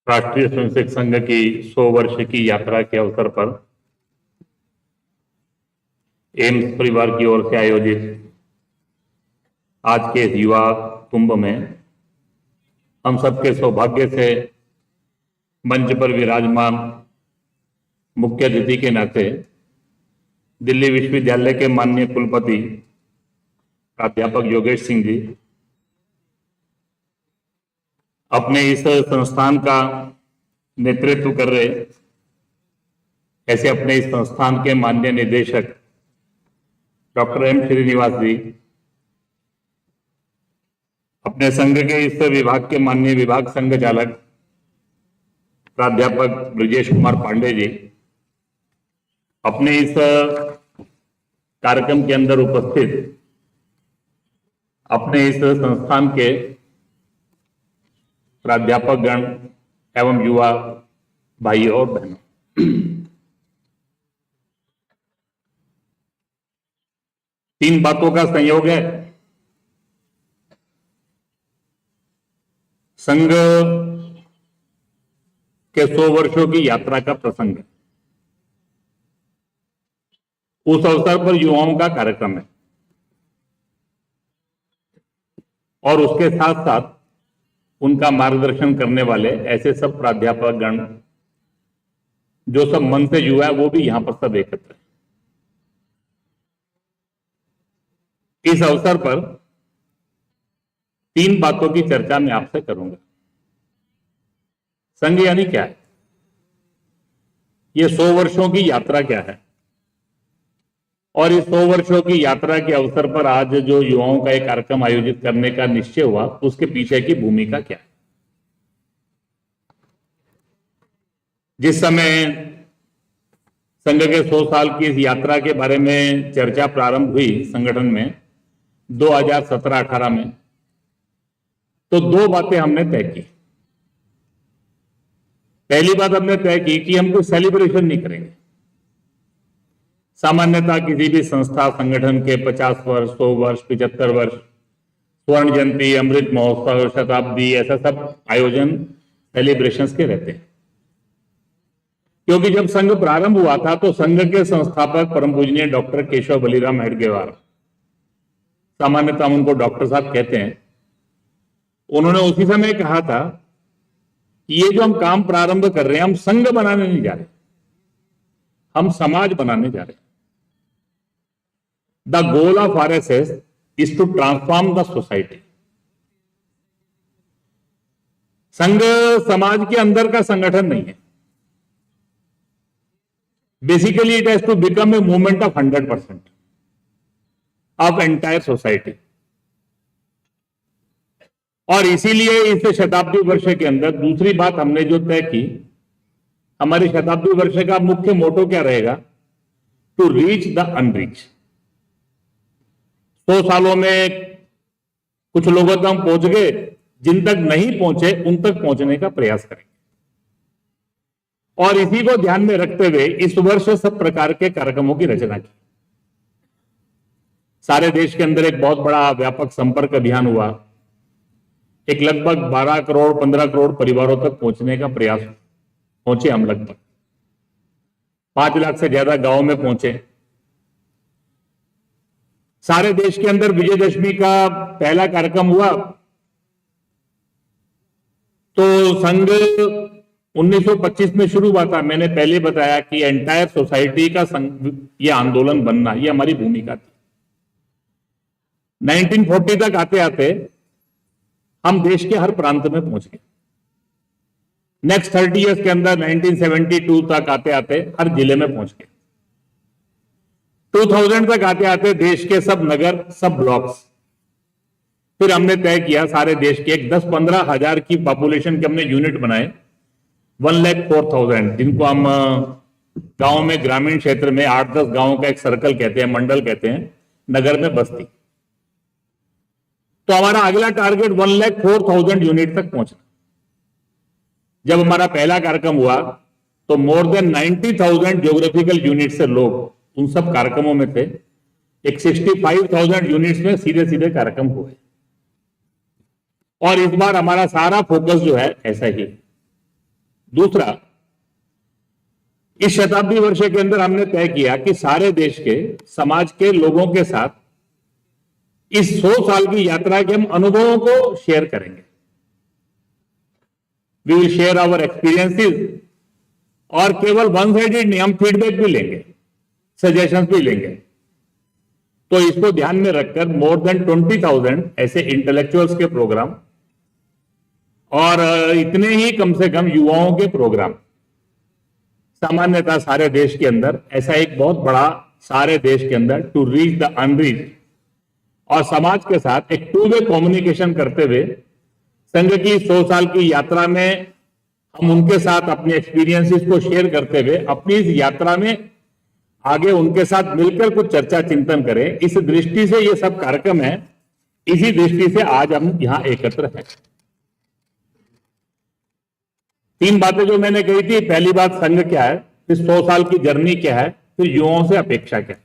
राष्ट्रीय स्वयंसेवक संघ की 100 वर्ष की यात्रा के अवसर पर एम्स परिवार की ओर से आयोजित आज के इस युवा कुंभ में हम सबके सौभाग्य से मंच पर विराजमान मुख्य अतिथि के नाते दिल्ली विश्वविद्यालय के माननीय कुलपति प्राध्यापक योगेश सिंह जी, अपने इस संस्थान का नेतृत्व कर रहे ऐसे अपने इस संस्थान के माननीय निदेशक डॉक्टर एम श्रीनिवास जी, अपने संघ के इस विभाग के माननीय विभाग संघ चालक प्राध्यापक ब्रजेश कुमार पांडे जी, अपने इस कार्यक्रम के अंदर उपस्थित अपने इस संस्थान के प्राध्यापक गण एवं युवा भाइयों और बहनों, तीन बातों का संयोग है। संघ के 100 वर्षों की यात्रा का प्रसंग है। उस अवसर पर युवाओं का कार्यक्रम है और उसके साथ साथ उनका मार्गदर्शन करने वाले ऐसे सब प्राध्यापक गण जो सब मन से युवा है वो भी यहां पर सब एकत्र है। इस अवसर पर तीन बातों की चर्चा मैं आपसे करूंगा। संघ यानी क्या है, ये 100 वर्षों की यात्रा क्या है, और इस 100 वर्षों की यात्रा के अवसर पर आज जो युवाओं का एक कार्यक्रम आयोजित करने का निश्चय हुआ उसके पीछे की भूमिका क्या है। जिस समय संघ के 100 साल की इस यात्रा के बारे में चर्चा प्रारंभ हुई संगठन में 2017-18 में, तो दो बातें हमने तय की। पहली बात हमने तय की कि हम कोई सेलिब्रेशन नहीं करेंगे। सामान्यतः किसी भी संस्था संगठन के 50 वर्ष, 100 वर्ष, 75 वर्ष, स्वर्ण जयंती, अमृत महोत्सव, शताब्दी, ऐसा सब आयोजन सेलिब्रेशंस के रहते हैं। क्योंकि जब संघ प्रारंभ हुआ था तो संघ के संस्थापक परम पूजनीय डॉक्टर केशव बलिराम हेडगेवार, सामान्यतः हम उनको डॉक्टर साहब कहते हैं, उन्होंने उसी समय कहा था कि ये जो हम काम प्रारंभ कर रहे हैं, हम संघ बनाने नहीं जा रहे, हम समाज बनाने जा रहे हैं। The goal of RSS is to transform the society. Sangh समाज के अंदर का संगठन नहीं है। Basically it has to become a movement of 100% of entire society. और इसीलिए इस शताब्दी वर्ष के अंदर दूसरी बात हमने जो तय की, हमारी शताब्दी वर्ष का मुख्य मोटो क्या रहेगा, टू रीच द अनरीच। 100 सालों में कुछ लोगों तक हम पहुंच गए, जिन तक नहीं पहुंचे उन तक पहुंचने का प्रयास करेंगे। और इसी को ध्यान में रखते हुए इस वर्ष सब प्रकार के कार्यक्रमों की रचना की। सारे देश के अंदर एक बहुत बड़ा व्यापक संपर्क अभियान हुआ। एक लगभग 12 करोड़ 15 करोड़ परिवारों तक पहुंचने का प्रयास पहुंचे। हम लगभग 5 लाख से ज्यादा गांवों में पहुंचे। सारे देश के अंदर विजयदशमी का पहला कार्यक्रम हुआ तो संघ 1925 में शुरू हुआ था। मैंने पहले बताया कि एंटायर सोसाइटी का यह आंदोलन बनना, यह हमारी भूमिका थी। 1940 तक आते आते हम देश के हर प्रांत में पहुंच गए। नेक्स्ट 30 इयर्स के अंदर 1972 तक आते आते हर जिले में पहुंच गए। 2000 तक आते आते देश के सब नगर, सब ब्लॉक्स। फिर हमने तय किया सारे देश के एक 10-15 हजार की पॉपुलेशन के हमने यूनिट बनाए, 1,04,000, जिनको हम गांव में, ग्रामीण क्षेत्र में 8-10 गांवों का एक सर्कल कहते हैं, मंडल कहते हैं, नगर में बस्ती। तो हमारा अगला टारगेट 1,04,000 यूनिट तक पहुंचना। जब हमारा पहला कार्यक्रम हुआ तो मोर देन 90,000 ज्योग्राफिकल यूनिट से लोग उन सब कार्यक्रमों में थे। एक 65,000 यूनिट्स में सीधे सीधे कार्यक्रम हुए। और इस बार हमारा सारा फोकस जो है ऐसा ही, दूसरा, इस शताब्दी वर्ष के अंदर हमने तय किया कि सारे देश के समाज के लोगों के साथ इस 100 साल की यात्रा के हम अनुभवों को शेयर करेंगे। We will share our experiences, और केवल वन साइडेड नहीं, हम फीडबैक भी लेंगे, सजेशंस भी लेंगे। तो इसको ध्यान में रखकर मोर देन 20,000 ऐसे इंटेलेक्चुअल्स के प्रोग्राम और इतने ही कम से कम युवाओं के प्रोग्राम सामान्यतः सारे देश के अंदर, ऐसा एक बहुत बड़ा सारे देश के अंदर टू रीच द अनरीच और समाज के साथ एक टू वे कम्युनिकेशन करते हुए संघ की 100 साल की यात्रा में हम उनके साथ अपने एक्सपीरियंसेस को शेयर करते हुए अपनी इस यात्रा में आगे उनके साथ मिलकर कुछ चर्चा चिंतन करें। इस दृष्टि से ये सब कार्यक्रम है, इसी दृष्टि से आज हम यहां एकत्र हैं। 3 बातें जो मैंने कही थी, पहली बात संघ क्या है, फिर 100 साल की जर्नी क्या है, फिर युवाओं से अपेक्षा क्या है।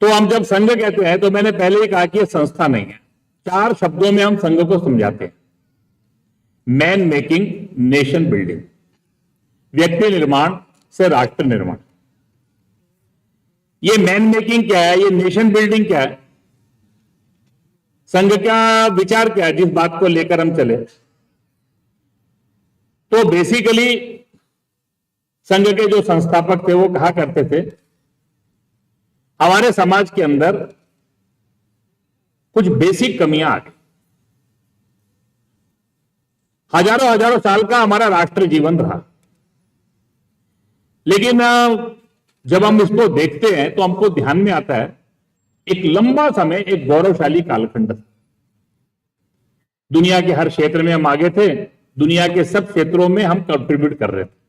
तो हम जब संघ कहते हैं तो मैंने पहले ही कहा कि यह संस्था नहीं है। 4 शब्दों में हम संघ को समझाते हैं। मैन मेकिंग नेशन बिल्डिंग, व्यक्ति निर्माण से राष्ट्र निर्माण। ये मैन मेकिंग क्या है, ये नेशन बिल्डिंग क्या है, संघ का विचार क्या है जिस बात को लेकर हम चले। तो बेसिकली संघ के जो संस्थापक थे वो कहा करते थे हमारे समाज के अंदर कुछ बेसिक कमियां आ गई। हजारों साल का हमारा राष्ट्र जीवन रहा, लेकिन जब हम इसको देखते हैं तो हमको ध्यान में आता है एक लंबा समय एक गौरवशाली कालखंड था। दुनिया के हर क्षेत्र में हम आगे थे, दुनिया के सब क्षेत्रों में हम कंट्रीब्यूट कर रहे थे।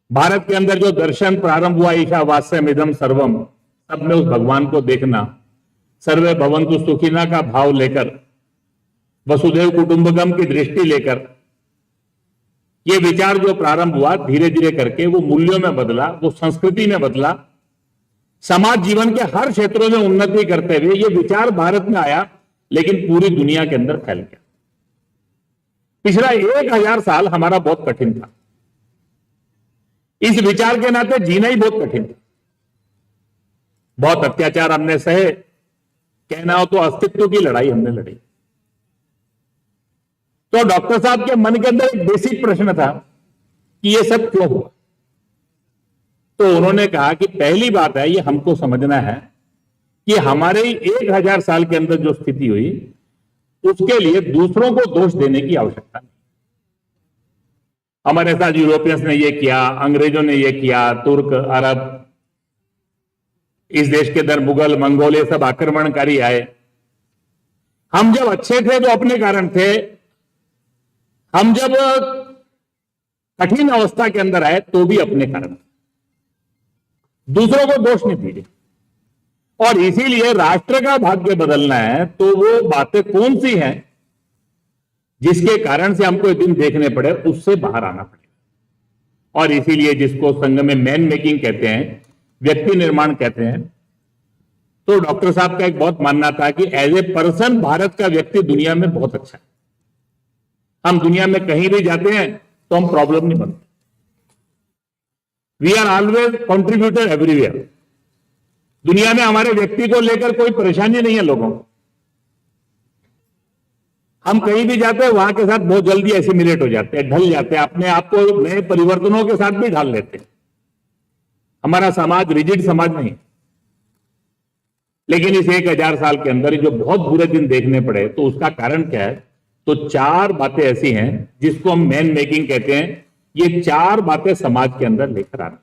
भारत के अंदर जो दर्शन प्रारंभ हुआ, ईशावास्यम इदम सर्वम, सब में उस भगवान को देखना, सर्वे भवन्तु सुखिना का भाव लेकर, वसुधैव कुटुंबकम की दृष्टि लेकर ये विचार जो प्रारंभ हुआ, धीरे धीरे करके वो मूल्यों में बदला, वो संस्कृति में बदला, समाज जीवन के हर क्षेत्रों में उन्नति करते हुए ये विचार भारत में आया, लेकिन पूरी दुनिया के अंदर फैल गया। पिछला 1000 साल हमारा बहुत कठिन था। इस विचार के नाते जीना ही बहुत कठिन था। बहुत अत्याचार हमने सहे, कहना हो तो अस्तित्व की लड़ाई हमने लड़ी। तो डॉक्टर साहब के मन के अंदर एक बेसिक प्रश्न था कि ये सब क्यों हुआ। तो उन्होंने कहा कि पहली बात है, ये हमको समझना है कि हमारे 1000 साल के अंदर जो स्थिति हुई उसके लिए दूसरों को दोष देने की आवश्यकता नहीं। हमारे साथ यूरोपियंस ने ये किया, अंग्रेजों ने ये किया, तुर्क, अरब, इस देश के अंदर मुगल, मंगोल, ये सब आक्रमणकारी आए। हम जब अच्छे थे तो अपने कारण थे, हम जब कठिन अवस्था के अंदर आए तो भी अपने कारण, दूसरों को दोष नहीं दीजिए। और इसीलिए राष्ट्र का भाग्य बदलना है तो वो बातें कौन सी हैं जिसके कारण से हमको एक दिन देखने पड़े, उससे बाहर आना पड़ेगा। और इसीलिए जिसको संघ में मैन मेकिंग कहते हैं, व्यक्ति निर्माण कहते हैं, तो डॉक्टर साहब का एक बहुत मानना था कि एज ए पर्सन भारत का व्यक्ति दुनिया में बहुत अच्छा है। हम दुनिया में कहीं भी जाते हैं तो हम प्रॉब्लम नहीं बनते। We are always contributor everywhere. दुनिया में हमारे व्यक्ति को लेकर कोई परेशानी नहीं है लोगों को। हम कहीं भी जाते हैं वहां के साथ बहुत जल्दी एसिमिलेट हो जाते हैं, ढल जाते हैं, अपने आप को नए परिवर्तनों के साथ भी ढाल लेते हैं। हमारा समाज रिजिड समाज नहीं। लेकिन इस 1000 साल के अंदर जो बहुत बुरे दिन देखने पड़े, तो उसका कारण क्या है? तो 4 बातें ऐसी हैं जिसको हम मैन मेकिंग कहते हैं। ये 4 बातें समाज के अंदर लेकर आना।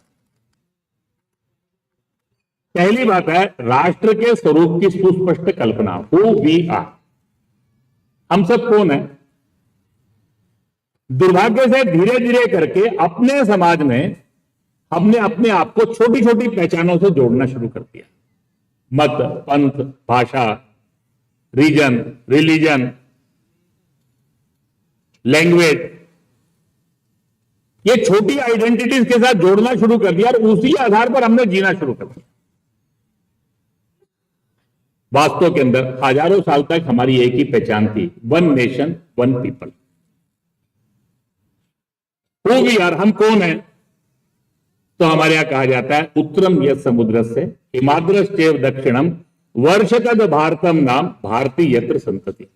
पहली बात है राष्ट्र के स्वरूप की सुस्पष्ट कल्पना, हु वी आर। हम सब कौन है? दुर्भाग्य से धीरे धीरे करके अपने समाज में हमने अपने आप को छोटी छोटी पहचानों से जोड़ना शुरू कर दिया। मत, पंथ, भाषा, रीजन, रिलीजन, लैंग्वेज, ये छोटी आइडेंटिटीज के साथ जोड़ना शुरू कर दिया और उसी आधार पर हमने जीना शुरू कर दिया। वास्तव के अंदर हजारों साल तक हमारी एक ही पहचान थी, one nation one people. Who we are, हम कौन है? तो हमारे यहां कहा जाता है उत्तरम यत् समुद्र से हिमाद्रश्चैव दक्षिणम वर्षतद भारतम नाम भारतीय यत्र संतति।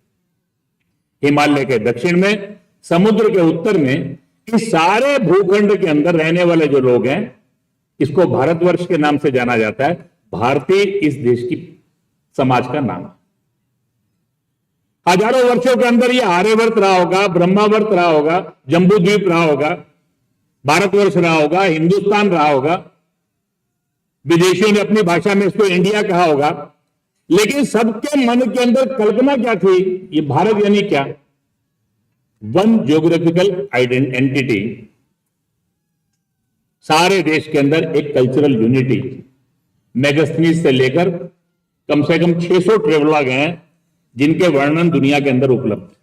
हिमालय के दक्षिण में, समुद्र के उत्तर में, इस सारे भूखंड के अंदर रहने वाले जो लोग हैं, इसको भारतवर्ष के नाम से जाना जाता है। भारतीय इस देश की समाज का नाम है। हजारों वर्षों के अंदर ये आर्यवर्त रहा होगा, ब्रह्मावर्त रहा होगा, जम्बू द्वीप रहा होगा, भारतवर्ष रहा होगा, हिंदुस्तान रहा होगा, विदेशियों ने अपनी भाषा में इसको इंडिया कहा होगा, लेकिन सबके मन के अंदर कल्पना क्या थी? ये भारत यानी क्या? वन ज्योग्राफिकल एंटिटी, सारे देश के अंदर एक कल्चरल यूनिटी। मेगास्थनीज से लेकर कम से कम 600 ट्रेवलॉग हैं जिनके वर्णन दुनिया के अंदर उपलब्ध है,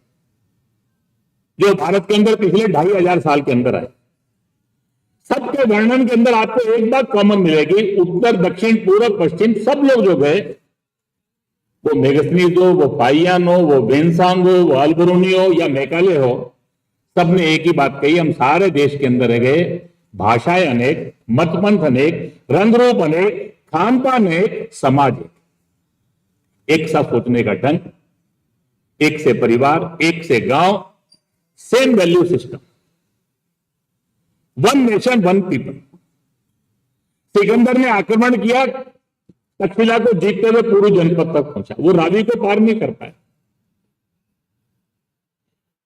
जो भारत के अंदर पिछले 2500 साल के अंदर आए। सबके वर्णन के अंदर आपको एक बात कॉमन मिलेगी, उत्तर दक्षिण पूर्व पश्चिम सब लोग जो गए, वो मेगास्थनीज हो, वो पाइयान हो, वो वेनसांग हो, वो अल्बरूनी हो या मेकाले हो, सबने एक ही बात कही, हम सारे देश के अंदर रह गए, भाषाएं अनेक, मतपंथ अनेक, रंग रूप अनेक, खान पान अनेक, समाज एक सा सोचने का ढंग, एक से परिवार, एक से गांव, same value system, one nation one people. Sikandar ने आक्रमण किया, तक्षशिला को जीतते हुए पूरी जनपद तक पहुंचा, वो रावी को पार नहीं कर पाया।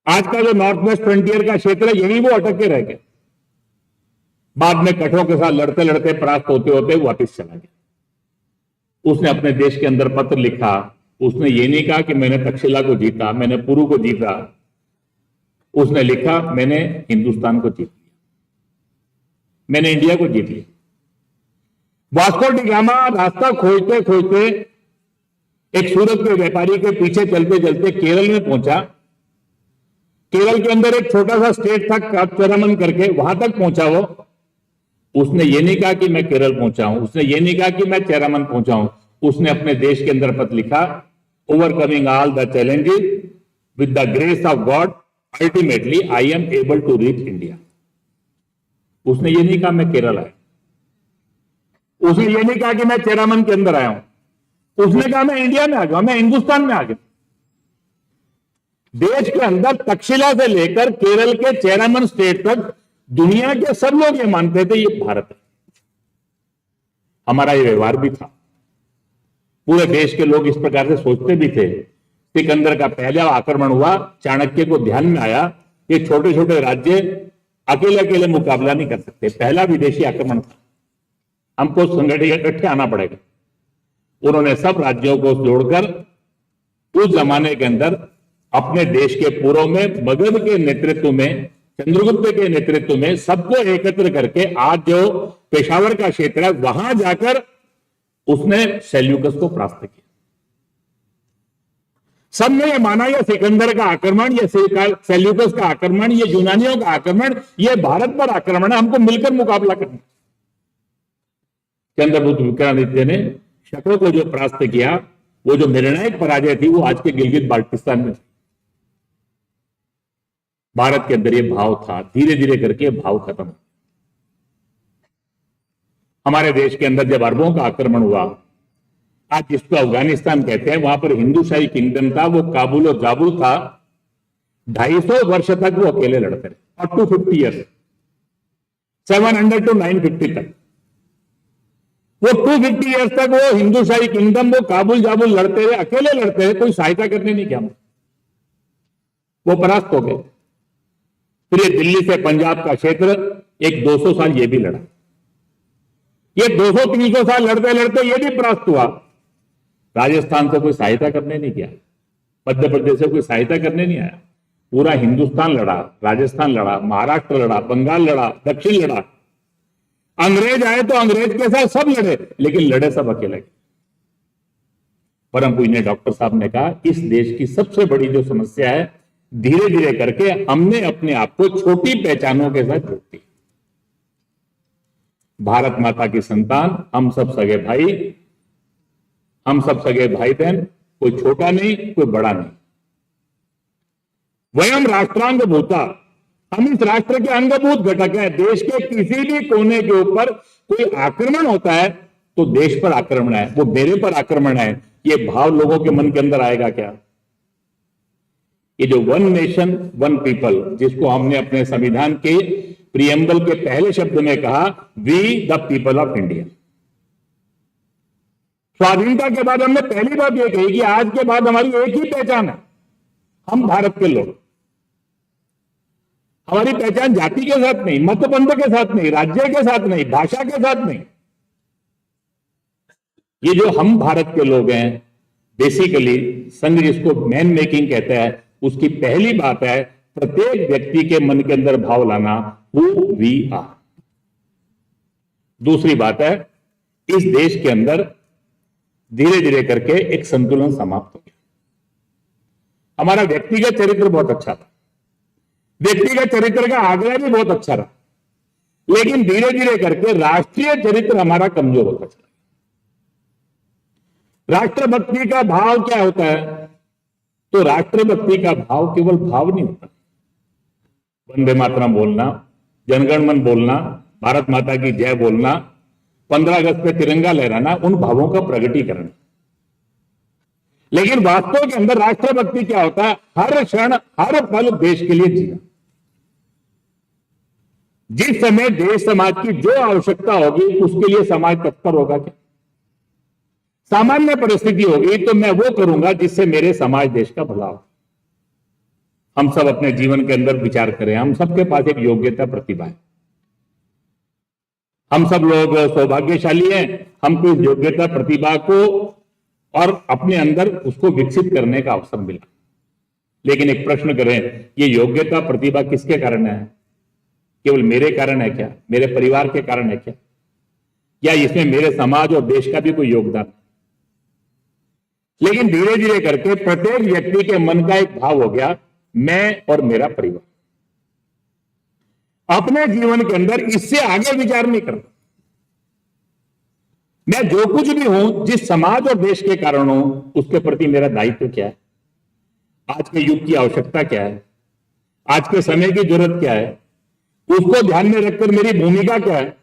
आज का जो नॉर्थ वेस्ट फ्रंटियर का क्षेत्र है, यही वो अटक के रह गए। बाद में कठों के साथ लड़ते लड़ते परास्त होते होते वापिस चला गया। उसने अपने देश के अंदर पत्र लिखा, उसने ये नहीं कहा कि मैंने तक्षशिला को जीता, मैंने पुरु को जीता, उसने लिखा मैंने हिंदुस्तान को जीत लिया, मैंने इंडिया को जीत लिया। वास्को डी गामा रास्ता खोजते खोजते एक सूरत के व्यापारी के पीछे चलते चलते केरल में पहुंचा। केरल के अंदर एक छोटा सा स्टेट था काचरामन करके, वहां तक पहुंचा वो। उसने ये नहीं कहा कि मैं केरल पहुंचा हूं, उसने ये नहीं कहा कि मैं चेरामन पहुंचा हूं, उसने अपने देश के अंदर पत्र लिखा, overcoming all the challenges with the grace of God ultimately I am able to reach India. उसने ये नहीं कहा मैं केरल आया, उसने ये नहीं कहा कि मैं चेरामन के अंदर आया हूं, उसने कहा मैं इंडिया में आ गया, मैं हिंदुस्तान में आ गया। देश के अंदर तक्षशिला से लेकर केरल के चेरामन स्टेट तक दुनिया के सब लोग ये मानते थे ये भारत है। हमारा ये व्यवहार भी था, पूरे देश के लोग इस प्रकार से सोचते भी थे। सिकंदर का पहला आक्रमण हुआ, चाणक्य को ध्यान में आया ये छोटे छोटे राज्य अकेले अकेले मुकाबला नहीं कर सकते, पहला विदेशी आक्रमण था, हमको संगठित इकट्ठे आना पड़ेगा। उन्होंने सब राज्यों को जोड़कर उस जमाने के अंदर अपने देश के पूर्व में मगध के नेतृत्व में, चंद्रगुप्त के नेतृत्व में सबको एकत्र करके आज जो पेशावर का क्षेत्र है वहां जाकर उसने सेल्यूकस को परास्त किया। सबने ये माना ये सिकंदर का आक्रमण, ये सेल्यूकस का आक्रमण, ये यूनानियों का आक्रमण, ये भारत पर आक्रमण है, हमको मिलकर मुकाबला करना। चंद्रगुप्त विक्रमादित्य ने शकों को जो परास्त किया, वो जो निर्णायक पराजय थी वो आज के गिलगित बाल्टिस्तान में थी। भारत के अंदर ये भाव था, धीरे धीरे करके भाव खत्म हो। हमारे देश के अंदर जब अरबों का आक्रमण हुआ, आज जिसको अफगानिस्तान कहते हैं, वहां पर हिंदूशाही किंगडम था, वो काबुल और जाबुल था। 250 वर्ष तक वो अकेले लड़ते रहे, और 250 ईयर्स, 700 to 950 तक, वो 250 ईयर्स तक वो हिंदूशाही किंगडम, वो काबुल जाबुल लड़ते रहे, अकेले लड़ते रहे, कोई सहायता करने नहीं गया, वो परास्त हो गए। फिर ये दिल्ली से पंजाब का क्षेत्र एक 200 साल ये भी लड़ा, ये 200-300 साल लड़ते लड़ते ये भी परास्त हुआ। राजस्थान से कोई सहायता करने नहीं गया, मध्य प्रदेश से कोई सहायता करने नहीं आया, पूरा हिंदुस्तान लड़ा, राजस्थान लड़ा, महाराष्ट्र लड़ा, बंगाल लड़ा, दक्षिण लड़ा। अंग्रेज आए तो अंग्रेज के साथ सब लड़े, लेकिन लड़े सब अकेले। परम पूज्य डॉक्टर साहब ने कहा इस देश की सबसे बड़ी जो समस्या है, धीरे धीरे करके हमने अपने आप को छोटी पहचानों के साथ जोड़ दिया। भारत माता की संतान, हम सब सगे भाई, हम सब सगे भाई बहन, कोई छोटा नहीं, कोई बड़ा नहीं। वयम राष्ट्रांग भूता, हम इस राष्ट्र के अंगभूत घटक हैं। देश के किसी भी कोने के ऊपर कोई आक्रमण होता है तो देश पर आक्रमण है, वो मेरे पर आक्रमण है, ये भाव लोगों के मन के अंदर आएगा क्या? ये जो वन नेशन वन पीपल, जिसको हमने अपने संविधान के प्रियम्बल के पहले शब्द में कहा, we the people of India. स्वाधीनता के बाद हमने पहली बात यह कही कि आज के बाद हमारी एक ही पहचान है, हम भारत के लोग। हमारी पहचान जाति के साथ नहीं, मत पंथ के साथ नहीं, राज्य के साथ नहीं, भाषा के साथ नहीं। ये जो हम भारत के लोग हैं, बेसिकली संघ जिसको मैन मेकिंग कहते हैं, उसकी पहली बात है प्रत्येक व्यक्ति के मन के अंदर भाव लाना, हु वी आर। दूसरी बात है, इस देश के अंदर धीरे धीरे करके एक संतुलन समाप्त हो गया। हमारा व्यक्तिगत चरित्र बहुत अच्छा था, व्यक्तिगत चरित्र का आग्रह भी बहुत अच्छा रहा, लेकिन धीरे धीरे करके राष्ट्रीय चरित्र हमारा कमजोर होता चला। राष्ट्रभक्ति का भाव क्या होता है? तो राष्ट्रभक्ति का भाव केवल भाव नहीं होता। वंदे मातरम बोलना, जनगण मन बोलना, भारत माता की जय बोलना, 15 अगस्त पे तिरंगा लहराना, उन भावों का प्रगटीकरण। लेकिन वास्तव के अंदर राष्ट्रभक्ति क्या होता है? हर क्षण हर पल देश के लिए जीना। जिस समय देश समाज की जो आवश्यकता होगी उसके लिए समाज तत्पर होगा क्या? सामान्य परिस्थिति होगी तो मैं वो करूंगा जिससे मेरे समाज देश का भला हो। हम सब अपने जीवन के अंदर विचार करें, हम सबके पास एक योग्यता प्रतिभा है, हम सब लोग सौभाग्यशाली हैं, हमको इस योग्यता प्रतिभा को और अपने अंदर उसको विकसित करने का अवसर मिला। लेकिन एक प्रश्न करें, ये योग्यता प्रतिभा किसके कारण है? केवल मेरे कारण है क्या? मेरे परिवार के कारण है क्या? या इसमें मेरे समाज और देश का भी कोई योगदान? लेकिन धीरे धीरे करके प्रत्येक व्यक्ति के मन का एक भाव हो गया, मैं और मेरा परिवार। अपने जीवन के अंदर इससे आगे विचार नहीं करता। मैं जो कुछ भी हूं, जिस समाज और देश के कारण हूं, उसके प्रति मेरा दायित्व क्या है? आज के युग की आवश्यकता क्या है? आज के समय की जरूरत क्या है? उसको ध्यान में रखकर मेरी भूमिका क्या है?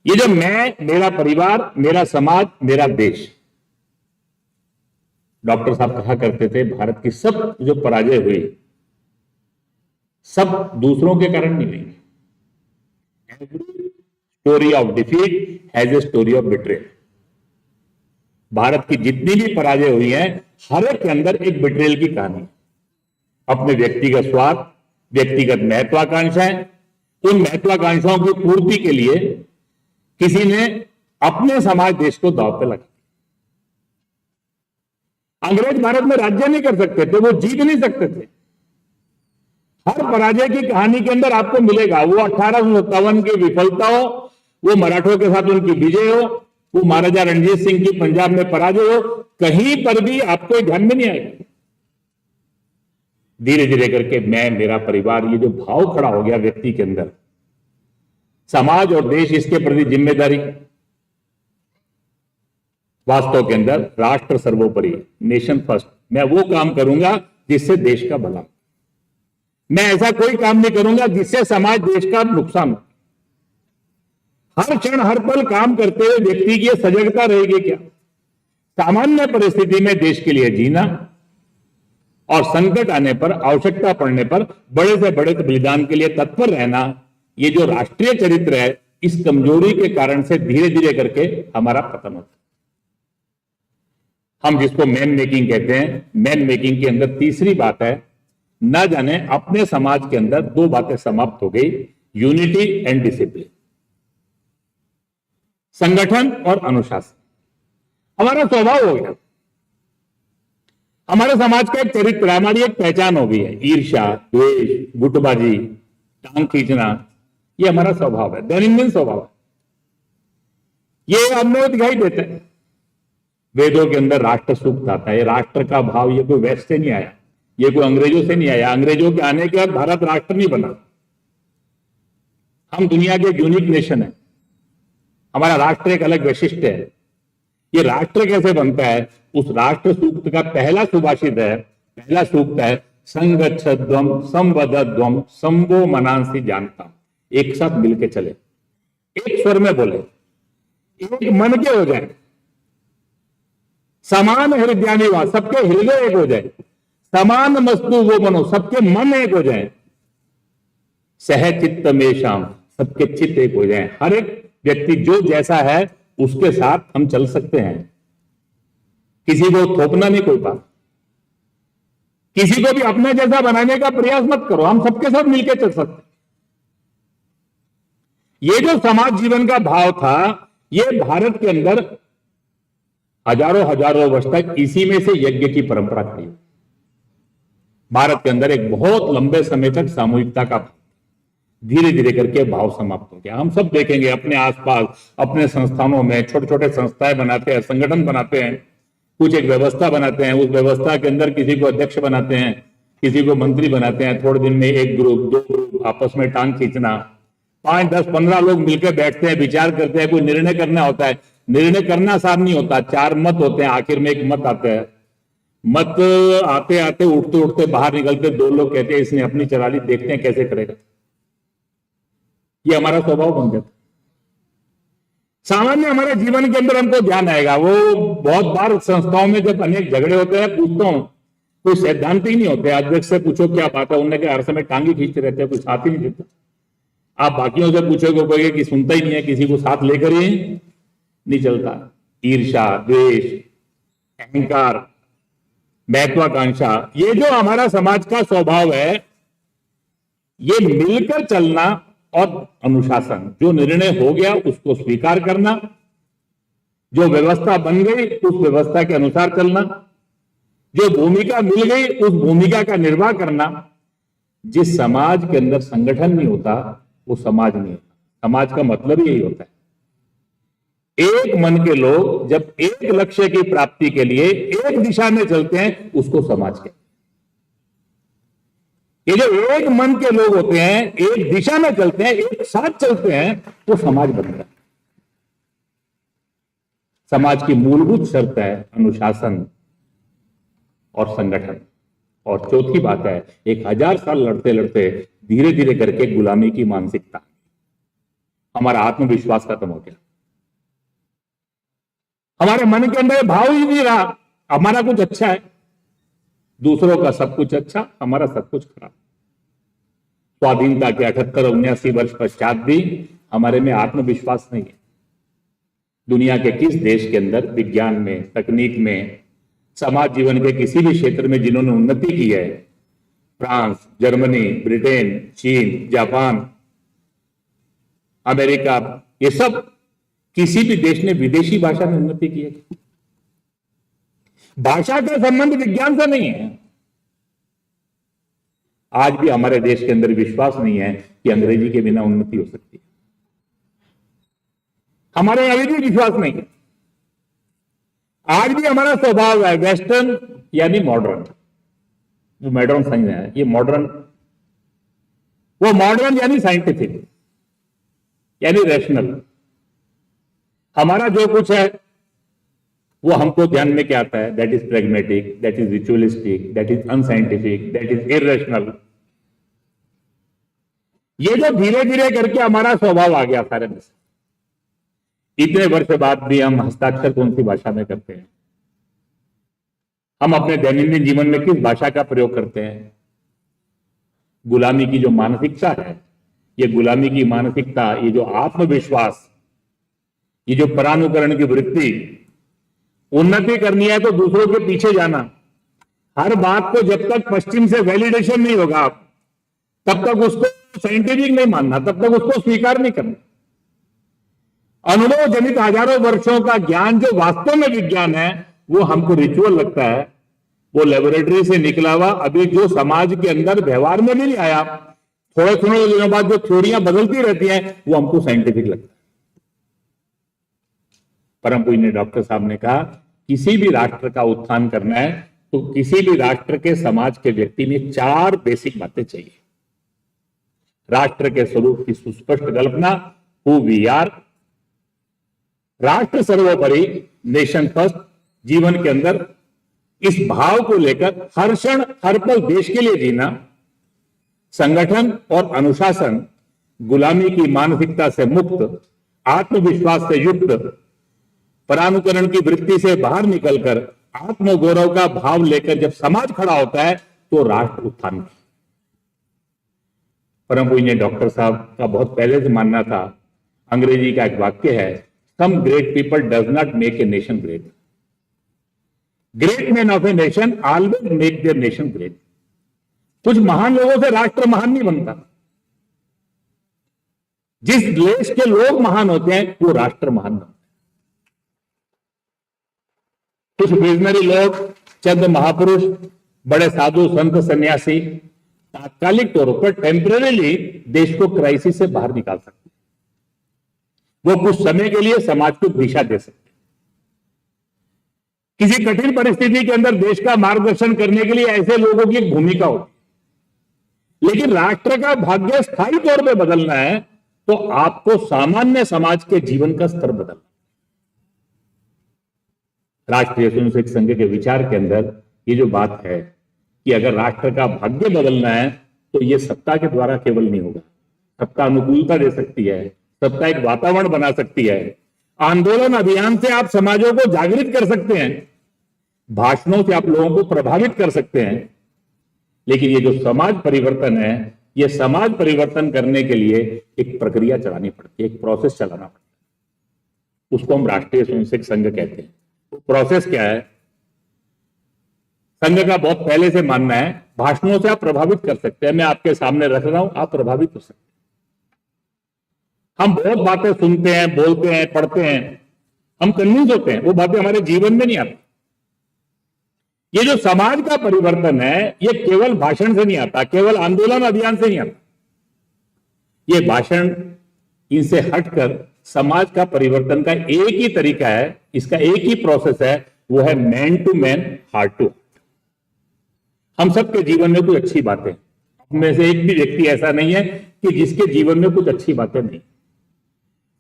ये जो मैं, मेरा परिवार, मेरा समाज, मेरा देश। डॉक्टर साहब कहा करते थे, भारत की सब जो पराजय हुई सब दूसरों के कारण नहीं हुई। Every story of defeat has a story of betrayal. Bharat की जितनी भी पराजय हुई है, हर एक के अंदर एक बिट्रेयल की कहानी है। अपने व्यक्तिगत स्वार्थ, व्यक्तिगत महत्वाकांक्षाएं, उन महत्वाकांक्षाओं की पूर्ति के लिए किसी ने अपने समाज देश को दांव पे लगा। अंग्रेज भारत में राज्य नहीं कर सकते थे, वो जीत नहीं सकते थे। हर पराजय की कहानी के अंदर आपको मिलेगा, वो 1857 की विफलता हो, वो मराठों के साथ उनकी विजय हो, वो महाराजा रणजीत सिंह की पंजाब में पराजय हो, कहीं पर भी आपको ध्यान में नहीं आएगा। धीरे धीरे करके मैं, मेरा परिवार, ये जो भाव खड़ा हो गया व्यक्ति के अंदर, समाज और देश इसके प्रति जिम्मेदारी। वास्तव के अंदर राष्ट्र सर्वोपरि, नेशन फर्स्ट। मैं वो काम करूंगा जिससे देश का भला। मैं ऐसा कोई काम नहीं करूंगा जिससे समाज देश का नुकसान हो। हर क्षण हर पल काम करते हुए व्यक्ति की सजगता रहेगी क्या? सामान्य परिस्थिति में देश के लिए जीना और संकट आने पर, आवश्यकता पड़ने पर बड़े से बड़े बलिदान के लिए तत्पर रहना, ये जो राष्ट्रीय चरित्र है, इस कमजोरी के कारण से धीरे धीरे करके हमारा पतन होता है। हम जिसको मैन मेकिंग कहते हैं, मैन मेकिंग के अंदर तीसरी बात है, ना जाने अपने समाज के अंदर दो बातें समाप्त हो गई, यूनिटी एंड डिसिप्लिन। संगठन और अनुशासन हमारा स्वभाव हो गया। हमारे समाज का एक चरित्र, हमारी एक पहचान हो गई है। ईर्ष्या, द्वेष, गुटबाजी, टांग खींचना, ये हमारा स्वभाव है, दैनंदिन स्वभाव है। ये हमें दिखाई देता है। वेदों के अंदर राष्ट्र सूक्त आता है। राष्ट्र का भाव ये कोई वेस्ट से नहीं आया, ये कोई अंग्रेजों से नहीं आया। अंग्रेजों के आने के बाद भारत राष्ट्र नहीं बना। हम दुनिया के एक यूनिक नेशन है। हमारा राष्ट्र एक अलग वैशिष्ट्य है। ये राष्ट्र कैसे बनता है? उस राष्ट्र सूक्त का पहला सुभाषित है, पहला सूक्त है, संगच्छध्वम संवदध्वम संभो मनांसी जानता। एक साथ मिलके चले, एक स्वर में बोले, एक मन के हो जाए, समान हृदयानि वा, सबके हृदय एक हो जाए, समान मस्तु वो मनो, सबके मन एक हो जाए, सह चित्त में शाम, सबके चित्त एक हो जाए। हर एक व्यक्ति जो जैसा है उसके साथ हम चल सकते हैं, किसी को थोपना नहीं कोई बात, किसी को भी अपने जैसा बनाने का प्रयास मत करो, हम सबके साथ मिलकर चल सकते हैं। ये जो समाज जीवन का भाव था, ये भारत के अंदर हजारों हजारों वर्ष तक इसी में से यज्ञ की परंपरा खड़ी। भारत के अंदर एक बहुत लंबे समय तक सामूहिकता का, धीरे धीरे करके भाव समाप्त हो गया। हम सब देखेंगे अपने आसपास, अपने संस्थानों में छोटे छोटे संस्थाएं बनाते हैं, संगठन बनाते हैं, कुछ एक व्यवस्था बनाते हैं, उस व्यवस्था के अंदर किसी को अध्यक्ष बनाते हैं, किसी को मंत्री बनाते हैं। थोड़े दिन में एक ग्रुप, दो ग्रुप आपस में टांग खींचना, 5, 10, 15 लोग मिलकर बैठते हैं, विचार करते हैं, कोई निर्णय करना होता है। निर्णय करना आसान नहीं होता, 4 मत होते हैं, आखिर में एक मत आता है। मत आते आते उठते उठते बाहर निकलते 2 लोग कहते हैं इसने अपनी चला ली, देखते हैं कैसे करेगा। ये हमारा स्वभाव बन जाता। सामान्य हमारे जीवन के अंदर हमको ध्यान आएगा, वो बहुत बार संस्थाओं में जब अनेक झगड़े होते हैं, पूछता हूं, कोई सैद्धांतिक नहीं होते, अध्यक्ष से पूछो क्या बात है, उन्होंने कहा हर समय टांगी खींचते रहते हैं, कोई साथ ही नहीं देता। आप बाकियों से पूछोगे, कोई कि सुनता ही नहीं है, किसी को साथ लेकर ही नहीं चलता। ईर्ष्या, द्वेष, अहंकार, महत्वाकांक्षा, ये जो हमारा समाज का स्वभाव है, ये मिलकर चलना और अनुशासन, जो निर्णय हो गया उसको स्वीकार करना, जो व्यवस्था बन गई उस व्यवस्था के अनुसार चलना, जो भूमिका मिल गई उस भूमिका का निर्वाह करना। जिस समाज के अंदर संगठन नहीं होता वो समाज नहीं होता। समाज का मतलब ही यही होता है, एक मन के लोग जब एक लक्ष्य की प्राप्ति के लिए एक दिशा में चलते हैं उसको समाज कहते हैं। ये जो एक मन के लोग होते हैं, एक दिशा में चलते हैं, एक साथ चलते हैं, वो समाज बनता है। समाज की मूलभूत शर्त है अनुशासन और संगठन। और चौथी बात है, 1000 साल लड़ते लड़ते धीरे धीरे करके गुलामी की मानसिकता, हमारा आत्मविश्वास खत्म हो गया। हमारे मन के अंदर भाव ही नहीं रहा हमारा कुछ अच्छा है, दूसरों का सब कुछ अच्छा, हमारा सब कुछ खराब। स्वाधीनता के 78-79 वर्ष पश्चात भी हमारे में आत्मविश्वास नहीं है। दुनिया के किस देश के अंदर विज्ञान में, तकनीक में, समाज जीवन के किसी भी क्षेत्र में जिन्होंने उन्नति की है, फ्रांस, जर्मनी, ब्रिटेन, चीन, जापान, अमेरिका, ये सब किसी भी देश ने विदेशी भाषा में उन्नति की है? भाषा का संबंध विज्ञान से नहीं है। आज भी हमारे देश के अंदर विश्वास नहीं है कि अंग्रेजी के बिना उन्नति हो सकती है। हमारे अभी भी विश्वास नहीं है। आज भी हमारा स्वभाव है वेस्टर्न यानी मॉडर्न। वो मॉडर्न समझ है, ये मॉडर्न, वो मॉडर्न यानी साइंटिफिक यानी रैशनल। हमारा जो कुछ है वो हमको ध्यान में क्या आता है? That is pragmatic, that is ritualistic, that is unscientific, that is irrational. ये जो धीरे धीरे करके हमारा स्वभाव आ गया सारे में से। इतने वर्ष बाद भी हम हस्ताक्षर कौन सी भाषा में करते हैं? हम अपने दैनंदिन जीवन में किस भाषा का प्रयोग करते हैं? गुलामी की जो मानसिकता है, ये गुलामी की मानसिकता, ये जो आत्मविश्वास, ये जो परानुकरण की वृत्ति, उन्नति करनी है तो दूसरों के पीछे जाना। हर बात को जब तक पश्चिम से वैलिडेशन नहीं होगा तब तक उसको साइंटिफिक नहीं मानना, तब तक उसको स्वीकार नहीं करना। अनुभव जनित हजारों वर्षों का ज्ञान जो वास्तव में विज्ञान है, वो हमको रिचुअल लगता है, वो लेबोरेटरी से निकला हुआ अभी जो समाज के अंदर व्यवहार में भी नहीं आया, थोड़े थोड़े दिनों बाद जो थ्योरियां बदलती रहती हैं, वो हमको साइंटिफिक लगता है। परम पूज्य डॉक्टर साहब ने कहा, किसी भी राष्ट्र का उत्थान करना है तो किसी भी राष्ट्र के समाज के व्यक्ति में 4 बेसिक बातें चाहिए। राष्ट्र के स्वरूप की सुस्पष्ट कल्पना, हु वी आर, राष्ट्र सर्वोपरि, नेशन फर्स्ट, जीवन के अंदर इस भाव को लेकर हर क्षण हर पल देश के लिए जीना, संगठन और अनुशासन, गुलामी की मानसिकता से मुक्त, आत्मविश्वास से युक्त, परानुकरण की वृत्ति से बाहर निकलकर आत्मगौरव का भाव लेकर जब समाज खड़ा होता है तो राष्ट्र उत्थान की। परम पूज्य डॉक्टर साहब का बहुत पहले से मानना था, अंग्रेजी का एक वाक्य है, some great people does not make a nation great, great man of a nation always make their nation great. कुछ महान लोगों से राष्ट्र महान नहीं बनता, जिस देश के लोग महान होते हैं वो राष्ट्र महान बनता है। कुछ विजनरी लोग, चंद महापुरुष, बड़े साधु संत सन्यासी तात्कालिक तौर पर टेम्परेरीली देश को क्राइसिस से बाहर निकाल सकते हैं। वो कुछ समय के लिए समाज को दिशा दे सकते हैं। किसी कठिन परिस्थिति के अंदर देश का मार्गदर्शन करने के लिए ऐसे लोगों की एक भूमिका होती है। लेकिन राष्ट्र का भाग्य स्थायी तौर पर बदलना है तो आपको सामान्य समाज के जीवन का स्तर बदलना। राष्ट्रीय स्वयंसेवक संघ के विचार के अंदर ये जो बात है कि अगर राष्ट्र का भाग्य बदलना है तो ये सत्ता के द्वारा केवल नहीं होगा। सत्ता अनुकूलता दे सकती है, सत्ता एक वातावरण बना सकती है, आंदोलन अभियान से आप समाजों को जागृत कर सकते हैं, भाषणों से आप लोगों को प्रभावित कर सकते हैं। लेकिन ये जो समाज परिवर्तन है, ये समाज परिवर्तन करने के लिए एक प्रक्रिया चलानी पड़ती है, एक प्रोसेस चलाना पड़ता है। उसको हम राष्ट्रीय स्वयंसेवक संघ कहते हैं। तो प्रोसेस क्या है? संघ का बहुत पहले से मानना है, भाषणों से आप प्रभावित कर सकते हैं। मैं आपके सामने रख रहा हूं, आप प्रभावित हो सकते हैं। हम बहुत बातें सुनते हैं, बोलते हैं, पढ़ते हैं, हम कन्विंस होते हैं, वो बातें हमारे जीवन में नहीं आती। ये जो समाज का परिवर्तन है, ये केवल भाषण से नहीं आता, केवल आंदोलन अभियान से नहीं आता। ये भाषण, इनसे हटकर समाज का परिवर्तन का एक ही तरीका है, इसका एक ही प्रोसेस है, वो है man to man, heart to heart. हम सबके जीवन में कुछ अच्छी बातें, हम में से एक भी व्यक्ति ऐसा नहीं है कि जिसके जीवन में कुछ अच्छी बातें नहीं।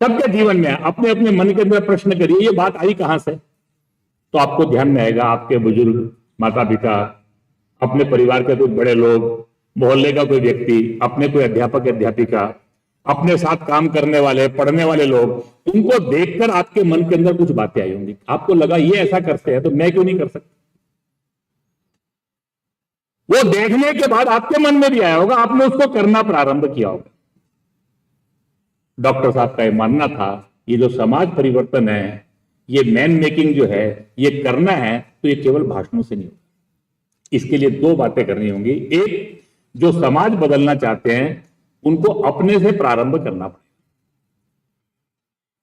सबके जीवन में अपने अपने मन के अंदर प्रश्न करिए, ये बात आई कहां से? तो आपको ध्यान में आएगा आपके बुजुर्ग, माता पिता, अपने परिवार के कोई बड़े लोग, मोहल्ले का कोई व्यक्ति, अपने कोई अध्यापक अध्यापिका, अपने साथ काम करने वाले, पढ़ने वाले लोग, उनको देखकर आपके मन के अंदर कुछ बातें आई होंगी। आपको लगा ये ऐसा करते हैं तो मैं क्यों नहीं कर सकता? वो देखने के बाद आपके मन में भी आया होगा, आपने उसको करना प्रारंभ किया होगा। डॉक्टर साहब का ये मानना था, ये जो समाज परिवर्तन है, ये मैन मेकिंग जो है, ये करना है तो ये केवल भाषणों से नहीं होगा। इसके लिए दो बातें करनी होंगी। एक, जो समाज बदलना चाहते हैं उनको अपने से प्रारंभ करना पड़ेगा।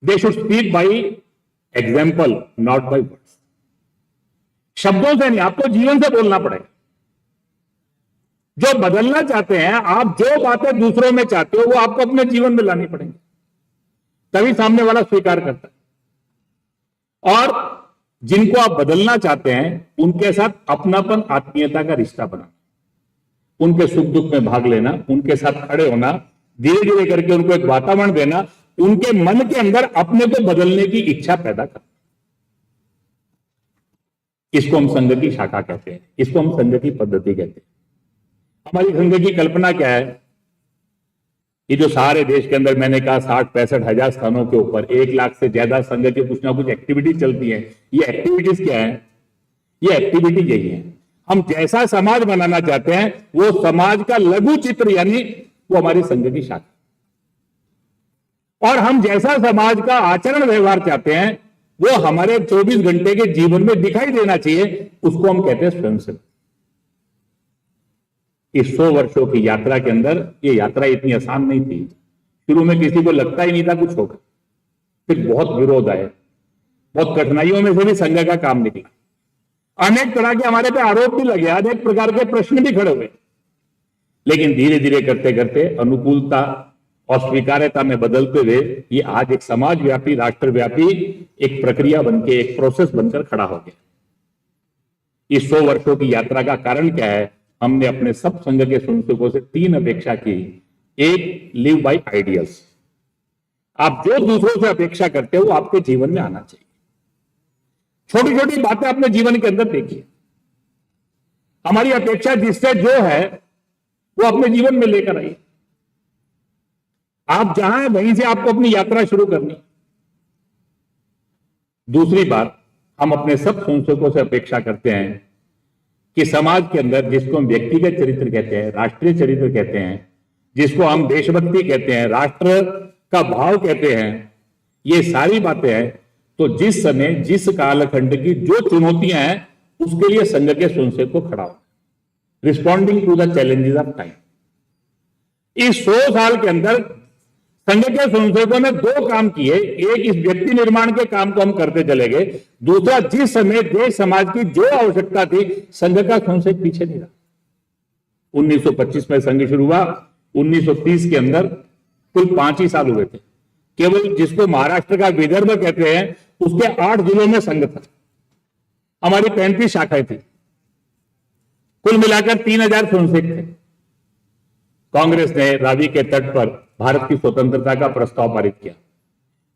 They should speak by example, not by words. शब्दों से नहीं, आपको जीवन से बोलना पड़ेगा। जो बदलना चाहते हैं, आप जो बातें दूसरों में चाहते हो वो आपको अपने जीवन में लानी पड़ेंगी, तभी सामने वाला स्वीकार करता है। और जिनको आप बदलना चाहते हैं उनके साथ अपनापन, आत्मीयता का रिश्ता बनाना, उनके सुख दुख में भाग लेना, उनके साथ खड़े होना, धीरे धीरे करके उनको एक वातावरण देना, उनके मन के अंदर अपने को बदलने की इच्छा पैदा करना। इसको हम संघ की शाखा कहते हैं, इसको हम संघ की पद्धति कहते हैं। हमारी संघ की कल्पना क्या है? ये जो सारे देश के अंदर मैंने कहा 60-65 हजार स्थानों के ऊपर 1 लाख से ज्यादा संघ की कुछ ना कुछ एक्टिविटी चलती है। ये एक्टिविटीज क्या है? ये एक्टिविटी यही है, हम जैसा समाज बनाना चाहते हैं वो समाज का लघु चित्र, यानी वो हमारी संघ की शाखा। और हम जैसा समाज का आचरण व्यवहार चाहते हैं वो हमारे 24 घंटे के जीवन में दिखाई देना चाहिए, उसको हम कहते हैं स्वयंसेवक। इस 100 वर्षों की यात्रा के अंदर ये यात्रा इतनी आसान नहीं थी। शुरू में किसी को लगता ही नहीं था कुछ होगा, फिर बहुत विरोध आए, बहुत कठिनाइयों में से भी संघ का काम निकला, अनेक तरह के हमारे पे आरोप भी लगे, अनेक प्रकार के प्रश्न भी खड़े हुए। लेकिन धीरे धीरे करते करते अनुकूलता और स्वीकार्यता में बदलते हुए ये आज एक समाजव्यापी, राष्ट्रव्यापी एक प्रक्रिया बनके, एक प्रोसेस बनकर खड़ा हो गया। इस 100 वर्षों की यात्रा का कारण क्या है? हमने अपने सब संघ के स्वयंसेवकों से 3 अपेक्षा की। एक, लिव बाय आइडियल्स, आप जो दूसरों से अपेक्षा करते हो वो आपके जीवन में आना चाहिए। छोटी छोटी बातें अपने जीवन के अंदर देखिए। हमारी अपेक्षा जिससे जो है वो अपने जीवन में लेकर आइए। आप जहां हैं वहीं से आपको अपनी यात्रा शुरू करनी। दूसरी बात, हम अपने सब संशोधकों से अपेक्षा करते हैं कि समाज के अंदर जिसको हम व्यक्तिगत चरित्र कहते हैं, राष्ट्रीय चरित्र कहते हैं, जिसको हम देशभक्ति कहते हैं, राष्ट्र का भाव कहते हैं, ये सारी बातें हैं तो जिस समय जिस कालखंड की जो चुनौतियां हैं उसके लिए संघ के स्वयंसेवक को खड़ा हो, responding to the challenges of time. इस 100 साल के अंदर संघ के स्वयंसेवकों ने 2 काम किए। एक, इस व्यक्ति निर्माण के काम को हम करते चले गए। दूसरा, जिस समय देश समाज की जो आवश्यकता थी संघ का स्वयंसेवक पीछे नहीं रहा। 1925 में संघ शुरू हुआ, 1930 के अंदर कुल 5 ही साल हुए थे। केवल जिसको महाराष्ट्र का विदर्भ कहते हैं उसके 8 जिलों में संघ था। हमारी 35 शाखाएं थी, कुल मिलाकर 3000 स्वयंसेवक थे। कांग्रेस ने रावी के तट पर भारत की स्वतंत्रता का प्रस्ताव पारित किया।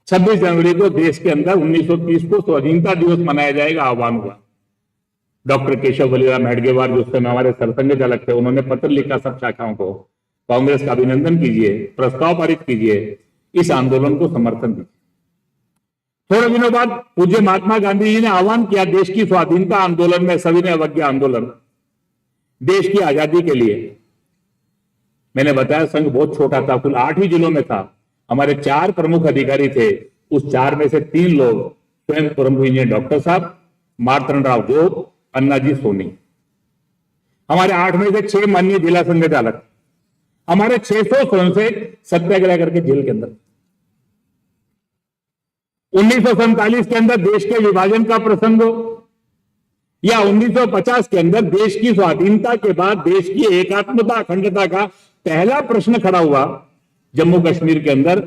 26 जनवरी को देश के अंदर 1930 को स्वाधीनता दिवस मनाया जाएगा आह्वान हुआ। डॉक्टर केशव बलिराम हेडगेवार जो उस समय हमारे सरसंघ चालक थे, उन्होंने पत्र लिखा सब शाखाओं को, कांग्रेस का अभिनंदन कीजिए, प्रस्ताव पारित कीजिए, इस आंदोलन को समर्थन दीजिए। थोड़े दिनों बाद पूज्य महात्मा गांधी जी ने आह्वान किया देश की स्वाधीनता आंदोलन में, सविनय अवज्ञा आंदोलन, देश की आजादी के लिए। मैंने बताया संघ बहुत छोटा था, कुल 8 ही जिलों में था। हमारे 4 प्रमुख अधिकारी थे, उस 4 में से 3 लोग स्वयं प्रमुख इंजीनियर डॉक्टर साहब, मार्तंड राव जोग, अन्नाजी सोनी। हमारे 8 में से 6 माननीय जिला संघ चालक। हमारे 600 स्वयंसेवक सत्याग्रह करके जेल के अंदर। 1947 के अंदर देश के विभाजन का प्रसंग हो या 1950 के अंदर देश की स्वाधीनता के बाद देश की एकात्मता अखंडता का पहला प्रश्न खड़ा हुआ जम्मू कश्मीर के अंदर,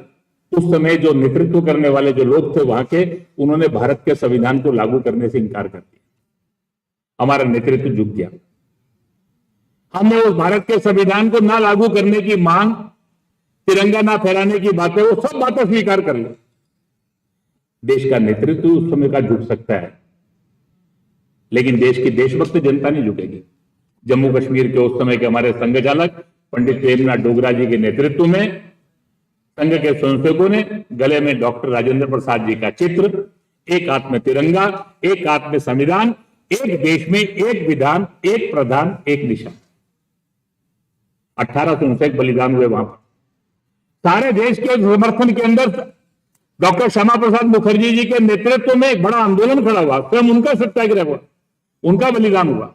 उस समय जो नेतृत्व करने वाले जो लोग थे वहां के, उन्होंने भारत के संविधान को लागू करने से इनकार कर दिया। हमारा नेतृत्व झुक गया। हमने उस भारत के संविधान को ना लागू करने की मांग, तिरंगा ना फहराने की बातें, वो सब बातें स्वीकार कर ली। देश का नेतृत्व उस समय का झुक सकता है, लेकिन देश की देशभक्त जनता नहीं झुकेगी। जम्मू कश्मीर के उस समय के हमारे संघ चालक पंडित प्रेमनाथ डोगरा जी के नेतृत्व में संघ के स्वयंसेवकों ने गले में डॉक्टर राजेंद्र प्रसाद जी का चित्र, एक हाथ में तिरंगा, एक हाथ में संविधान, एक देश में एक विधान, एक प्रधान, एक दिशा। 18 स्वयंसेवक बलिदान हुए वहां पर। सारे देश के समर्थन के अंदर डॉक्टर श्यामा प्रसाद मुखर्जी जी के नेतृत्व में एक बड़ा आंदोलन खड़ा हुआ, स्वयं उनका सत्याग्रह हुआ, उनका बलिदान हुआ।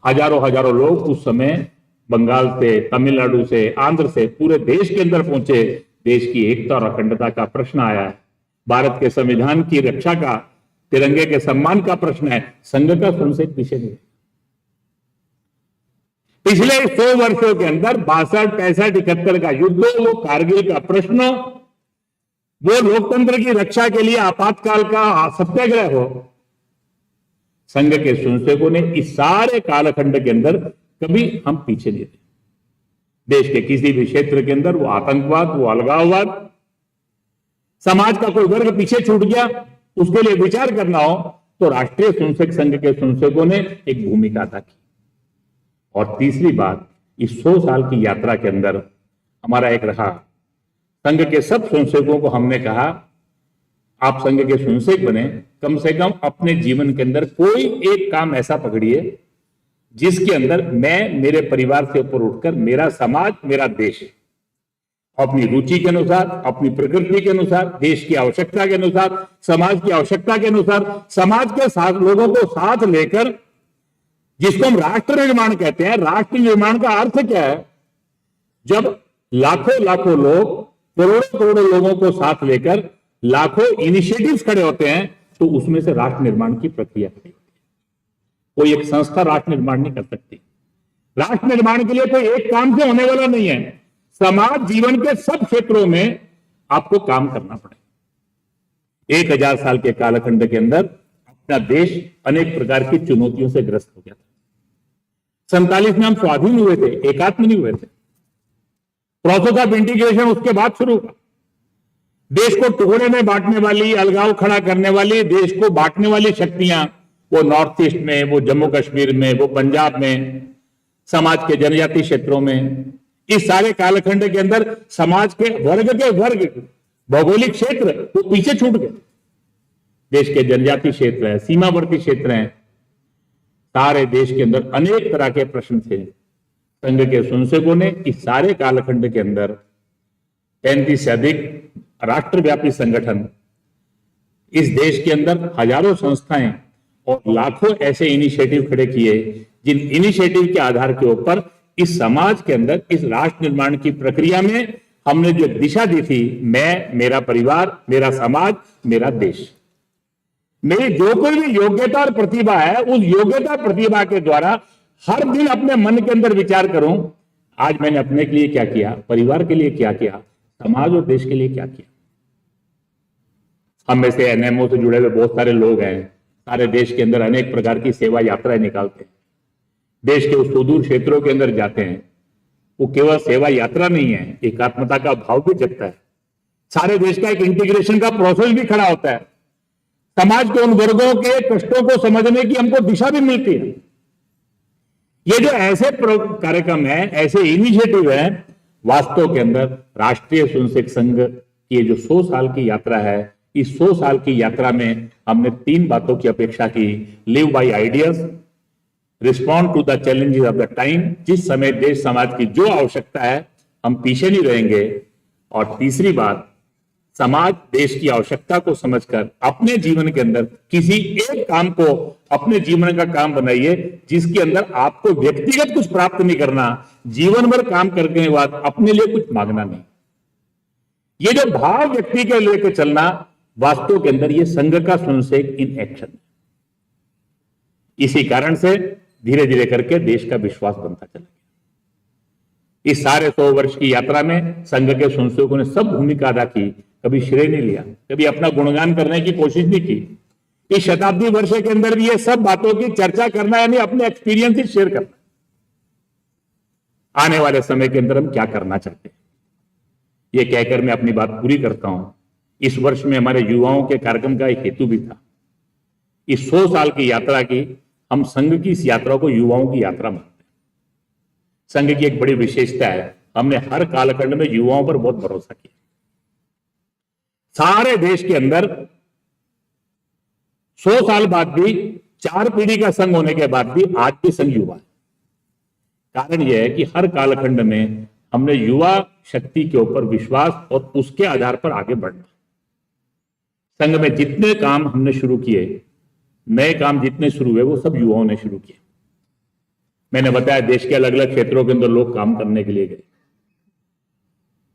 हजारों लोग उस समय बंगाल से, तमिलनाडु से, आंध्र से, पूरे देश के अंदर पहुंचे। देश की एकता और अखंडता का प्रश्न आया है, भारत के संविधान की रक्षा का, तिरंगे के सम्मान का प्रश्न है। संघ का स्वयंसेवक पीछे नहीं। पिछले 100 वर्षों के अंदर 62, 65, 71 का युद्ध, वो कारगिल का प्रश्न, वो लोकतंत्र की रक्षा के लिए आपातकाल का सत्याग्रह हो, संघ के स्वयंसेवकों ने इस सारे कालखंड के अंदर कभी हम पीछे नहीं रहे। देश के किसी भी क्षेत्र के अंदर वो आतंकवाद, वो अलगाववाद, समाज का कोई वर्ग पीछे छूट गया, उसके लिए विचार करना हो तो राष्ट्रीय स्वयंसेवक संघ के स्वयंसेवकों ने एक भूमिका अदा की। और तीसरी बात, इस 100 साल की यात्रा के अंदर हमारा एक रहा, संघ के सब स्वयंसेवकों को हमने कहा आप संघ के स्वयंसेवक बने, कम से कम अपने जीवन के अंदर कोई एक काम ऐसा पकड़िए जिसके अंदर मैं, मेरे परिवार से ऊपर उठकर मेरा समाज, मेरा देश अपनी रुचि के अनुसार, अपनी प्रकृति के अनुसार, देश की आवश्यकता के अनुसार, समाज की आवश्यकता के अनुसार, समाज के साथ लोगों को साथ लेकर, जिसको हम राष्ट्र निर्माण कहते हैं। राष्ट्र निर्माण का अर्थ क्या है? जब लाखों लोग, करोड़ों लोगों को साथ लेकर लाखों इनिशिएटिव्स खड़े होते हैं तो उसमें से राष्ट्र निर्माण की प्रक्रिया खड़ी होती है। कोई एक संस्था राष्ट्र निर्माण नहीं कर सकती। राष्ट्र निर्माण के लिए कोई एक काम से होने वाला नहीं है। समाज जीवन के सब क्षेत्रों में आपको काम करना पड़ेगा। 1000 साल के कालखंड के अंदर अपना देश अनेक प्रकार की चुनौतियों से ग्रस्त हो गया था। 47 में हम स्वाधीन हुए थे, एकात्म नहीं हुए थे। प्रोसेस ऑफ इंटीग्रेशन उसके बाद शुरू हुआ। देश को टुकड़े में बांटने वाली, अलगाव खड़ा करने वाली, देश को बांटने वाली शक्तियां, वो नॉर्थ ईस्ट में, वो जम्मू कश्मीर में, वो पंजाब में, समाज के जनजातीय क्षेत्रों में, इस सारे कालखंड के अंदर समाज के वर्ग भौगोलिक क्षेत्र वो पीछे छूट गए। देश के जनजातीय क्षेत्र है, सीमावर्ती क्षेत्र हैं, सारे देश के अंदर अनेक तरह के प्रश्न थे। संघ के संशोधकों ने इस सारे कालखंड के अंदर 35 से अधिक राष्ट्रव्यापी संगठन, इस देश के अंदर हजारों संस्थाएं और लाखों ऐसे इनिशिएटिव खड़े किए, जिन इनिशिएटिव के आधार के ऊपर इस समाज के अंदर, इस राष्ट्र निर्माण की प्रक्रिया में हमने जो दिशा दी थी, मैं, मेरा परिवार, मेरा समाज, मेरा देश, मेरी जो कोई भी योग्यता और प्रतिभा है, उस योग्यता प्रतिभा के द्वारा हर दिन अपने मन के अंदर विचार करूं, आज मैंने अपने के लिए क्या किया, परिवार के लिए क्या किया, समाज और देश के लिए क्या किया। हम में से एनएमओ से जुड़े हुए बहुत सारे लोग हैं, सारे देश के अंदर अनेक प्रकार की सेवा यात्राएं निकालते हैं, देश के उस सुदूर क्षेत्रों के अंदर जाते हैं। वो केवल सेवा यात्रा नहीं है, एकात्मता का भाव भी जगता है, सारे देश का एक इंटीग्रेशन का प्रोसेस भी खड़ा होता है, समाज के उन वर्गों के कष्टों को समझने की हमको दिशा भी मिलती है। ये जो ऐसे कार्यक्रम है, ऐसे इनिशिएटिव है, वास्तव के अंदर राष्ट्रीय स्वयंसेवक संघ की जो 100 साल की यात्रा है, इस 100 साल की यात्रा में हमने 3 बातों की अपेक्षा की। Live by ideas, respond to the challenges of the time, जिस समय देश समाज की जो आवश्यकता है हम पीछे नहीं रहेंगे, और तीसरी बात, समाज देश की आवश्यकता को समझकर अपने जीवन के अंदर किसी एक काम को अपने जीवन का काम बनाइए, जिसके अंदर आपको व्यक्तिगत कुछ प्राप्त नहीं करना, जीवन भर काम करने के बाद अपने लिए कुछ मांगना नहीं। ये जो भाव व्यक्ति के लेकर चलना, वास्तव के अंदर ये संघ का स्वयंसेवक इन एक्शन। इसी कारण से धीरे धीरे करके देश का विश्वास बनता चला गया। इस सारे 100 वर्ष की यात्रा में संघ के स्वयंसेवकों ने सब भूमिका अदा की, कभी श्रेय नहीं लिया, कभी अपना गुणगान करने की कोशिश नहीं की। इस शताब्दी वर्ष के अंदर भी ये सब बातों की चर्चा करना, यानी अपने एक्सपीरियंस ही शेयर करना, आने वाले समय के अंदर हम क्या करना चाहते हैं, ये कहकर मैं अपनी बात पूरी करता हूं। इस वर्ष में हमारे युवाओं के कार्यक्रम का एक हेतु भी था। इस 100 साल की यात्रा की, हम संघ की इस यात्रा को युवाओं की यात्रा मानते हैं। संघ की एक बड़ी विशेषता है, हमने हर कालखंड में युवाओं पर बहुत भरोसा किया। सारे देश के अंदर 100 साल बाद भी, 4 पीढ़ी का संघ होने के बाद भी आज भी संघ युवा है। कारण यह है कि हर कालखंड में हमने युवा शक्ति के ऊपर विश्वास और उसके आधार पर आगे बढ़ना। संघ में जितने काम हमने शुरू किए, नए काम जितने शुरू हुए, वो सब युवाओं ने शुरू किए। मैंने बताया देश के अलग अलग क्षेत्रों के अंदर लोग काम करने के लिए गए।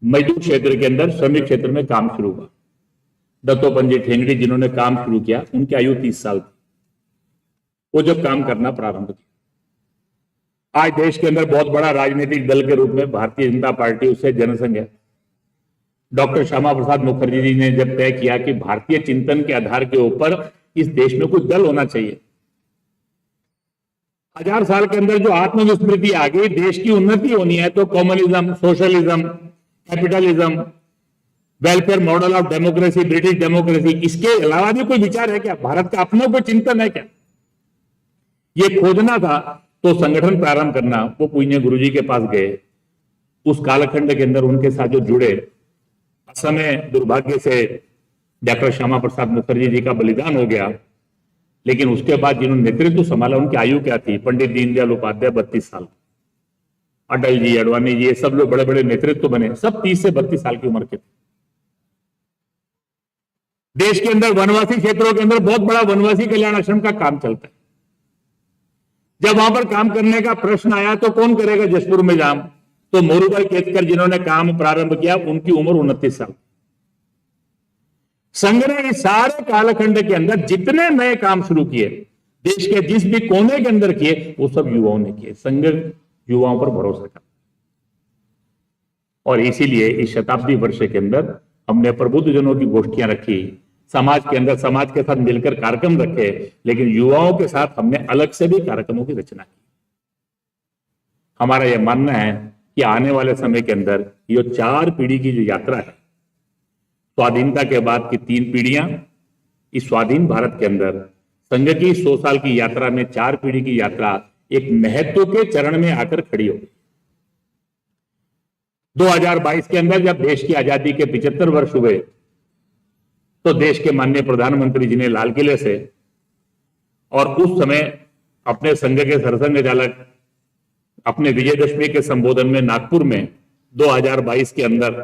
मजदूर क्षेत्र के अंदर, श्रमिक क्षेत्र में काम शुरू हुआ। दत्तोपंत ठेंगड़ी जिन्होंने काम शुरू किया, उनकी आयु 30 साल थी, वो जब काम करना प्रारंभ किया। आज देश के अंदर बहुत बड़ा राजनीतिक दल के रूप में भारतीय जनता पार्टी, उससे जनसंघ है। डॉक्टर श्यामा प्रसाद मुखर्जी जी ने जब तय किया कि भारतीय चिंतन के आधार के ऊपर इस देश में कुछ दल होना चाहिए, 1000 साल के अंदर जो आत्मविस्मृति आ गई, देश की उन्नति होनी है तो communism, socialism, capitalism, welfare model of democracy, British democracy, इसके अलावा भी कोई विचार है क्या, भारत का अपना कोई चिंतन है क्या, ये खोजना था। तो संगठन प्रारंभ करना, वो पूज्य गुरु जी के पास गए। उस कालखंड के अंदर उनके साथ जो जुड़े, असमय दुर्भाग्य से डॉक्टर श्यामा प्रसाद मुखर्जी जी का बलिदान हो गया, लेकिन उसके बाद जिन्होंने नेतृत्व संभाला, उनकी आयु क्या थी? पंडित दीनदयाल उपाध्याय 32 साल, अटल जी, अडवाणी जी, ये सब लोग बड़े बड़े नेतृत्व बने, सब 30 से 32 साल की उम्र के थे। देश के अंदर वनवासी क्षेत्रों के अंदर बहुत बड़ा वनवासी कल्याण आश्रम का काम चलता है। जब वहां पर काम करने का प्रश्न आया तो कौन करेगा जसपुर में जाम? तो मोरूभाई केतकर जिन्होंने काम प्रारंभ किया, उनकी उम्र 29 साल। संघ ने इस सारे कालखंड के अंदर जितने नए काम शुरू किए, देश के जिस भी कोने के अंदर किए, वो सब युवाओं ने किए। संघ युवाओं पर भरोसा कर, और इसीलिए इस शताब्दी वर्ष के अंदर हमने प्रबुद्धजनों की गोष्ठियां रखी, समाज के अंदर समाज के साथ मिलकर कार्यक्रम रखे, लेकिन युवाओं के साथ हमने अलग से भी कार्यक्रमों की रचना की। हमारा यह मानना है कि आने वाले समय के अंदर ये 4 पीढ़ी की जो यात्रा है, स्वाधीनता के बाद की 3 पीढ़ियां, इस स्वाधीन भारत के अंदर संघ की 100 साल की यात्रा में 4 पीढ़ी की यात्रा एक महत्व के चरण में आकर खड़ी हो गई। 2022 के अंदर जब देश की आजादी के 75 वर्ष हुए तो देश के माननीय प्रधानमंत्री जी ने लाल किले से और उस समय अपने संघ के सरसंघ चालक अपने विजयदशमी के संबोधन में नागपुर में 2022 के अंदर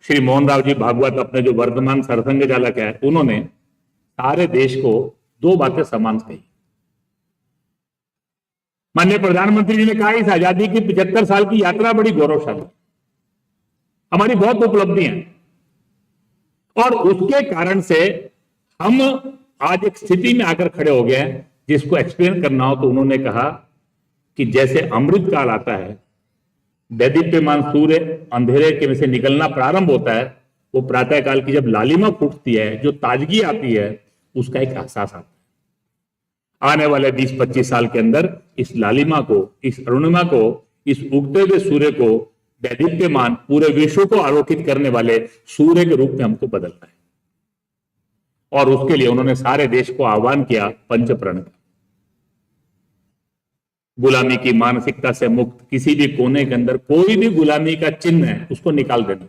श्री मोहन राव जी भागवत अपने जो वर्तमान सरसंघ चालक है, उन्होंने सारे देश को 2 बातें समान कही। माननीय प्रधानमंत्री जी ने कहा इस आजादी की 75 साल की यात्रा बड़ी गौरवशाली, हमारी बहुत उपलब्धि है और उसके कारण से हम आज एक स्थिति में आकर खड़े हो गए हैं जिसको एक्सप्लेन करना हो तो उन्होंने कहा कि जैसे अमृत काल आता है, दैदीप्यमान सूर्य अंधेरे के में से निकलना प्रारंभ होता है, वो प्रातः काल की जब लालिमा फूटती है, जो ताजगी आती है, उसका एक एहसास आता है। आने वाले 20-25 साल के अंदर इस लालिमा को, इस अरुणिमा को, इस उगते हुए सूर्य को दैदीप्यमान पूरे विश्व को आलोकित करने वाले सूर्य के रूप में हमको बदलना है और उसके लिए उन्होंने सारे देश को आह्वान किया पंचप्रण का। गुलामी की मानसिकता से मुक्त किसी भी कोने के अंदर कोई भी गुलामी का चिन्ह है उसको निकाल देना।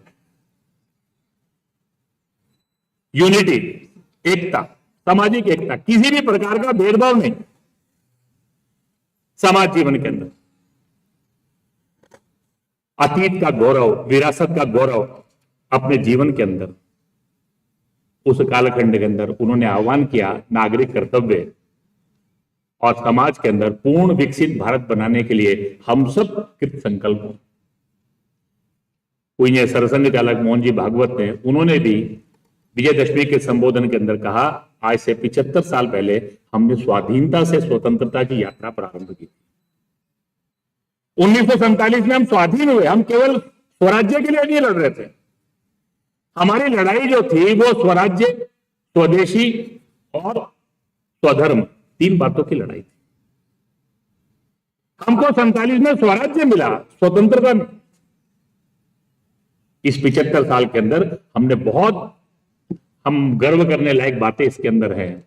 यूनिटी, एकता, सामाजिक एकता, किसी भी प्रकार का भेदभाव नहीं समाज जीवन के अंदर। अतीत का गौरव, विरासत का गौरव अपने जीवन के अंदर, उस कालखंड के अंदर उन्होंने आह्वान किया नागरिक कर्तव्य और समाज के अंदर पूर्ण विकसित भारत बनाने के लिए हम सब कृत संकल्प हो। पूज्य सरसंघ चालक मोहन जी भागवत ने, उन्होंने भी विजयदशमी के संबोधन के अंदर कहा आज से 75 साल पहले हमने स्वाधीनता से स्वतंत्रता की यात्रा प्रारंभ की। 1947 में हम स्वाधीन हुए, हम केवल स्वराज्य के लिए नहीं लड़ रहे थे। हमारी लड़ाई जो थी वो स्वराज्य, स्वदेशी और स्वधर्म, 3 बातों की लड़ाई थी। हमको 47 में स्वराज्य मिला, स्वतंत्रता में। इस 75 साल के अंदर हमने बहुत, हम गर्व करने लायक बातें इसके अंदर हैं,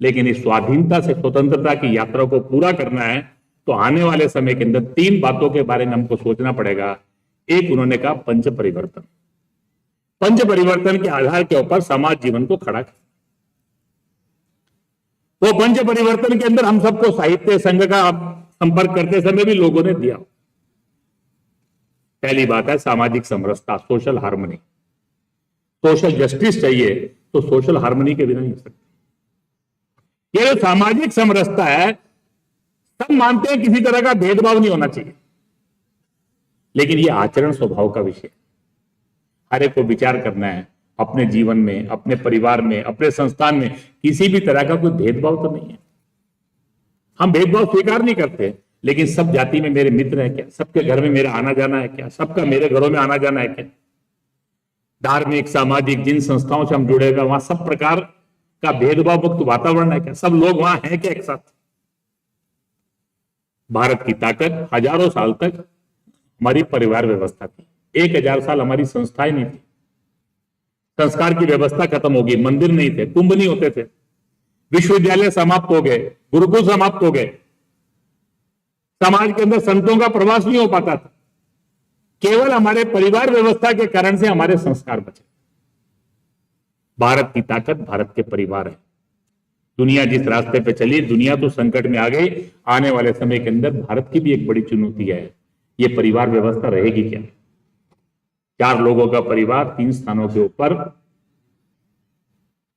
लेकिन इस स्वाधीनता से स्वतंत्रता की यात्रा को पूरा करना है तो आने वाले समय के अंदर 3 बातों के बारे में हमको सोचना पड़ेगा। एक, उन्होंने कहा पंच परिवर्तन। पंच परिवर्तन के आधार के ऊपर समाज जीवन को खड़ा कर। वो पंच परिवर्तन के अंदर हम सबको साहित्य संघ का संपर्क करते समय भी लोगों ने दिया। पहली बात है सामाजिक समरसता, सोशल हार्मनी। सोशल जस्टिस चाहिए तो सोशल हार्मनी के बिना नहीं हो सकती। ये जो सामाजिक समरसता है, सब मानते हैं किसी तरह का भेदभाव नहीं होना चाहिए, लेकिन ये आचरण स्वभाव का विषय। हर एक को विचार करना है अपने जीवन में, अपने परिवार में, अपने संस्थान में किसी भी तरह का कोई भेदभाव तो नहीं है। हम भेदभाव स्वीकार नहीं करते, लेकिन सब जाति में मेरे मित्र है क्या, सबके घर में मेरा आना जाना है क्या, सबका मेरे घरों में आना जाना है क्या, धार्मिक सामाजिक जिन संस्थाओं से हम जुड़े हुए वहां सब प्रकार का भेदभाव मुक्त वातावरण है क्या, सब लोग वहां हैं क्या एक साथ। भारत की ताकत हजारों साल तक हमारी परिवार व्यवस्था थी, 1000 साल हमारी संस्थाएं नहीं थी। संस्कार की व्यवस्था खत्म होगी, मंदिर नहीं थे, कुंभ नहीं होते थे, विश्वविद्यालय समाप्त हो गए, गुरुकुल समाप्त हो गए, समाज के अंदर संतों का प्रवास नहीं हो पाता था। केवल हमारे परिवार व्यवस्था के कारण से हमारे संस्कार बचे। भारत की ताकत भारत के परिवार है। दुनिया जिस रास्ते पे चली, दुनिया तो संकट में आ गई। आने वाले समय के अंदर भारत की भी एक बड़ी चुनौती है, ये परिवार व्यवस्था रहेगी क्या। 4 लोगों का परिवार 3 स्थानों के ऊपर।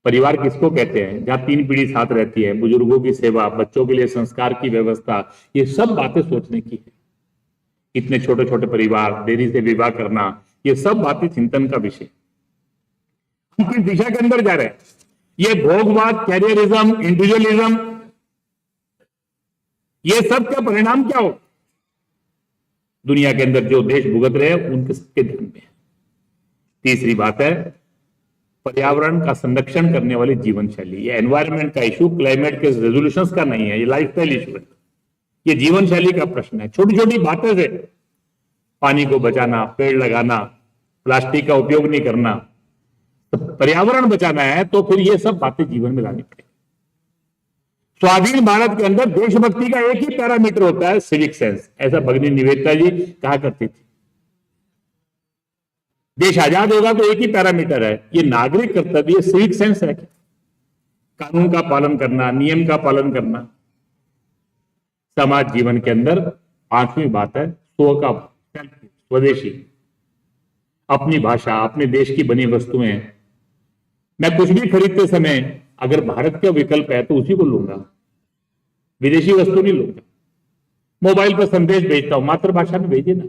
परिवार किसको कहते हैं? जहां 3 पीढ़ी साथ रहती है, बुजुर्गों की सेवा, बच्चों के लिए संस्कार की व्यवस्था, ये सब बातें सोचने की है। इतने छोटे छोटे परिवार, देरी से विवाह करना, ये सब बातें चिंतन का विषय। हम किस दिशा के अंदर जा रहे हैं? ये भोगवाद, कैरियरिज्म, इंडिविजुअलिज्म, ये सब का परिणाम क्या हो? दुनिया के अंदर जो देश भुगत रहे हैं उनके सबके ध्यान में है। तीसरी बात है पर्यावरण का संरक्षण करने वाली जीवन शैली। ये एनवायरमेंट का इशू क्लाइमेट के रेजोल्यूशंस का नहीं है, ये लाइफस्टाइल इशू है, ये जीवन शैली का प्रश्न है। छोटी छोटी बातें से पानी को बचाना, पेड़ लगाना, प्लास्टिक का उपयोग नहीं करना, तो पर्यावरण बचाना है, तो फिर ये सब बातें जीवन में लानी पड़ेगी। स्वाधीन भारत के अंदर देशभक्ति का एक ही पैरामीटर होता है, सिविक सेंस। ऐसा भगिनी निवेदिता जी कहा करती थी। देश आजाद होगा तो एक ही पैरामीटर है, ये नागरिक कर्तव्य, सिविक सेंस है, कानून का पालन करना, नियम का पालन करना। समाज जीवन के अंदर 5वीं बात है स्व का, स्वदेशी, अपनी भाषा, अपने देश की बनी वस्तुएं। मैं कुछ भी खरीदते समय अगर भारत का विकल्प है तो उसी को लूंगा, विदेशी वस्तु नहीं लूंगा। मोबाइल पर संदेश भेजता हूं, मातृभाषा में भेजिए ना,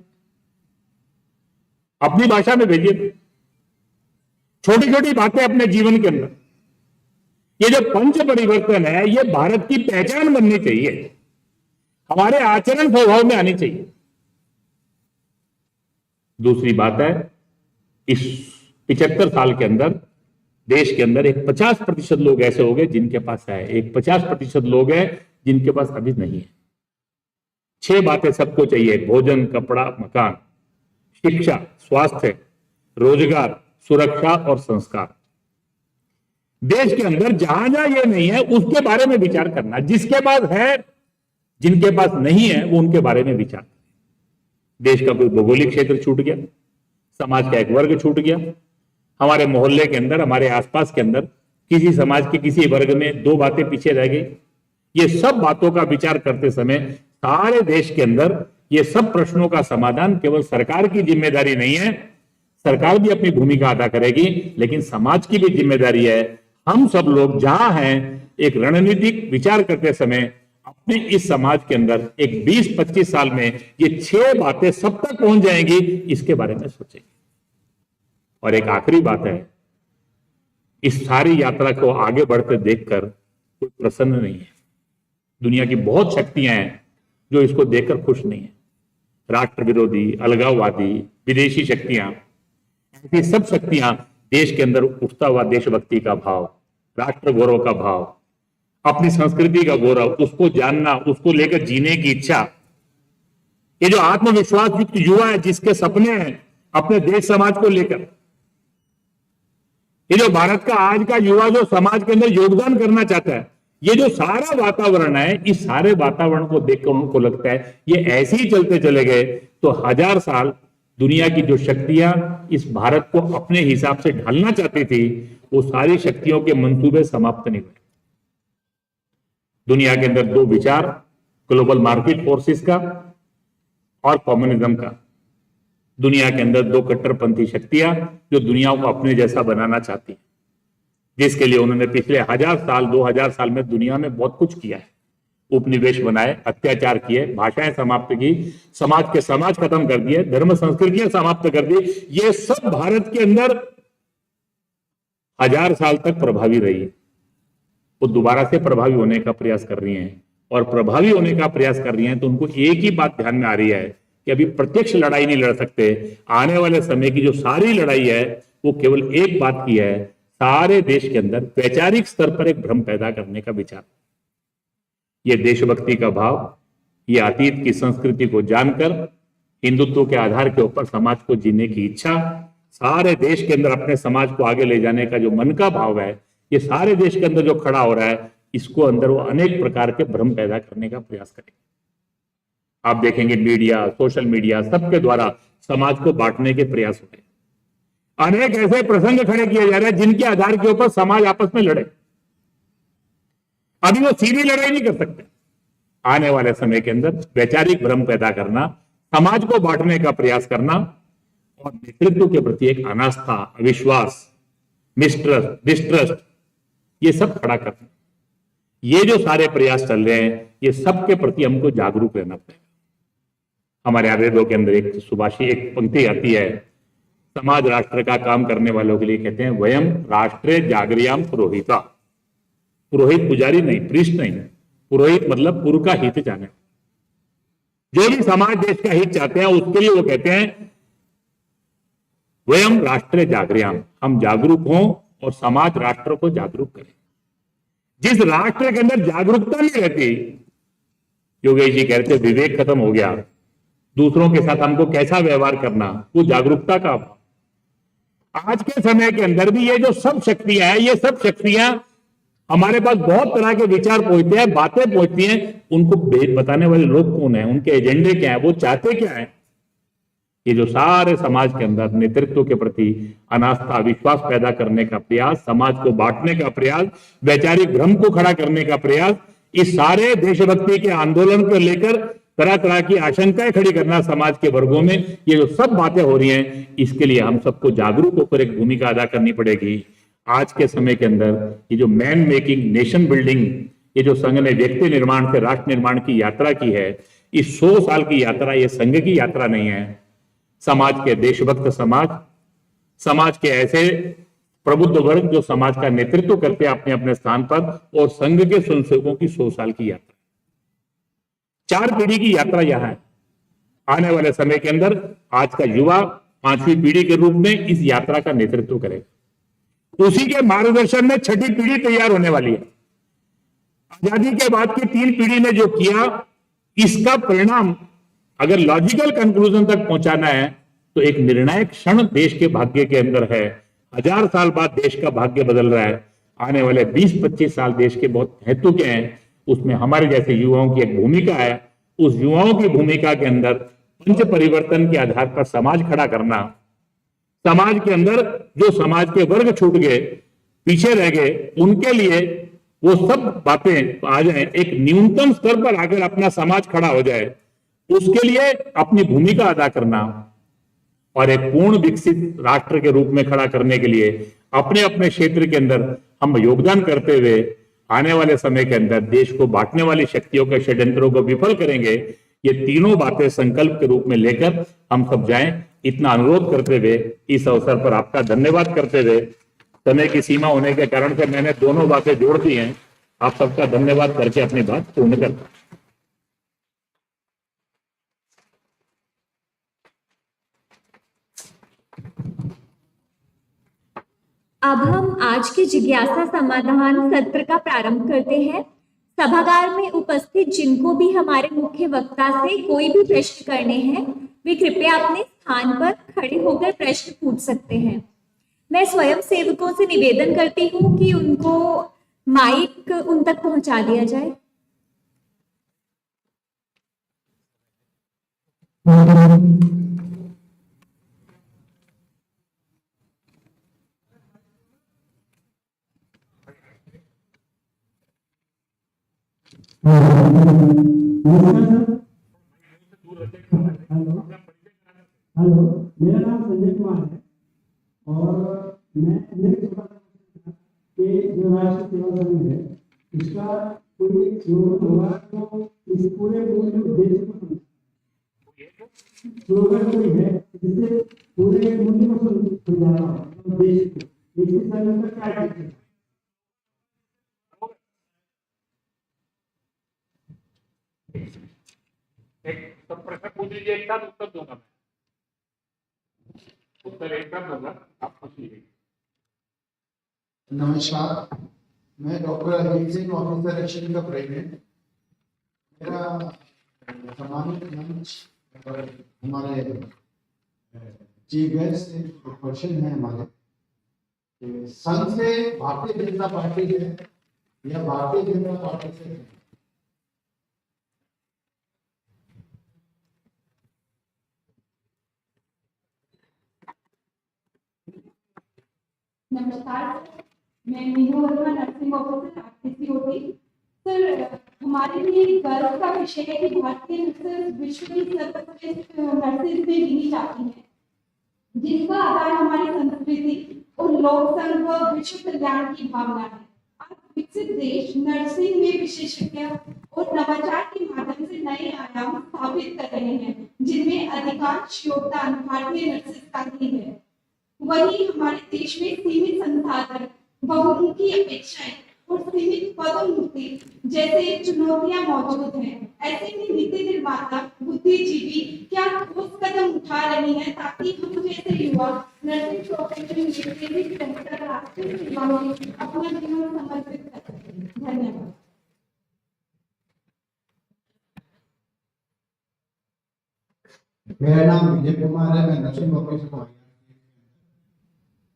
अपनी भाषा में भेजिए। छोटी छोटी बातें अपने जीवन के अंदर, ये जो पंच परिवर्तन है, ये भारत की पहचान बननी चाहिए, हमारे आचरण स्वभाव में आनी चाहिए। दूसरी बात है, इस 75 साल के अंदर देश के अंदर एक 50% लोग ऐसे हो गए जिनके पास है, एक 50% लोग हैं जिनके पास अभी नहीं है। 6 बातें सबको चाहिए: भोजन, कपड़ा, मकान, शिक्षा, स्वास्थ्य, रोजगार, सुरक्षा और संस्कार। देश के अंदर जहां जहां ये नहीं है उसके बारे में विचार करना, जिसके पास है, जिनके पास नहीं है वो उनके बारे में विचार करें। देश का कोई भौगोलिक क्षेत्र छूट गया, समाज का एक वर्ग छूट गया, हमारे मोहल्ले के अंदर, हमारे आसपास के अंदर किसी समाज के किसी वर्ग में 2 बातें पीछे रह गई। ये सब बातों का विचार करते समय सारे देश के अंदर ये सब प्रश्नों का समाधान केवल सरकार की जिम्मेदारी नहीं है, सरकार भी अपनी भूमिका अदा करेगी, लेकिन समाज की भी जिम्मेदारी है। हम सब लोग जहां हैं, एक रणनीतिक विचार करते समय अपने इस समाज के अंदर एक 20-25 साल में ये 6 बातें सब तक पहुंच जाएंगी, इसके बारे में सोचेंगे। और एक आखिरी बात है, इस सारी यात्रा को आगे बढ़ते देखकर कोई प्रसन्न नहीं है। दुनिया की बहुत शक्तियां हैं जो इसको देखकर खुश नहीं है। राष्ट्र विरोधी, अलगाववादी, विदेशी शक्तियां, ऐसी सब शक्तियां देश के अंदर उठता हुआ देशभक्ति का भाव, राष्ट्र गौरव का भाव, अपनी संस्कृति का गौरव, उसको जानना, उसको लेकर जीने की इच्छा, ये जो आत्मविश्वास युक्त युवा है जिसके सपने हैं अपने देश समाज को लेकर, ये जो भारत का आज का युवा जो समाज के अंदर योगदान करना चाहता है, ये जो सारा वातावरण है, इस सारे वातावरण को देखकर उनको लगता है ये ऐसे ही चलते चले गए तो 1000 साल दुनिया की जो शक्तियां इस भारत को अपने हिसाब से ढालना चाहती थी, वो सारी शक्तियों के मंसूबे समाप्त नहीं हुए। दुनिया के अंदर 2 विचार, ग्लोबल मार्केट फोर्सेस का और कम्युनिज्म का। दुनिया के अंदर 2 कट्टरपंथी शक्तियां जो दुनिया को अपने जैसा बनाना चाहती हैं, जिसके लिए उन्होंने पिछले 1000 साल 2000 साल में दुनिया में बहुत कुछ किया है। उपनिवेश बनाए, अत्याचार किए, भाषाएं समाप्त की, समाज के समाज खत्म कर दिए, धर्म संस्कृतियां समाप्त कर दी। ये सब भारत के अंदर 1000 साल तक प्रभावी रही है। वो दोबारा से प्रभावी होने का प्रयास कर रही हैं, और प्रभावी होने का प्रयास कर रही हैं तो उनको एक ही बात ध्यान में आ रही है कि अभी प्रत्यक्ष लड़ाई नहीं लड़ सकते। आने वाले समय की जो सारी लड़ाई है वो केवल एक बात की है, सारे देश के अंदर वैचारिक स्तर पर एक भ्रम पैदा करने का विचार। ये देशभक्ति का भाव, ये अतीत की संस्कृति को जानकर हिंदुत्व के आधार के ऊपर समाज को जीने की इच्छा, सारे देश के अंदर अपने समाज को आगे ले जाने का जो मन का भाव है, ये सारे देश के अंदर जो खड़ा हो रहा है, इसको अंदर वो अनेक प्रकार के भ्रम पैदा करने का प्रयास करेंगे। आप देखेंगे मीडिया, सोशल मीडिया, सबके द्वारा समाज को बांटने के प्रयास हो रहे हैं। अनेक ऐसे प्रसंग खड़े किए जा रहे हैं जिनके आधार के ऊपर समाज आपस में लड़े। अभी वो सीधी लड़ाई नहीं कर सकते। आने वाले समय के अंदर वैचारिक भ्रम पैदा करना, समाज को बांटने का प्रयास करना और नेतृत्व के प्रति एक अनास्था, अविश्वास, मिसट्रस्ट, डिस्ट्रस्ट, ये सब खड़ा करना, ये जो सारे प्रयास चल रहे हैं, ये सब के प्रति हमको जागरूक रहना पड़ेगा। हमारे वेदों के अंदर एक सुभाषी, एक पंक्ति आती है, समाज राष्ट्र का काम करने वालों के लिए कहते हैं, वयम राष्ट्रे जागरियाम पुरोहिता। पुरोहित पुजारी नहीं, प्रीस्ट नहीं, पुरोहित मतलब पुर का हित जाने। जो भी समाज देश का हित चाहते हैं उसके लिए वो कहते हैं वयम राष्ट्रे जागरियाम, हम जागरूक हों और समाज राष्ट्र को जागरूक करें। जिस राष्ट्र के अंदर जागरूकता नहीं रहती, योगेश जी कहते हैं विवेक खत्म हो गया, दूसरों के साथ हमको कैसा व्यवहार करना, वो जागरूकता का अभाव। आज के समय के अंदर भी ये जो सब शक्तियां हैं, ये सब शक्तियां हमारे पास बहुत तरह के विचार पहुंचते हैं, बातें पहुंचती हैं, उनको बताने वाले लोग कौन है, उनके एजेंडे क्या है, वो चाहते क्या है। ये जो सारे समाज के अंदर नेतृत्व के प्रति अनास्था, विश्वास पैदा करने का प्रयास, समाज को बांटने का प्रयास, वैचारिक भ्रम को खड़ा करने का प्रयास, इस सारे देशभक्ति के आंदोलन को लेकर तरह तरह की आशंकाएं खड़ी करना समाज के वर्गों में, ये जो सब बातें हो रही हैं, इसके लिए हम सबको जागरूक होकर एक भूमिका अदा करनी पड़ेगी। आज के समय के अंदर ये जो मैन मेकिंग नेशन बिल्डिंग, ये जो संघ ने व्यक्ति निर्माण से राष्ट्र निर्माण की यात्रा की है, इस 100 साल की यात्रा ये संघ की यात्रा नहीं है। समाज के देशभक्त समाज के ऐसे प्रबुद्ध वर्ग जो समाज का नेतृत्व करते हैं अपने अपने स्थान पर, और संघ के स्वयंसेवकों की 100 साल की यात्रा, 4 पीढ़ी की यात्रा यहां है। आने वाले समय के अंदर आज का युवा 5वीं पीढ़ी के रूप में इस यात्रा का नेतृत्व करेगा। उसी के मार्गदर्शन में 6ठी पीढ़ी तैयार होने वाली है। आजादी के बाद की 3 पीढ़ी ने जो किया, इसका परिणाम अगर लॉजिकल कंक्लूजन तक पहुंचाना है तो एक निर्णायक क्षण देश के भाग्य के अंदर है। 1000 साल बाद देश का भाग्य बदल रहा है। आने वाले 20-25 साल देश के बहुत महत्व के हैं, उसमें हमारे जैसे युवाओं की एक भूमिका है। उस युवाओं की भूमिका के अंदर पंच परिवर्तन के आधार पर समाज खड़ा करना, समाज के अंदर जो समाज के वर्ग छूट गए, पीछे रह गए, उनके लिए वो सब बातें आ जाए, एक न्यूनतम स्तर पर आकर अपना समाज खड़ा हो जाए, उसके लिए अपनी भूमिका अदा करना और एक पूर्ण विकसित राष्ट्र के रूप में खड़ा करने के लिए अपने अपने क्षेत्र के अंदर हम योगदान करते हुए आने वाले समय के अंदर देश को बांटने वाली शक्तियों के षड्यंत्रों को विफल करेंगे। ये तीनों बातें संकल्प के रूप में लेकर हम सब जाएं, इतना अनुरोध करते हुए इस अवसर पर आपका धन्यवाद करते हुए, समय की सीमा होने के कारण से मैंने दोनों बातें जोड़ दी हैं, आप सबका धन्यवाद करके अपनी बात पूर्ण करता हूं। अब हम आज के जिज्ञासा समाधान सत्र का प्रारंभ करते हैं। सभागार में उपस्थित जिनको भी हमारे मुख्य वक्ता से कोई भी प्रश्न करने हैं, वे कृपया अपने स्थान पर खड़े होकर प्रश्न पूछ सकते हैं। मैं स्वयं सेवकों से निवेदन करती हूँ कि उनको माइक उन तक पहुंचा दिया जाए। हेलो, मेरा नाम संजय कुमार है और मैं जो राष्ट्रीय सेवा संघ है, इसका कोई स्लोगन होगा तो इस पूरे मूल्य देश को स्लोगन कोई है जिससे पूरे मूल्य को समझाना है देश को, इसके संघ का क्या है? एक सब प्रश्न पूछ लीजिए, एक साथ उत्तर दूंगा मैं, उत्तर एक साथ दूंगा, आप पूछ लीजिए। नमस्कार, मैं doctor Ajit Singh, officer action का प्रेसिडेंट। मेरा सम्मानित मंच और हमारे चीफ गेस्ट क्वेश्चन है हमारे, संघ से भारतीय जनता पार्टी है या भारतीय जनता पार्टी से है? नमस्कार, मैं Meenu Verma, nursing officer RTC-OT. Sir, हमारे लिए गर्व का विषय है कि भारतीय नर्सेज विश्व की सर्वश्रेष्ठ नर्सेज में गिनी जाती हैं, जिसका आधार हमारी संस्कृति और लोक संघ व विश्व कल्याण की भावना है। आज विकसित देश नर्सिंग में विशेषज्ञ और नवाचार के माध्यम से नए आयाम स्थापित कर रहे हैं, जिनमें अधिकांश योगदान भारतीय नर्सेज का ही है। वहीं हमारे देश में सीमित संसाधन, बहुमुखी अपेक्षाएं और सीमित पदोन्नति जैसे चुनौतियां मौजूद हैं। ऐसे में नीति निर्माता, बुद्धिजीवी क्या ठोस कदम उठा रही हैं ताकि हम जैसे युवा नर्सिंग प्रोफेशन में प्रेरित रहकर राष्ट्रीय सेवा में अपना जीवन समर्पित कर सकें। धन्यवाद। मेरा नाम विजय कुमार है, मैं नर्सिंग ऑफिसर हूँ।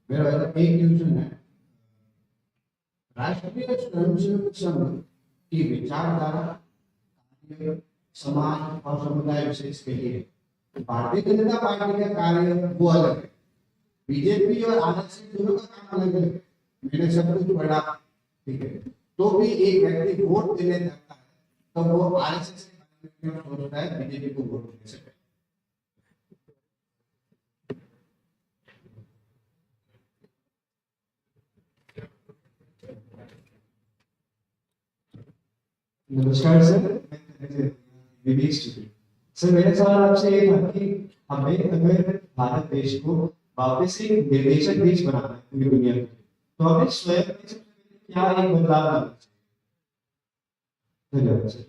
मेरा एक ट्यूशन है, राष्ट्रीय स्वयंसेवक संघ की विचारधारा कार्य समाज और समुदाय विशेष के लिए भारतीय जनता पार्टी का कार्य वो अलग है, बीजेपी और आरएसएस दोनों का काम अलग अलग है। मैंने सब कुछ पढ़ा, ठीक है, तो भी एक व्यक्ति वोट देने जाता है तो वो आरएसएस के बारे में सोचता है बीजेपी को वोट देने से पहले। नमस्कार सर, विवेक सर, मेरा सवाल आपसे ये था कि हमें अगर भारत देश को वापस एक निर्देशक देश बनाना है पूरी दुनिया में, तो हमें स्वयं में सबसे पहले क्या एक बदलाव लाना चाहिए? धन्यवाद सर।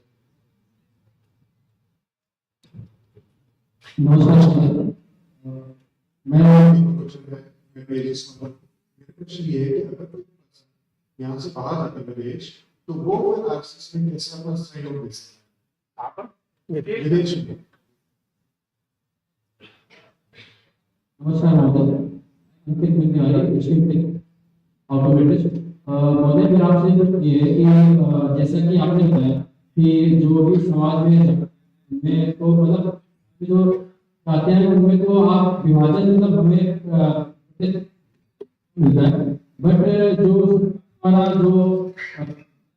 नमस्कार, मेरा क्वेश्चन ये है कि अगर कोई यहाँ से बाहर जाता है विदेश, तो वो फिर आरएसएस में कैसे अपना सहयोग दे सकता है विदेश में? नमस्कार महोदय, अंकित विद्यालय डिस्ट्रिक्ट ऑटोमेटिस्ट। महोदय, मेरा आपसे प्रश्न ये है कि जैसा कि आपने बताया कि जो भी समाज में तो मतलब जो चाहते हैं उनमें तो आप विभाजन मतलब हमें मिलता है, बट जो हमारा जो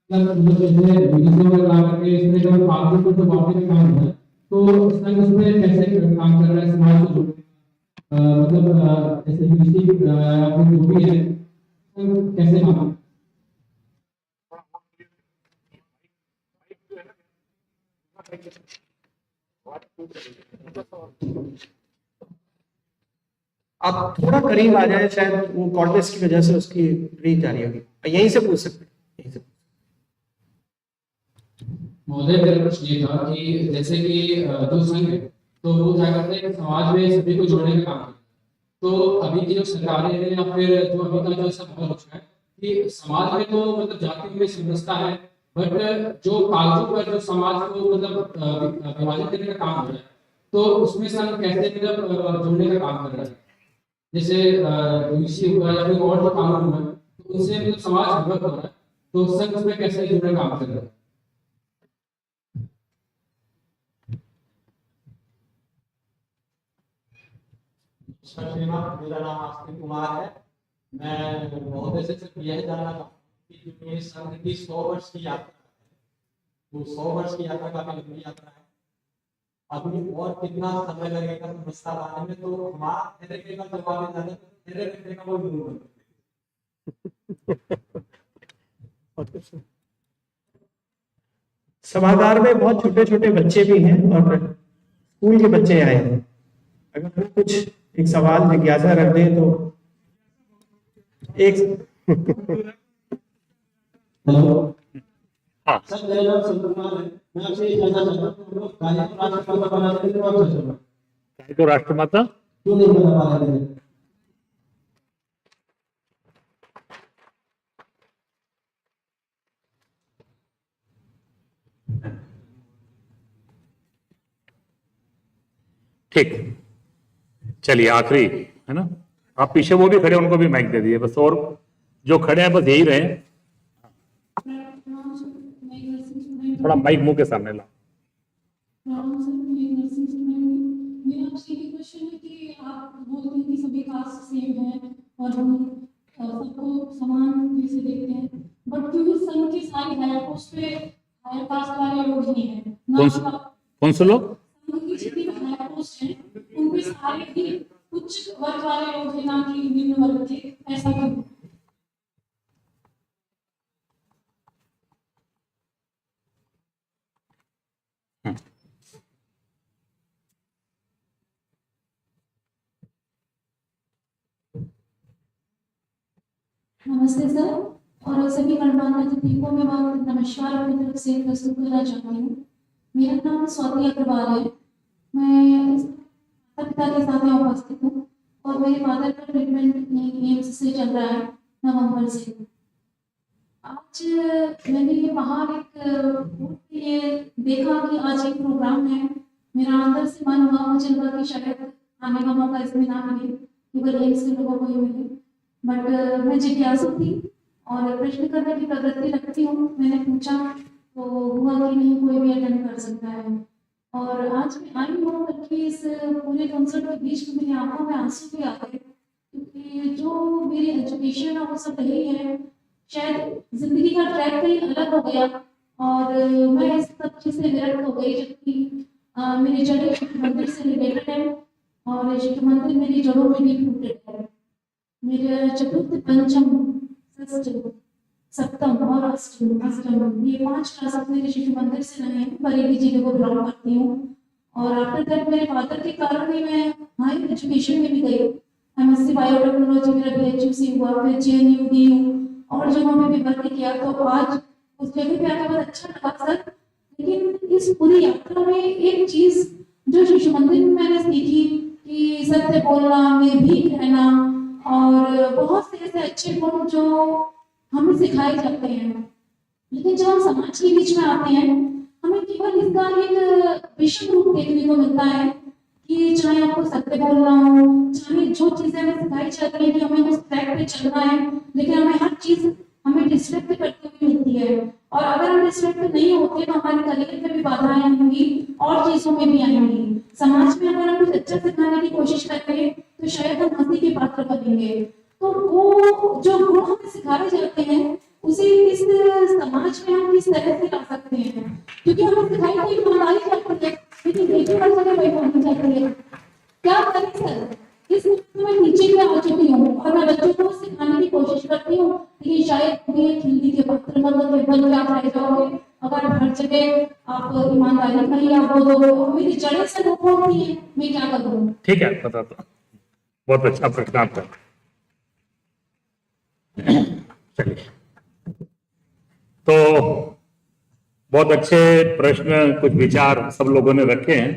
मतलब जैसे विदेशों में काम करके इस तरह का फालतू को जो बाकी में काम है, तो संघ उसमें कैसे काम कर रहा है समाज को जोड़ने का, मतलब जैसे यूनिवर्सिटी या फिर जो भी है संघ कैसे काम आप थोड़ा करीब आ जाए, शायद वो कॉर्डेस की वजह से उसकी रीच जा रही होगी, यहीं से पूछ सकते हैं, यहीं से। महोदय, मेरा प्रश्न ये था कि जैसे कि जो संघ है तो वो क्या करते हैं कि समाज में सभी को जोड़ने का काम करते हैं, तो अभी की जो सरकारें हैं या फिर जो अभी का जो सब हो रहा है कि समाज में तो मतलब जाति में समझता है, बट जो कागजों पर जो समाज को मतलब विभाजित करने का काम हो रहा है, तो उसमें संघ कैसे मतलब जोड़ने का काम कर रहा है, जैसे यूसी हुआ या फिर और जो कानून हुआ तो उनसे मतलब समाज विभक्त हो रहा है, तो संघ उसमें कैसे जुड़ने का काम कर रहा है? मेरा नाम आस्तिक कुमार है। मैं महोदय से सिर्फ यह जानना चाहता हूँ कि जो ये संघ की 100 वर्ष की यात्रा है, वो 100 वर्ष की यात्रा काफी लंबी यात्रा है, अभी और कितना समय लगेगा प्रस्ताव आने में, तो हमारा ठहरे का जवाब देना है, ठहरे रखने का कोई नहीं बनता। सभागार में बहुत छोटे छोटे बच्चे भी हैं और स्कूल के बच्चे आए हैं, अगर वो कुछ एक सवाल जिज्ञासा रख दें तो एक हेलो हाँ सर, मेरा नाम संत कुमार है। मैं आपसे ये जानना चाहता हूँ कि हम लोग गाय को राष्ट्रमाता बनाने के लिए कौन सा चल रहा है? गाय को राष्ट्रमाता क्यों नहीं बना पा रहे हैं? ठीक, चलिए आखिरी है ना, आप पीछे वो भी खड़े, उनको भी माइक दे दिए बस, और जो खड़े हैं बस यही रहे, थोड़ा माइक मुंह के सामने ला। मेरा आपसे ये क्वेश्चन है कि आप बोलते हैं कि सभी कास्ट सेम है और हम सबको समान जैसे देखते हैं, बट क्योंकि संघ के सारे हायर पोस्ट पे हायर कास्ट वाले लोग नहीं है कौन से लोग? संघ की जितनी भी हायर पोस्ट है उन पे सारे ही उच्च वर्ग वाले लोग हैं, ना कि निम्न वर्ग के, ऐसा क्यों? नमस्ते सर, और सभी गणमान्य अतिथियों को मैं बहुत नमस्कार अपनी तरफ से प्रस्तुत करना चाहती हूँ। मेरा नाम स्वाति अग्रवाल है। मैं माता पिता के साथ यहाँ उपस्थित हूँ और मेरे फादर का ट्रीटमेंट एम्स से चल रहा है नवंबर से। आज मैंने ये बाहर ये देखा कि आज एक प्रोग्राम है, मेरा अंदर से मन हुआ, मुझे लगा कि शायद आने का मौका इसमें ना मिले, केवल एम्स के लोगों को ही मिले। बट मैं जिज्ञासु थी और प्रश्न करने की प्रवृत्ति रखती हूँ। मैंने पूछा तो हुआ कि नहीं, कोई भी अटेंड कर सकता है। और आज मैं आई हूँ, बल्कि इस पूरे कंसर्ट के बीच में मेरी आंखों में आंसू भी आ गए, क्योंकि जो मेरी एजुकेशन है वो सब रही है, शायद जिंदगी का ट्रैक कहीं अलग हो गया और मैं इस सब चीज से विरक्त हो गई। जबकि मेरी जड़ें शिव मंदिर से रिलेटेड है और शिव मंदिर मेरी जड़ों में भी रूटेड है। मेरे चतुर्थ, पंचम, षष्ठ, सप्तम और अष्टम ये 5 क्लासेस मेरे शिशु मंदिर से रहे हैं। बरेली जिले को बिलोंग करती हूँ और आफ्टर दैट मेरे फादर के कारण ही मैं हायर एजुकेशन में भी गई। एमएससी बायोटेक्नोलॉजी मेरा बीएचयूसी हुआ, फिर जेएनयू, डीयू और जगहों में भी भर्ती किया। तो आज उस जगह पे आकर बहुत अच्छा लगा सर। लेकिन इस पूरी यात्रा में एक चीज जो शिशु मंदिर में मैंने सीखी कि सत्य बोलना, निर्भीक रहना और बहुत से ऐसे अच्छे गुण जो हमें सिखाए जाते हैं। लेकिन जब हम समाज के बीच में आते हैं, हमें केवल इसका एक विषम रूप देखने को मिलता है कि चाहे आपको सत्य बोलना हो, चाहे जो चीजें हमें सिखाई जाती है कि हमें उस ट्रैक पे चलना है, लेकिन हमें हर चीज हमें डिस्ट्रैक्ट करती हुई मिलती है। और अगर हम डिस्ट्रैक्ट नहीं होते तो हमारे करियर में भी बाधाएं आएंगी और चीजों में भी आएंगी। समाज में अगर हम कुछ अच्छा सिखाने की कोशिश करेंगे तो शायद हम हंसी के पात्र बनेंगे। तो वो जो गुण हमें सिखाए जाते हैं उसे इस समाज में हम किस तरह से ला सकते हैं, क्योंकि हमें सिखाई गई ईमानदारी जाती है, लेकिन देखिए हर जगह बेईमानी जाती है। क्या करें सर, इस मुद्दे में नीचे भी आ चुकी हूँ और मैं बच्चों को सिखाने की कोशिश करती हूँ, लेकिन शायद ये खिल्ली के पात्र बन के आप रह जाओगे अगर हर जगह आप ईमानदारी का ही आप बोलो। मेरी जड़ें से रोक होती है, मैं क्या करूँ? ठीक है, बताता हूँ। बहुत अच्छा प्रश्न आपका। चलिए, तो बहुत अच्छे प्रश्न, कुछ विचार सब लोगों ने रखे हैं।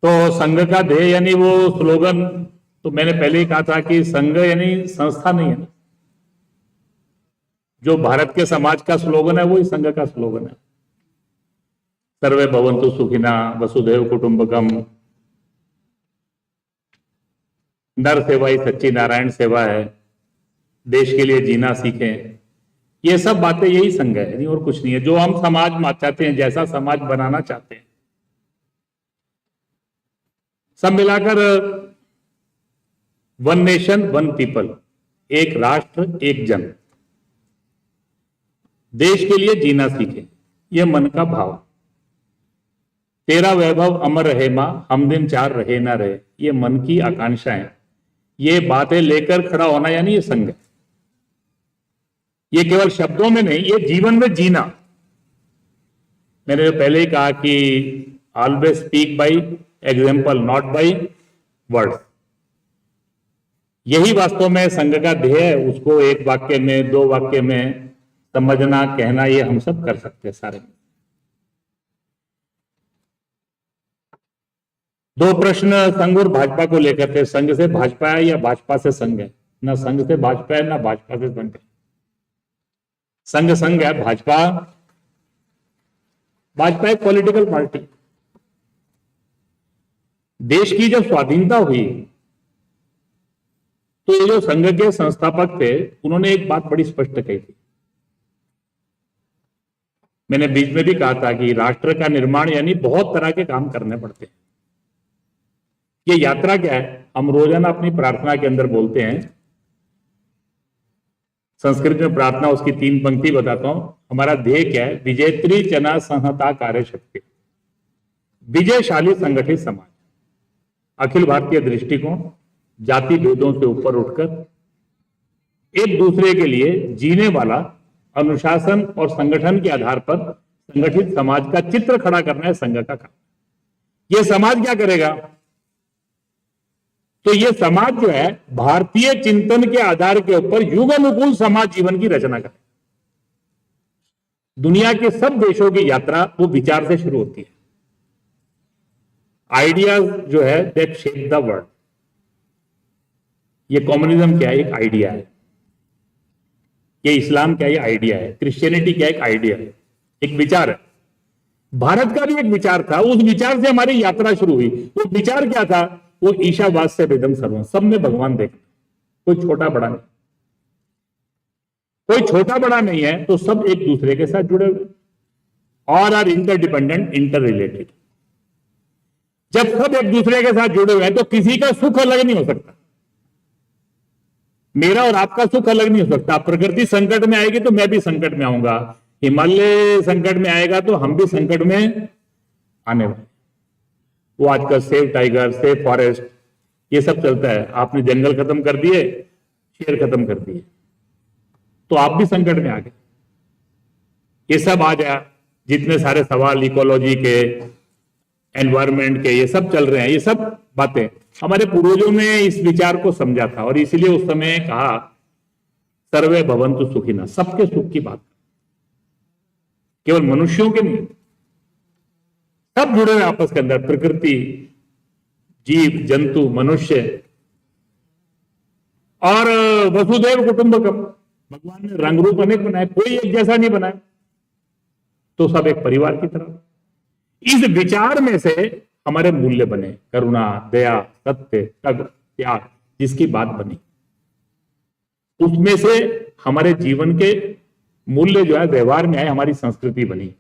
तो संघ का ध्येय यानी वो स्लोगन, तो मैंने पहले ही कहा था कि संघ यानी संस्था नहीं है ना। जो भारत के समाज का स्लोगन है वही संघ का स्लोगन है। सर्वे भवन्तु सुखिना, वसुधैव कुटुंबकम, नर सेवा ही सच्ची नारायण सेवा है, देश के लिए जीना सीखें। ये सब बातें यही संघ है, नहीं और कुछ नहीं है। जो हम समाज चाहते हैं, जैसा समाज बनाना चाहते हैं, सब मिलाकर वन नेशन वन पीपल, एक राष्ट्र एक जन, देश के लिए जीना सीखें, यह मन का भाव। तेरा वैभव अमर रहे मां, हम दिन चार रहे ना रहे, ये मन की आकांक्षाएं, ये बातें लेकर खड़ा होना यानी ये संघ है। ये केवल शब्दों में नहीं, ये जीवन में जीना। मैंने पहले ही कहा कि always speak by example, not by words. यही वास्तव में संघ का ध्येय है। उसको एक वाक्य में, 2 वाक्य में समझना, कहना, ये हम सब कर सकते हैं सारे। 2 प्रश्न संघ और भाजपा को लेकर थे। संघ से भाजपा है या भाजपा से संघ है? ना संघ से भाजपा है ना भाजपा से संघ है। संघ है। भाजपा एक पॉलिटिकल पार्टी। देश की जब स्वाधीनता हुई तो ये जो संघ के संस्थापक थे, उन्होंने एक बात बड़ी स्पष्ट कही थी। मैंने बीच में भी कहा था कि राष्ट्र का निर्माण यानी बहुत तरह के काम करने पड़ते हैं। ये यात्रा क्या है? हम रोजाना अपनी प्रार्थना के अंदर बोलते हैं, संस्कृत में प्रार्थना, उसकी 3 पंक्ति बताता हूं। हमारा ध्येय क्या है? विजेत्री जना संहता कार्य शक्ति, विजयशाली संगठित समाज, अखिल भारतीय दृष्टिकोण, जाति भेदों से ऊपर उठकर एक दूसरे के लिए जीने वाला, अनुशासन और संगठन के आधार पर संगठित समाज का चित्र खड़ा करना है संघ का काम। यह समाज क्या करेगा? तो यह समाज जो है भारतीय चिंतन के आधार के ऊपर युग अनुकूल समाज जीवन की रचना करे। दुनिया के सब देशों की यात्रा वो विचार से शुरू होती है। आइडियाज जो है दैट शेप द वर्ल्ड। ये कम्युनिज्म क्या है? एक आइडिया है। ये इस्लाम क्या है? आइडिया है। क्रिश्चियनिटी क्या है? एक आइडिया है, एक विचार है। भारत का भी एक विचार था, उस विचार से हमारी यात्रा शुरू हुई। वो विचार क्या था? वो ईशावास्य वेदम सर्वम, सब में भगवान देखना। कोई छोटा बड़ा नहीं, कोई छोटा बड़ा नहीं है, तो सब एक दूसरे के साथ जुड़े हुए और आर इंटरडिपेंडेंट, इंटर रिलेटेड। जब सब एक दूसरे के साथ जुड़े हुए हैं तो किसी का सुख अलग नहीं हो सकता, मेरा और आपका सुख अलग नहीं हो सकता। प्रकृति संकट में आएगी तो मैं भी संकट में आऊंगा, हिमालय संकट में आएगा तो हम भी संकट में आने वाले। वो आजकल सेव टाइगर, सेव फॉरेस्ट, ये सब चलता है। आपने जंगल खत्म कर दिए, शेर खत्म कर दिए, तो आप भी संकट में आ गए। ये सब आ गया, जितने सारे सवाल इकोलॉजी के, एनवायरमेंट के, ये सब चल रहे हैं। ये सब बातें हमारे पूर्वजों ने इस विचार को समझा था और इसलिए उस समय कहा सर्वे भवन्तु सुखिनः, सबके सुख की बात, केवल मनुष्यों के नहीं, सब जुड़े हुए आपस के अंदर, प्रकृति, जीव जंतु, मनुष्य। और वसुधैव कुटुंबकम, भगवान ने रंग रूप अनेक बनाए, कोई एक जैसा नहीं बनाया, तो सब एक परिवार की तरह। इस विचार में से हमारे मूल्य बने, करुणा, दया, सत्य, त्याग, त्याग, जिसकी बात बनी, उसमें से हमारे जीवन के मूल्य जो है व्यवहार में आए, हमारी संस्कृति बनी।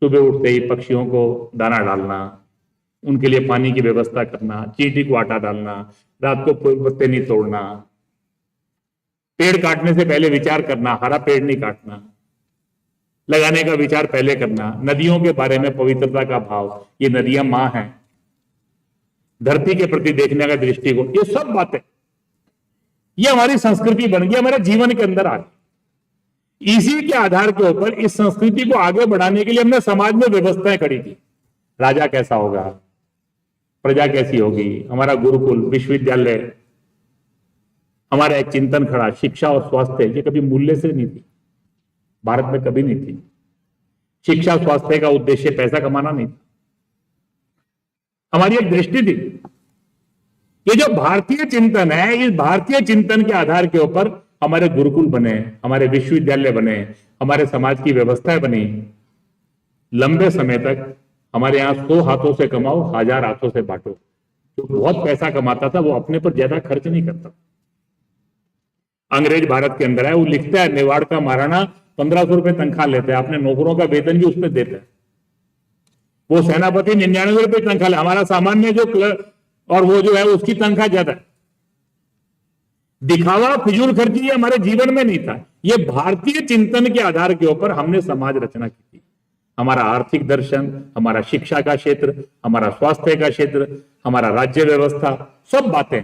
सुबह उठते ही पक्षियों को दाना डालना, उनके लिए पानी की व्यवस्था करना, चींटी को आटा डालना, रात को फूल पत्ते नहीं तोड़ना, पेड़ काटने से पहले विचार करना, हरा पेड़ नहीं काटना, लगाने का विचार पहले करना, नदियों के बारे में पवित्रता का भाव, ये नदियां मां हैं, धरती के प्रति देखने का दृष्टिकोण, ये सब बातें, ये हमारी संस्कृति बन गई, हमारे जीवन के अंदर आ गई। इसी के आधार के ऊपर इस संस्कृति को आगे बढ़ाने के लिए हमने समाज में व्यवस्थाएं खड़ी की। राजा कैसा होगा, प्रजा कैसी होगी, हमारा गुरुकुल, विश्वविद्यालय, हमारा एक चिंतन खड़ा, शिक्षा और स्वास्थ्य, ये कभी मूल्य से नहीं थी, भारत में कभी नहीं थी। शिक्षा स्वास्थ्य का उद्देश्य पैसा कमाना नहीं था, हमारी एक दृष्टि थी। ये जो भारतीय चिंतन है, इस भारतीय चिंतन के आधार के ऊपर हमारे गुरुकुल बने, हमारे विश्वविद्यालय बने, हमारे समाज की व्यवस्थाएं बनी। लंबे समय तक हमारे यहाँ 100 हाथों से कमाओ, 1000 हाथों से बांटो। जो बहुत पैसा कमाता था वो अपने पर ज्यादा खर्च नहीं करता। अंग्रेज भारत के अंदर है, वो लिखता है मेवाड़ का महाराणा 1500 रुपए तनख्वाह लेते हैं, अपने नौकरों का वेतन भी उसमें देते हैं। वो सेनापति 99 रुपए तनख्वाह ले, हमारा सामान्य जो और वो जो है उसकी तनख्वाह ज्यादा है। दिखावा, फिजूल खर्ची ये हमारे जीवन में नहीं था। ये भारतीय चिंतन के आधार के ऊपर हमने समाज रचना की थी। हमारा आर्थिक दर्शन, हमारा शिक्षा का क्षेत्र, हमारा स्वास्थ्य का क्षेत्र, हमारा राज्य व्यवस्था, सब बातें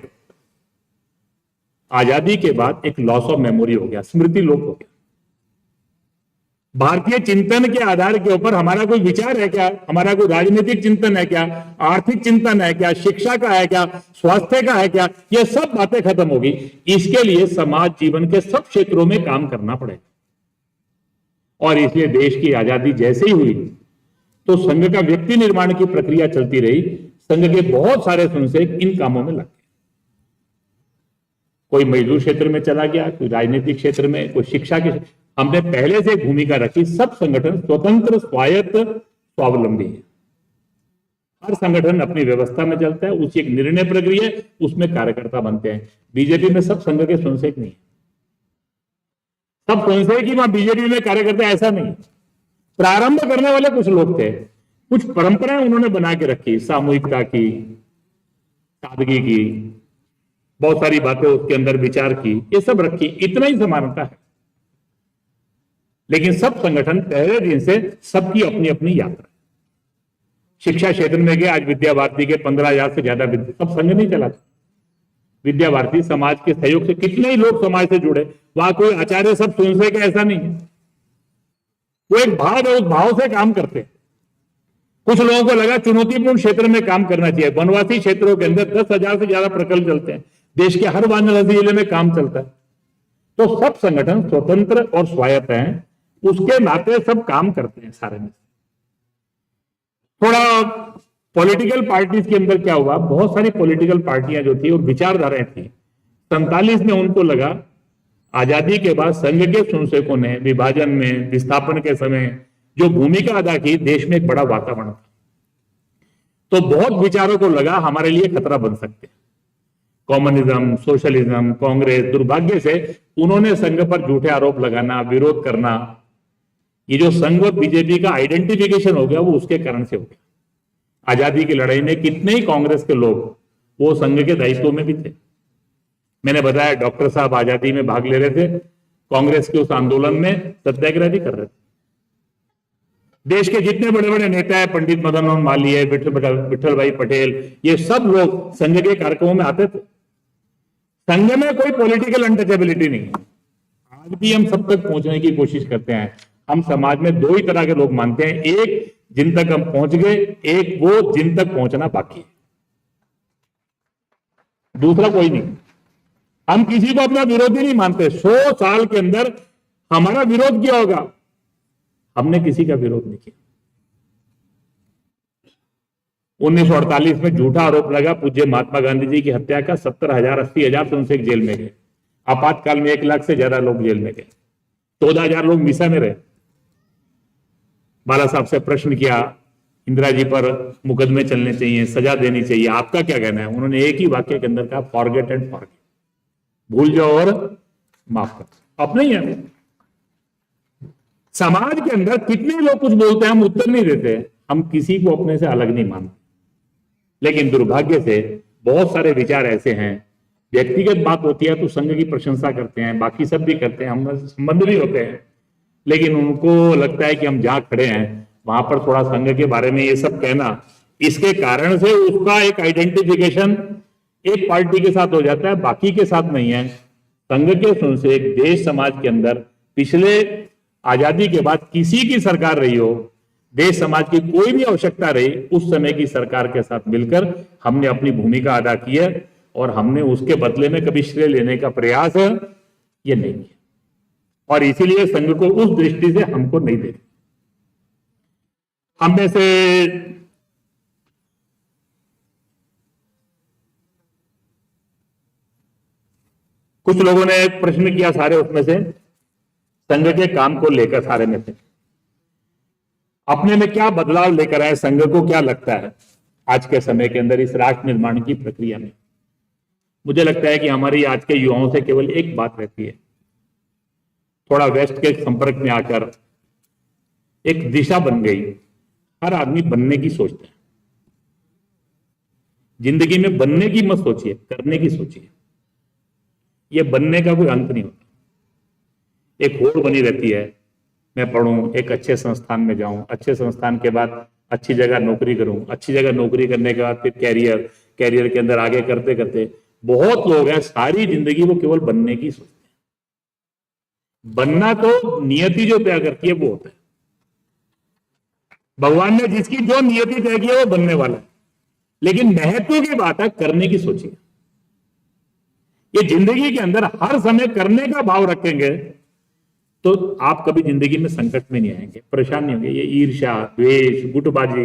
आजादी के बाद एक लॉस ऑफ मेमोरी हो गया, स्मृति लोप हो गया। भारतीय चिंतन के आधार के ऊपर हमारा कोई विचार है क्या, हमारा कोई राजनीतिक चिंतन है क्या, आर्थिक चिंतन है क्या, शिक्षा का है क्या, स्वास्थ्य का है क्या, ये सब बातें खत्म होगी। इसके लिए समाज जीवन के सब क्षेत्रों में काम करना पड़ेगा। और इसलिए देश की आजादी जैसे ही हुई तो संघ का व्यक्ति निर्माण की प्रक्रिया चलती रही। संघ के बहुत सारे स्वयंसेवक इन कामों में लग गए। कोई मजदूर क्षेत्र में चला गया, कोई राजनीतिक क्षेत्र में, कोई शिक्षा के, हमने पहले से भूमिका रखी। सब संगठन स्वतंत्र, स्वायत्त, स्वावलंबी है। हर संगठन अपनी व्यवस्था में चलता है, उसकी एक निर्णय प्रक्रिया, उसमें कार्यकर्ता बनते हैं। बीजेपी में सब संघ के स्वयंसेवक नहीं, सब स्वयंसेवक ही वहां बीजेपी में कार्यकर्ता, ऐसा नहीं। प्रारंभ करने वाले कुछ लोग थे, कुछ परंपराएं उन्होंने बना के रखी, सामूहिकता की, सादगी की, बहुत सारी बातें उसके अंदर विचार की, ये सब रखी। इतना ही समानता है। लेकिन सब संगठन पहले दिन से सबकी अपनी अपनी यात्रा। शिक्षा क्षेत्र में गए, आज विद्या भारती के 15,000 से ज्यादा सब संघ नहीं चलाते। विद्या भारती समाज के सहयोग से कितने ही लोग समाज से जुड़े, वहां कोई आचार्य सब स्वयंसेवक ऐसा नहीं है। वो एक भाव है, उस भाव से काम करते हैं। कुछ लोगों को लगा चुनौतीपूर्ण क्षेत्र में काम करना चाहिए। वनवासी क्षेत्रों के अंदर 10,000 से ज्यादा प्रकल्प चलते हैं, देश के हर वनवासी जिले में काम चलता है। तो सब संगठन स्वतंत्र और स्वायत्त हैं, उसके नाते सब काम करते हैं सारे में। थोड़ा पॉलिटिकल पार्टीज के अंदर क्या हुआ, बहुत सारी पॉलिटिकल पार्टियां जो थी और विचारधाराएं थी, 47 में उनको लगा आजादी के बाद संघ के स्वयंसेवकों ने विभाजन में, विस्थापन के समय जो भूमिका अदा की, देश में एक बड़ा वातावरण था। तो बहुत विचारों को लगा हमारे लिए खतरा बन सकते हैं। कम्युनिज्म, सोशलिज्म, कांग्रेस, दुर्भाग्य से उन्होंने संघ पर झूठे आरोप लगाना, विरोध करना, ये जो संघ और बीजेपी का आइडेंटिफिकेशन हो गया वो उसके कारण से हो गया। आजादी की लड़ाई में कितने ही कांग्रेस के लोग वो संघ के दायित्व में भी थे। मैंने बताया डॉक्टर साहब आजादी में भाग ले रहे थे, कांग्रेस के उस आंदोलन में सत्याग्रह भी कर रहे थे। देश के जितने बड़े बड़े नेता है, पंडित मदन मोहन मालवीय, विठल भाई पटेल, ये सब लोग संघ के कार्यक्रमों में आते थे। संघ में कोई पॉलिटिकल अनटचेबिलिटी नहीं है। आज भी हम सब तक पहुंचने की कोशिश करते हैं। हम समाज में दो ही तरह के लोग मानते हैं, एक जिन तक हम पहुंच गए, एक वो जिन तक पहुंचना बाकी है, दूसरा कोई नहीं। हम किसी को अपना विरोधी नहीं मानते। 100 साल के अंदर हमारा विरोध किया होगा, हमने किसी का विरोध नहीं किया। 1948 में झूठा आरोप लगा पूज्य महात्मा गांधी जी की हत्या का, 70,000 80,000 से उनसे जेल में गए। आपातकाल में 1 लाख से ज्यादा लोग जेल में गए, 14,000 लोग मिसा में रहे। बाला साहब से प्रश्न किया, इंदिरा जी पर मुकदमे चलने चाहिए, सजा देनी चाहिए, आपका क्या कहना है? उन्होंने एक ही वाक्य के अंदर कहा, फॉरगेट एंड फॉरगेट, भूल जाओ और माफ करो। अब नहीं है। समाज के अंदर कितने लोग कुछ बोलते हैं, हम उत्तर नहीं देते, हम किसी को अपने से अलग नहीं मानते। लेकिन दुर्भाग्य से बहुत सारे विचार ऐसे हैं, व्यक्तिगत बात होती है तो संघ की प्रशंसा करते हैं, बाकी सब भी करते हैं, हम संबंध भी होते हैं, लेकिन उनको लगता है कि हम जहां खड़े हैं वहां पर थोड़ा संघ के बारे में ये सब कहना, इसके कारण से उसका एक आइडेंटिफिकेशन एक पार्टी के साथ हो जाता है, बाकी के साथ नहीं है। संघ के सुन से एक देश समाज के अंदर पिछले आजादी के बाद किसी की सरकार रही हो, देश समाज की कोई भी आवश्यकता रही, उस समय की सरकार के साथ मिलकर हमने अपनी भूमिका अदा की है और हमने उसके बदले में कभी श्रेय लेने का प्रयास ये नहीं किया। और इसीलिए संघ को उस दृष्टि से हमको नहीं देखते। हम में से कुछ लोगों ने एक प्रश्न किया, सारे उसमें से संघ के काम को लेकर, सारे में से अपने में क्या बदलाव लेकर आए, संघ को क्या लगता है आज के समय के अंदर इस राष्ट्र निर्माण की प्रक्रिया में? मुझे लगता है कि हमारी आज के युवाओं से केवल एक बात रहती है, थोड़ा वेस्ट के संपर्क में आकर एक दिशा बन गई, हर आदमी बनने की सोचता है। जिंदगी में बनने की मत सोचिए, करने की सोचिए। ये बनने का कोई अंत नहीं होता। एक होड़ बनी रहती है, मैं पढ़ूं, एक अच्छे संस्थान में जाऊं, अच्छे संस्थान के बाद अच्छी जगह नौकरी करूं, अच्छी जगह नौकरी करने के बाद फिर कैरियर के अंदर आगे करते करते बहुत लोग हैं सारी जिंदगी वो केवल बनने की सोचते हैं। बनना तो नियति जो तय करती है वो होता है। भगवान ने जिसकी जो नियति तय की है वो बनने वाला है, लेकिन महत्व की बात है करने की सोचिए। ये जिंदगी के अंदर हर समय करने का भाव रखेंगे तो आप कभी जिंदगी में संकट में नहीं आएंगे, परेशान नहीं होंगे। ये ईर्ष्या, द्वेष, गुटबाजी,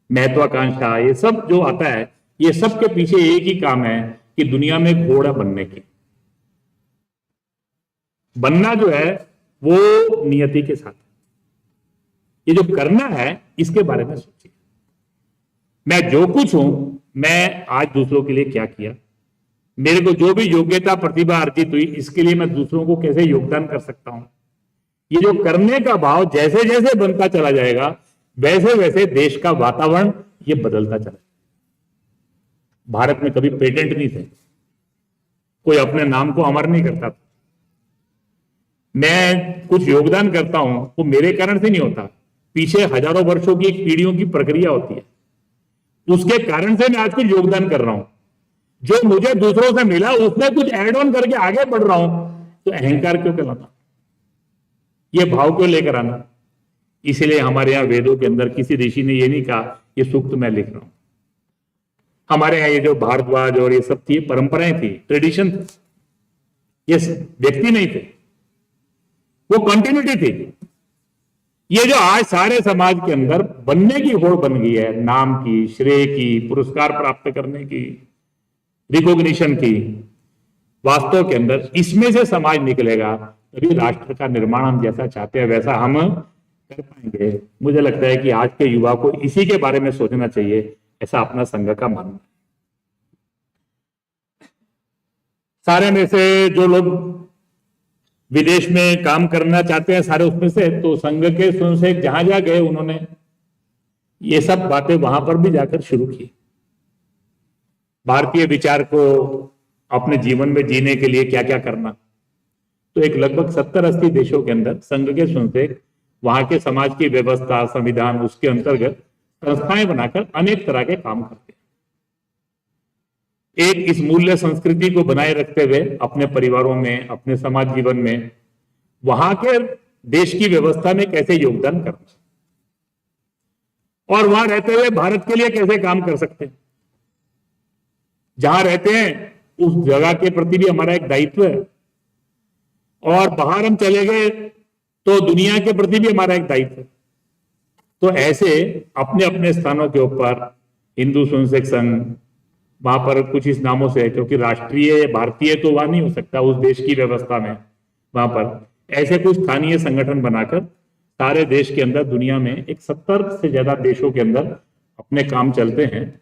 महत्वाकांक्षा, ये सब जो आता है, ये सब के पीछे एक ही काम है कि दुनिया में घोड़ा बनने की। बनना जो है वो नियति के साथ, ये जो करना है इसके बारे में सोचिए। मैं जो कुछ हूं, मैं आज दूसरों के लिए क्या किया, मेरे को जो भी योग्यता प्रतिभा अर्जित हुई, इसके लिए मैं दूसरों को कैसे योगदान कर सकता हूं। ये जो करने का भाव जैसे जैसे बनता चला जाएगा, वैसे वैसे देश का वातावरण ये बदलता चला। भारत में कभी पेटेंट नहीं थे, कोई अपने नाम को अमर नहीं करता था। मैं कुछ योगदान करता हूं वो मेरे कारण से नहीं होता, पीछे हजारों वर्षों की एक पीढ़ियों की प्रक्रिया होती है, उसके कारण से मैं आज कुछ योगदान कर रहा हूं। जो मुझे दूसरों से मिला उसमें कुछ एड ऑन करके आगे बढ़ रहा हूं, तो अहंकार क्यों कहलाता, ये भाव क्यों लेकर आना। इसीलिए हमारे यहाँ वेदों के अंदर किसी ऋषि ने ये नहीं कहा ये सूक्त मैं लिख रहा हूं। हमारे यहाँ ये जो भारद्वाज और ये सब थी, परंपराएं थी, ट्रेडिशन थी, ये व्यक्ति नहीं थे, वो कंटिन्यूटी थी। ये जो आज सारे समाज के अंदर बनने की होड़ बन गई है, नाम की, श्रेय की, पुरस्कार प्राप्त करने की, रिकॉग्निशन की, वास्तव के अंदर इसमें से समाज निकलेगा तभी राष्ट्र का निर्माण हम जैसा चाहते हैं वैसा हम कर पाएंगे। मुझे लगता है कि आज के युवा को इसी के बारे में सोचना चाहिए, ऐसा अपना संघ का मानना है। सारे में से जो लोग विदेश में काम करना चाहते हैं सारे उसमें से, तो संघ के स्वयंसेवक जहां जहां गए उन्होंने ये सब बातें वहां पर भी जाकर शुरू की। भारतीय विचार को अपने जीवन में जीने के लिए क्या क्या करना। तो एक लगभग 70-80 देशों के अंदर संघ के स्वयंसेवक वहां के समाज की व्यवस्था, संविधान, उसके अंतर्गत संस्थाएं बनाकर अनेक तरह के काम करते हैं। एक इस मूल्य संस्कृति को बनाए रखते हुए अपने परिवारों में, अपने समाज जीवन में, वहां के देश की व्यवस्था में कैसे योगदान करना और वहां रहते हुए भारत के लिए कैसे काम कर सकते हैं। जहां रहते हैं उस जगह के प्रति भी हमारा एक दायित्व है, और बाहर हम चले गए तो दुनिया के प्रति भी हमारा एक दायित्व है। तो ऐसे अपने अपने स्थानों के ऊपर हिंदू स्वयंसेवक संघ वहां पर कुछ इस नामों से है, क्योंकि राष्ट्रीय भारतीय तो वहां नहीं हो सकता उस देश की व्यवस्था में, वहां पर ऐसे कुछ स्थानीय संगठन बनाकर सारे देश के अंदर, दुनिया में एक 70 से ज्यादा देशों के अंदर अपने काम चलते हैं।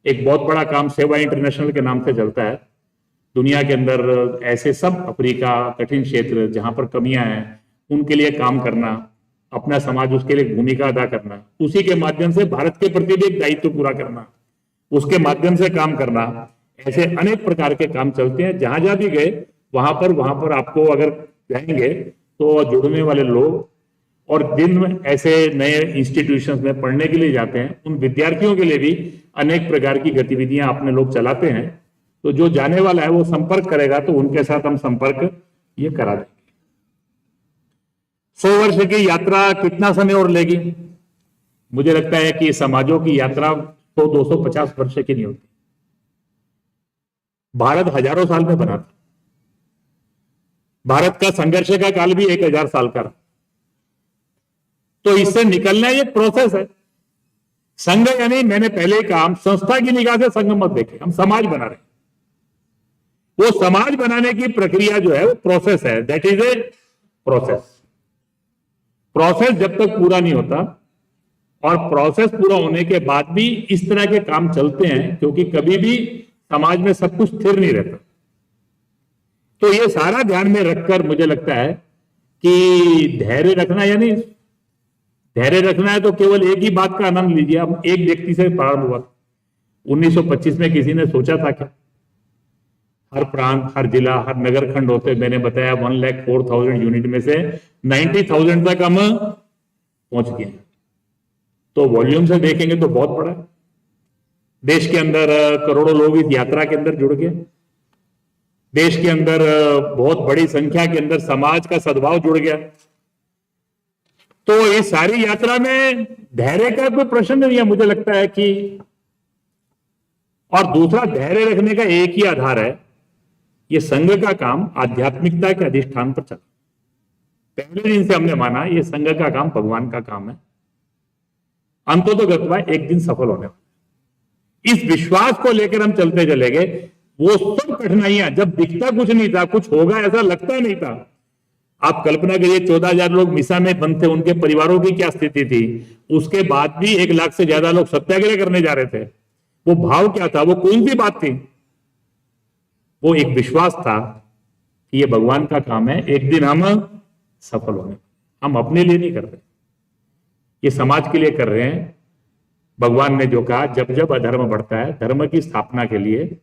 एक बहुत बड़ा काम सेवा इंटरनेशनल के नाम से चलता है। दुनिया के अंदर ऐसे सब अफ्रीका, कठिन क्षेत्र जहां पर कमियां हैं उनके लिए काम करना, अपना समाज उसके लिए भूमिका अदा करना, उसी के माध्यम से भारत के प्रति भी एक दायित्व पूरा करना, उसके माध्यम से काम करना, ऐसे अनेक प्रकार के काम चलते हैं। जहां जहां भी गए वहां पर आपको अगर जाएंगे तो जुड़ने वाले लोग और जिन ऐसे नए इंस्टीट्यूशंस में पढ़ने के लिए जाते हैं उन विद्यार्थियों के लिए भी अनेक प्रकार की गतिविधियां अपने लोग चलाते हैं। तो जो जाने वाला है वो संपर्क करेगा तो उनके साथ हम संपर्क ये करा देंगे। 100 वर्ष की यात्रा कितना समय और लेगी? मुझे लगता है कि समाजों की यात्रा तो 250 वर्ष की नहीं होती। भारत हजारों साल में बना था। भारत का संघर्ष का काल भी 1000 साल का रहा। तो इससे निकलना ये प्रोसेस है। संघ यानी मैंने पहले कहा, हम संस्था की निगाह से संघ मत देखें, हम समाज बना रहे हैं। वो समाज बनाने की प्रक्रिया जो है वो प्रोसेस है, that is a process. Process जब तक पूरा नहीं होता, और प्रोसेस पूरा होने के बाद भी इस तरह के काम चलते हैं, क्योंकि कभी भी समाज में सब कुछ स्थिर नहीं रहता। तो ये सारा ध्यान में रखकर मुझे लगता है कि धैर्य रखना, यानी धैर्य रखना है तो केवल एक ही बात का आनंद लीजिए। अब एक व्यक्ति से प्रारंभ हुआ। 1925 में किसी ने सोचा था क्या? हर प्रांत, हर जिला, हर नगर खंड होते, मैंने बताया 1,04,000 यूनिट में से 90,000 तक हम पहुंच गए। तो वॉल्यूम से देखेंगे तो बहुत बड़ा है। देश के अंदर करोड़ों लोग इस यात्रा के अंदर जुड़ गए। देश के अंदर बहुत बड़ी संख्या के अंदर समाज का सद्भाव जुड़ गया। तो इस सारी यात्रा में धैर्य का कोई प्रश्न नहीं है, मुझे लगता है कि। और दूसरा, धैर्य रखने का एक ही आधार है, ये संघ का काम आध्यात्मिकता के अधिष्ठान पर चला। पहले दिन से हमने माना ये संघ का काम भगवान का काम है, अंततोगत्वा एक दिन सफल होने वाला। इस विश्वास को लेकर हम चलते चले गए। वो सब कठिनाइयां, जब दिखता कुछ नहीं था, कुछ होगा ऐसा लगता नहीं था। आप कल्पना करिए, 14,000 लोग मिसा में बंद थे, उनके परिवारों की क्या स्थिति थी। उसके बाद भी 1 लाख से ज्यादा लोग सत्याग्रह करने जा रहे थे। वो भाव क्या था? वो कौन सी बात थी? वो एक विश्वास था कि ये भगवान का काम है, एक दिन हम सफल होंगे। हम अपने लिए नहीं कर रहे, ये समाज के लिए कर रहे हैं। भगवान ने जो कहा, जब जब अधर्म बढ़ता है, धर्म की स्थापना के लिए,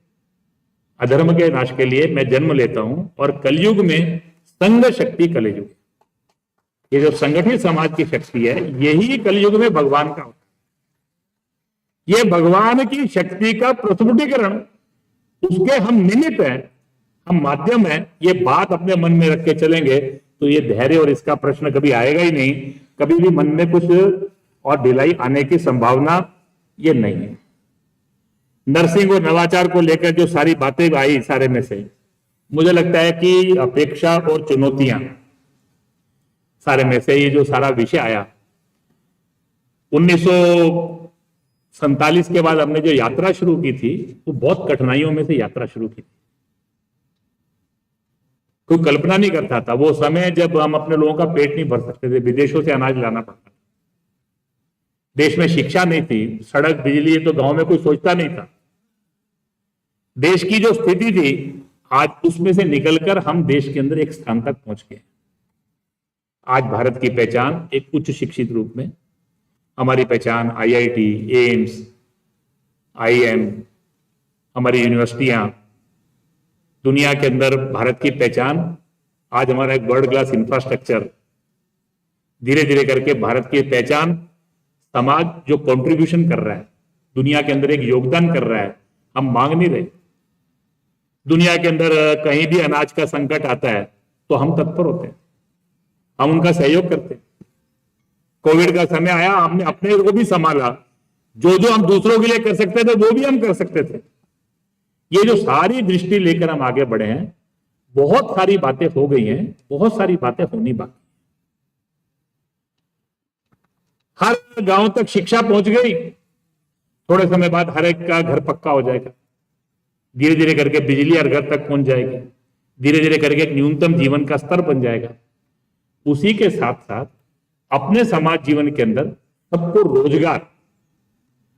अधर्म के नाश के लिए मैं जन्म लेता हूं। और कलयुग में संघ शक्ति कलयुग, ये जो संगठित समाज की शक्ति है, यही कलयुग में भगवान का होता है। ये भगवान की शक्ति का प्रस्फुटीकरण, उसके हम निमित्त हैं, हम माध्यम हैं। ये बात अपने मन में रख के चलेंगे तो ये धैर्य और इसका प्रश्न कभी आएगा ही नहीं। कभी भी मन में कुछ और ढिलाई आने की संभावना ये नहीं है। नर्सिंग और नवाचार को लेकर जो सारी बातें आई, सारे में से मुझे लगता है कि अपेक्षा और चुनौतियां, सारे में से ये जो सारा विषय आया, 1947 के बाद हमने जो यात्रा शुरू की थी, वो बहुत कठिनाइयों में से यात्रा शुरू की थी। कोई कल्पना नहीं करता था वो समय जब हम अपने लोगों का पेट नहीं भर सकते थे, विदेशों से अनाज लाना पड़ता था। देश में शिक्षा नहीं थी, सड़क, बिजली तो गांव में कोई सोचता नहीं था। देश की जो स्थिति थी, आज उसमें से निकलकर हम देश के अंदर एक स्थान तक पहुंच गए। आज भारत की पहचान एक उच्च शिक्षित रूप में, हमारी पहचान IIT, एम्स, IIM, हमारी यूनिवर्सिटियां, दुनिया के अंदर भारत की पहचान, आज हमारा एक वर्ल्ड क्लास इंफ्रास्ट्रक्चर, धीरे धीरे करके भारत की पहचान, समाज जो कंट्रीब्यूशन कर रहा है, दुनिया के अंदर एक योगदान कर रहा है, हम मांग नहीं रहे। दुनिया के अंदर कहीं भी अनाज का संकट आता है तो हम तत्पर होते हैं, हम उनका सहयोग करते हैं। कोविड का समय आया, हमने अपने को भी संभाला, जो जो हम दूसरों के लिए कर सकते थे वो भी हम कर सकते थे। ये जो सारी दृष्टि लेकर हम आगे बढ़े हैं, बहुत सारी बातें हो गई हैं, बहुत सारी बातें होनी बाकी। हर गांव तक शिक्षा पहुंच गई, थोड़े समय बाद हर एक का घर पक्का हो जाएगा, धीरे धीरे करके बिजली हर घर तक पहुंच जाएगी, धीरे धीरे करके एक न्यूनतम जीवन का स्तर बन जाएगा। उसी के साथ साथ अपने समाज जीवन के अंदर सबको रोजगार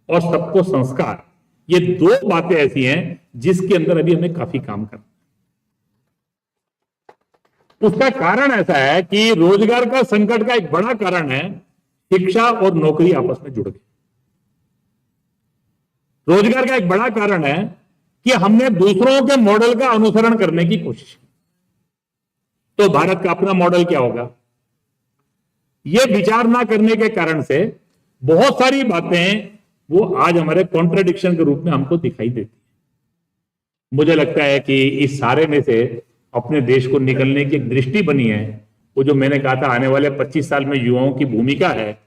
और सबको संस्कार, ये दो बातें ऐसी हैं जिसके अंदर अभी हमें काफी काम करना है। उसका कारण ऐसा है कि रोजगार का संकट का एक बड़ा कारण है शिक्षा और नौकरी आपस में जुड़ गई। रोजगार का एक बड़ा कारण है कि हमने दूसरों के मॉडल का अनुसरण करने की कोशिश की। तो भारत का अपना मॉडल क्या होगा, यह विचार ना करने के कारण से बहुत सारी बातें वो आज हमारे कॉन्ट्रडिक्शन के रूप में हमको दिखाई देती है। मुझे लगता है कि इस सारे में से अपने देश को निकलने की एक दृष्टि बनी है, वो जो मैंने कहा था आने वाले 25 साल में युवाओं की भूमिका है।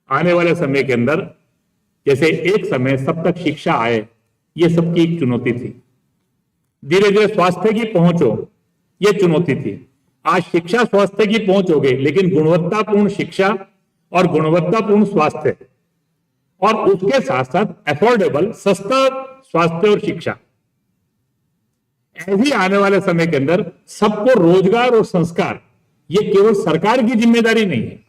आने वाले समय के अंदर जैसे एक समय सब तक शिक्षा आए, ये सबकी एक चुनौती थी। धीरे धीरे स्वास्थ्य की पहुंच हो, ये चुनौती थी। आज शिक्षा स्वास्थ्य की पहुंच हो गई, लेकिन गुणवत्तापूर्ण शिक्षा और गुणवत्तापूर्ण स्वास्थ्य और उसके साथ साथ अफोर्डेबल सस्ता स्वास्थ्य और शिक्षा, ऐसी आने वाले समय के अंदर सबको रोजगार और संस्कार, ये केवल सरकार की जिम्मेदारी नहीं है।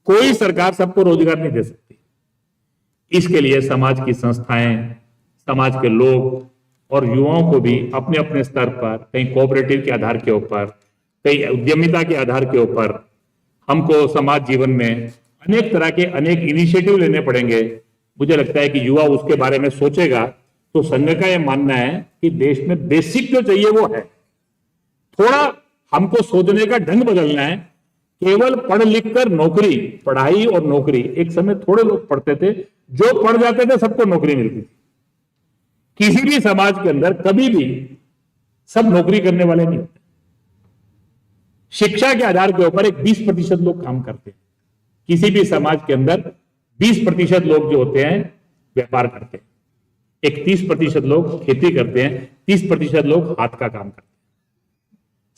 कोई सरकार सबको रोजगार नहीं दे सकती। इसके लिए समाज की संस्थाएं, समाज के लोग और युवाओं को भी अपने अपने स्तर पर, कहीं कोऑपरेटिव के आधार के ऊपर, कहीं उद्यमिता के आधार के ऊपर, हमको समाज जीवन में अनेक तरह के अनेक इनिशिएटिव लेने पड़ेंगे। मुझे लगता है कि युवा उसके बारे में सोचेगा तो संघ का यह मानना है कि देश में बेसिक जो चाहिए वो है। थोड़ा हमको सोचने का ढंग बदलना है। केवल पढ़ लिख कर नौकरी, पढ़ाई और नौकरी, एक समय थोड़े लोग पढ़ते थे, जो पढ़ जाते थे सबको नौकरी मिलती थी। किसी भी समाज के अंदर कभी भी सब नौकरी करने वाले नहीं होते। शिक्षा के आधार के ऊपर एक 20% लोग काम करते हैं। किसी भी समाज के अंदर 20% लोग जो होते हैं व्यापार करते हैं, एक 30% लोग खेती करते हैं, 30% लोग हाथ का काम करते हैं।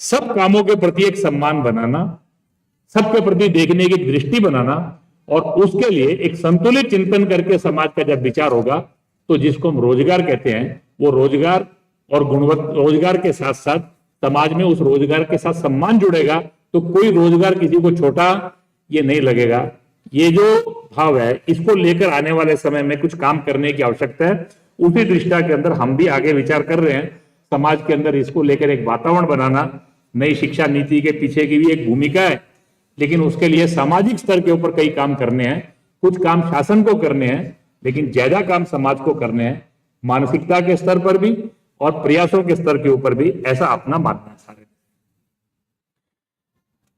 सब कामों के प्रति एक सम्मान बनाना, सबके प्रति देखने की दृष्टि बनाना, और उसके लिए एक संतुलित चिंतन करके समाज का जब विचार होगा तो जिसको हम रोजगार कहते हैं, वो रोजगार और रोजगार के साथ साथ समाज में उस रोजगार के साथ सम्मान जुड़ेगा, तो कोई रोजगार किसी को छोटा ये नहीं लगेगा। ये जो भाव है, इसको लेकर आने वाले समय में कुछ काम करने की आवश्यकता है। उसी दृष्टि के अंदर हम भी आगे विचार कर रहे हैं। समाज के अंदर इसको लेकर एक वातावरण बनाना, नई शिक्षा नीति के पीछे की भी एक भूमिका है, लेकिन उसके लिए सामाजिक स्तर के ऊपर कई काम करने हैं। कुछ काम शासन को करने हैं, लेकिन ज्यादा काम समाज को करने हैं, मानसिकता के स्तर पर भी और प्रयासों के स्तर के ऊपर भी, ऐसा अपना मानना है। सारे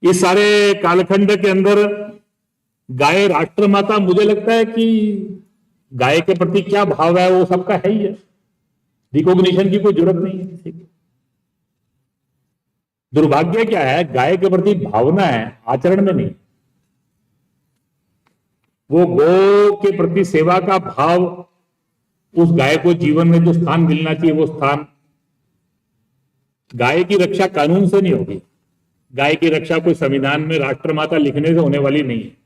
इस सारे कालखंड के अंदर गाय राष्ट्र माता, मुझे लगता है कि गाय के प्रति क्या भाव है वो सबका है ही है। रिकॉग्निशन की कोई जरूरत नहीं है किसी की। दुर्भाग्य क्या है, गाय के प्रति भावना है, आचरण में नहीं। वो गौ के प्रति सेवा का भाव, उस गाय को जीवन में जो स्थान मिलना चाहिए वो स्थान, गाय की रक्षा कानून से नहीं होगी। गाय की रक्षा कोई संविधान में राष्ट्रमाता लिखने से होने वाली नहीं है।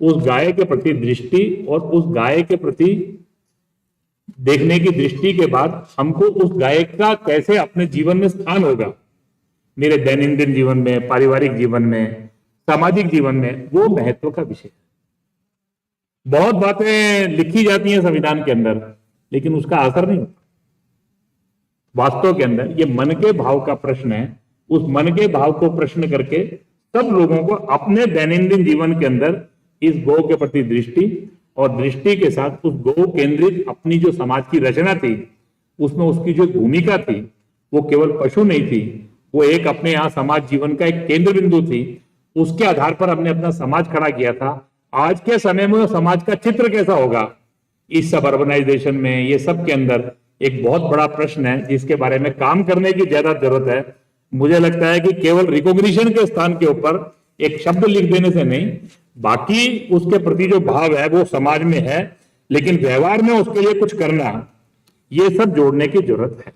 उस गाय के प्रति दृष्टि और उस गाय के प्रति देखने की दृष्टि के बाद हमको उस गाय का कैसे अपने जीवन में स्थान होगा, मेरे दैनंदिन जीवन में, पारिवारिक जीवन में, सामाजिक जीवन में, वो महत्व का विषय है। बहुत बातें लिखी जाती हैं संविधान के अंदर, लेकिन उसका असर नहीं होता। वास्तव के अंदर ये मन के भाव का प्रश्न है। उस मन के भाव को प्रश्न करके सब लोगों को अपने दैनंदिन जीवन के अंदर इस गौ के प्रति दृष्टि और दृष्टि के साथ उस गौ केंद्रित अपनी जो समाज की रचना थी उसमें उसकी जो भूमिका थी वो केवल पशु नहीं थी, वो एक अपने यहाँ समाज जीवन का एक केंद्र बिंदु थी। उसके आधार पर हमने अपना समाज खड़ा किया था। आज के समय में समाज का चित्र कैसा होगा इस सब अर्बनाइजेशन में, ये सब के अंदर एक बहुत बड़ा प्रश्न है जिसके बारे में काम करने की ज्यादा जरूरत है। मुझे लगता है कि केवल रिकॉग्निशन के स्थान के ऊपर एक शब्द लिख देने से नहीं, बाकी उसके प्रति जो भाव है वो समाज में है, लेकिन व्यवहार में उसके लिए कुछ करना, ये सब जोड़ने की जरूरत है।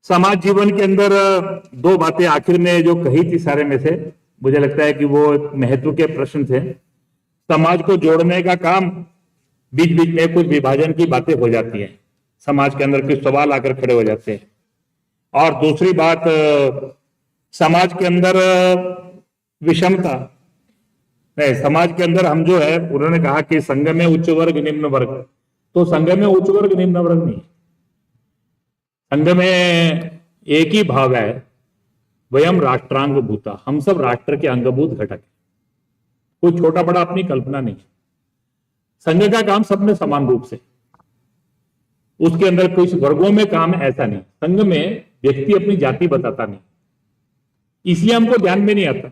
समाज जीवन के अंदर दो बातें आखिर में जो कही थी सारे में से, मुझे लगता है कि वो एक महत्व के प्रश्न थे। समाज को जोड़ने का काम, बीच बीच में कुछ विभाजन की बातें हो जाती हैं, समाज के अंदर कुछ सवाल आकर खड़े हो जाते हैं। और दूसरी बात, समाज के अंदर विषमता नहीं, समाज के अंदर हम जो है, उन्होंने कहा कि संघ में उच्च वर्ग निम्न वर्ग, तो संघ में उच्च वर्ग निम्न वर्ग नहीं, संघ में एक ही भाव है, वयम राष्ट्रांग भूता, हम सब राष्ट्र के अंगभूत घटक है। कोई छोटा बड़ा अपनी कल्पना नहीं। संघ का काम सब में समान रूप से, उसके अंदर कुछ वर्गों में काम ऐसा नहीं। संघ में व्यक्ति अपनी जाति बताता नहीं, इसलिए हमको ध्यान में नहीं आता।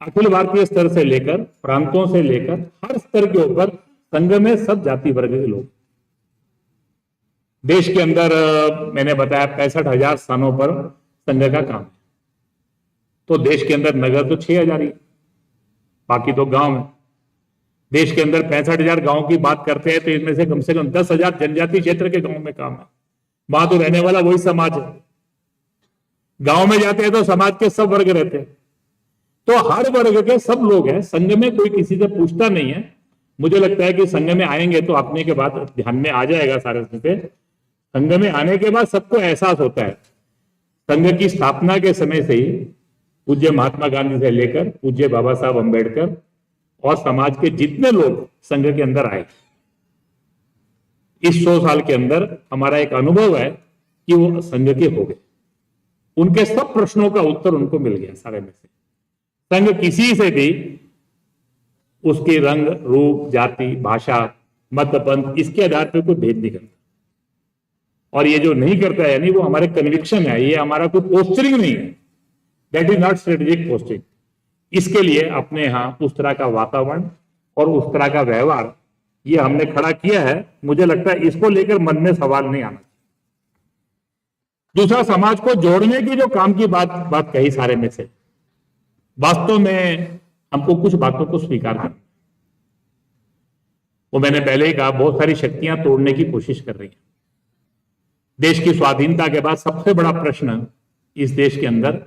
अखिल भारतीय स्तर से लेकर प्रांतों से लेकर हर स्तर के ऊपर संघ में सब जाति वर्ग के लोग। देश के अंदर मैंने बताया 65,000 स्थानों पर संघ का काम है, तो देश के अंदर नगर तो 6,000 ही, बाकी तो गांव है। देश के अंदर 65,000 गांव की बात करते हैं तो इनमें से कम 10,000 जनजाति क्षेत्र के गांव में काम है, वहां तो रहने वाला वही समाज है। गांव में जाते हैं तो समाज के सब वर्ग रहते हैं, तो हर वर्ग के सब लोग हैं। संघ में कोई किसी से पूछता नहीं है। मुझे लगता है कि संघ में आएंगे तो अपने के बाद ध्यान में आ जाएगा सारे से। संघ में आने के बाद सबको एहसास होता है, संघ की स्थापना के समय से ही पूज्य महात्मा गांधी से लेकर पूज्य बाबा साहब अम्बेडकर और समाज के जितने लोग संघ के अंदर आए, इस 100 साल के अंदर हमारा एक अनुभव है कि वो संघ के हो गए। उनके सब प्रश्नों का उत्तर उनको मिल गया सारे में से। संघ किसी से भी उसके रंग रूप जाति भाषा मत पंथ इसके आधार पर कोई भेद नहीं करता, और ये जो नहीं करता है यानी वो हमारे कन्विक्शन है, ये हमारा कोई पोस्टरिंग नहीं है, that is not strategic postering. इसके लिए अपने यहाँ उस तरह का वातावरण और उस तरह का व्यवहार ये हमने खड़ा किया है। मुझे लगता है इसको लेकर मन में सवाल नहीं आना चाहिए। दूसरा, समाज को जोड़ने की जो काम की बात कही सारे में से, वास्तव में हमको कुछ बातों को स्वीकार करना, वो मैंने पहले ही कहा, बहुत सारी शक्तियां तोड़ने की कोशिश कर रही हैं। देश की स्वाधीनता के बाद सबसे बड़ा प्रश्न इस देश के अंदर,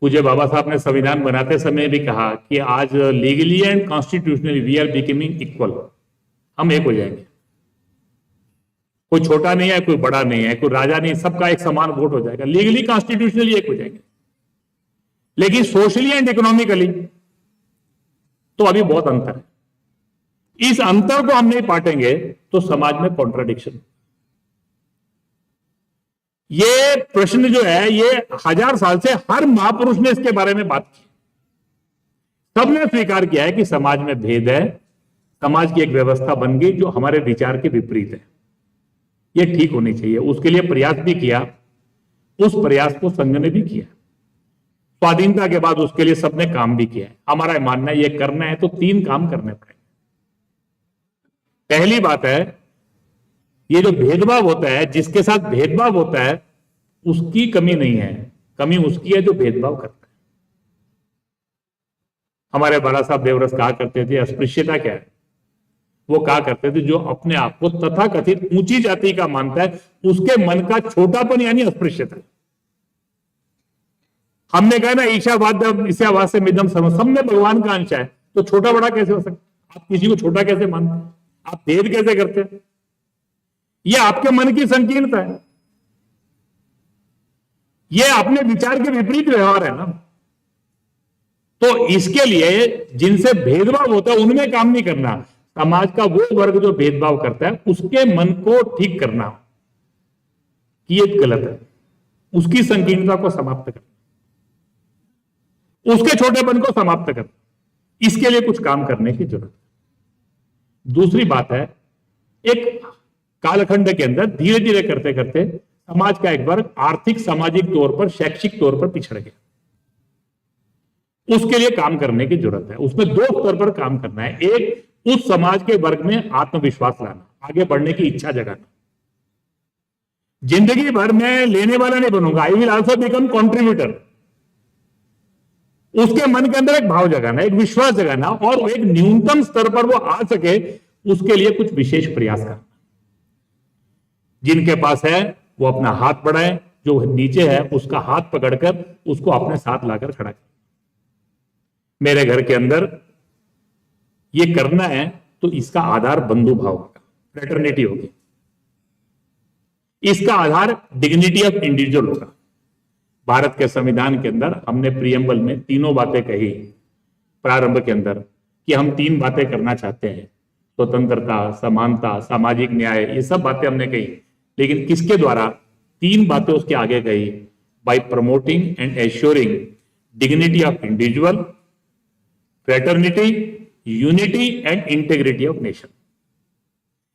पूज्य बाबा साहब ने संविधान बनाते समय भी कहा कि आज legally and constitutionally we are becoming equal, हम एक हो जाएंगे। कोई छोटा नहीं है, कोई बड़ा नहीं है, कोई राजा नहीं, सबका एक समान वोट हो जाएगा, लीगली कॉन्स्टिट्यूशनली एक हो जाएंगे। लेकिन सोशली एंड इकोनॉमिकली तो अभी बहुत अंतर है। इस अंतर को हम नहीं पाटेंगे तो समाज में कॉन्ट्राडिक्शन। ये प्रश्न जो है ये 1000 साल से हर महापुरुष ने इसके बारे में बात की, सबने स्वीकार किया है कि समाज में भेद है, समाज की एक व्यवस्था बन गई जो हमारे विचार के विपरीत है, ये ठीक होनी चाहिए। उसके लिए प्रयास भी किया, उस प्रयास को संघ ने भी किया। स्वाधीनता के बाद उसके लिए सबने काम भी किया है। हमारा मानना है ये करना है तो 3 काम करने पड़ेंगे। पहली बात है, ये जो भेदभाव होता है, जिसके साथ भेदभाव होता है उसकी कमी नहीं है, कमी उसकी है जो भेदभाव करता है। हमारे बड़ा साहब देवरस कहा करते थे अस्पृश्यता क्या है, वो कहा करते थे जो अपने आप को तथाकथित ऊंची जाति का मानता है उसके मन का छोटापन यानी अस्पृश्यता। हमने कहा ना ईशावाद ईशावाद से मिदम सर्वम, सब में भगवान का अंश है, तो छोटा बड़ा कैसे हो सकता? आप किसी को छोटा कैसे मानते हैं? आप भेद कैसे करते हैं? यह आपके मन की संकीर्णता है, यह अपने विचार के विपरीत व्यवहार है ना। तो इसके लिए जिनसे भेदभाव होता है उनमें काम नहीं करना, समाज का वो वर्ग जो भेदभाव करता है उसके मन को ठीक करना, कि ये गलत है, उसकी संकीर्णता को समाप्त करना, उसके छोटेपन को समाप्त करना, इसके लिए कुछ काम करने की जरूरत है। दूसरी बात है, एक कालखंड के अंदर धीरे धीरे करते करते समाज का एक वर्ग आर्थिक सामाजिक तौर पर शैक्षिक तौर पर पिछड़ गया, उसके लिए काम करने की जरूरत है। उसमें दो स्तर पर काम करना है। एक, उस समाज के वर्ग में आत्मविश्वास लाना, आगे बढ़ने की इच्छा जगाना। जिंदगी भर मैं लेने वाला नहीं बनूंगा, I will also become contributor, उसके मन के अंदर एक भाव जगाना, एक विश्वास जगाना, और एक न्यूनतम स्तर पर वो आ सके उसके लिए कुछ विशेष प्रयास करना। जिनके पास है वो अपना हाथ बढ़ाए, जो नीचे है उसका हाथ पकड़कर उसको अपने साथ लाकर खड़ा करें। मेरे घर के अंदर ये करना है तो इसका आधार बंधु भाव होगा, फ्रेटर्निटी होगी, इसका आधार डिग्निटी ऑफ इंडिविजुअल होगा। भारत के संविधान के अंदर हमने प्रियम्बल में तीनों बातें कही प्रारंभ के अंदर कि हम तीन बातें करना चाहते हैं, स्वतंत्रता, समानता, सामाजिक न्याय, ये सब बातें हमने कही। लेकिन किसके द्वारा? तीन बातें उसके आगे कही, bye promoting and assuring dignity of individual, fraternity, unity and integrity of nation.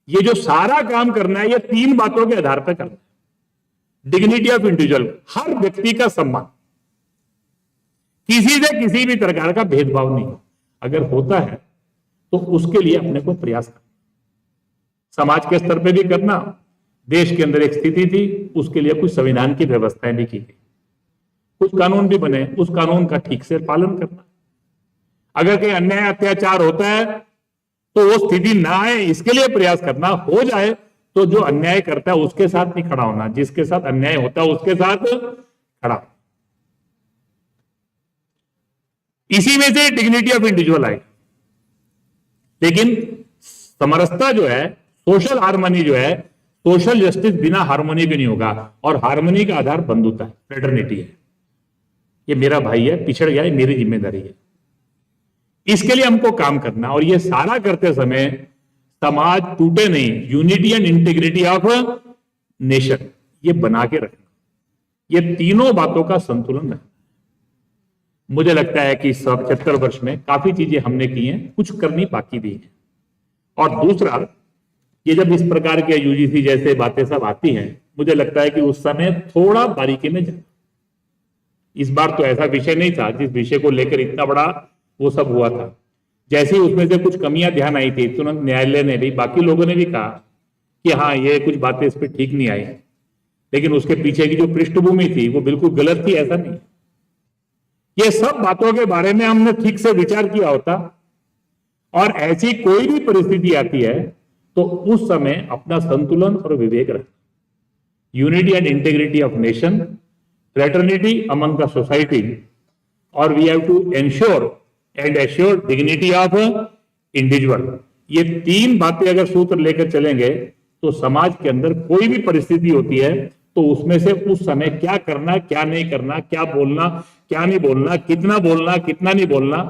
ये जो सारा काम करना है ये तीन बातों के आधार पर करना है। डिग्निटी ऑफ इंडिविजुअल, हर व्यक्ति का सम्मान, किसी से किसी भी प्रकार का भेदभाव नहीं, अगर होता है तो उसके लिए अपने को प्रयास करना, समाज के स्तर पे भी करना। देश के अंदर एक स्थिति थी, उसके लिए कुछ संविधान की व्यवस्थाएं भी की गई, कुछ कानून भी बने, उस कानून का ठीक से पालन करना। अगर कहीं अन्याय अत्याचार होता है तो वो स्थिति ना आए इसके लिए प्रयास करना, हो जाए तो जो अन्याय करता है उसके साथ नहीं खड़ा होना, जिसके साथ अन्याय होता है उसके साथ खड़ा। इसी में से डिग्निटी ऑफ इंडिविजुअल आए। लेकिन समरसता जो है, सोशल हार्मनी जो है, सोशल जस्टिस बिना हार्मनी भी नहीं होगा, और हार्मनी का आधार बंधुता है, फ्रेटर्निटी है। ये मेरा भाई है, पिछड़ गया है, मेरी जिम्मेदारी है, इसके लिए हमको काम करना। और ये सारा करते समय समाज टूटे नहीं, unity and integrity of nation ये बना के रखना, ये तीनों बातों का संतुलन रखना। मुझे लगता है कि 75 वर्ष में काफी चीजें हमने की हैं, कुछ करनी बाकी भी है। और दूसरा, ये जब इस प्रकार के यूजीसी जैसे बातें सब आती हैं, मुझे लगता है कि उस समय थोड़ा बारीकी में जाना। इस बार तो ऐसा विषय नहीं था जिस विषय को लेकर इतना बड़ा वो सब हुआ था। जैसे ही उसमें से कुछ कमियां ध्यान आई थी, तुरंत न्यायालय ने भी, बाकी लोगों ने भी कहा कि हाँ ये कुछ बातें इस पर ठीक नहीं आई, लेकिन उसके पीछे की जो पृष्ठभूमि थी वो बिल्कुल गलत थी, ऐसा नहीं। ये सब बातों के बारे में हमने ठीक से विचार किया होता, और ऐसी कोई भी परिस्थिति आती है तो उस समय अपना संतुलन और विवेक रखना, unity and integrity of nation, fraternity among the society, और we have to ensure and assure dignity of individual. ये तीन बातें अगर सूत्र लेकर चलेंगे तो समाज के अंदर कोई भी परिस्थिति होती है तो उसमें से उस समय क्या करना, क्या नहीं करना, क्या बोलना, क्या नहीं बोलना, कितना नहीं बोलना,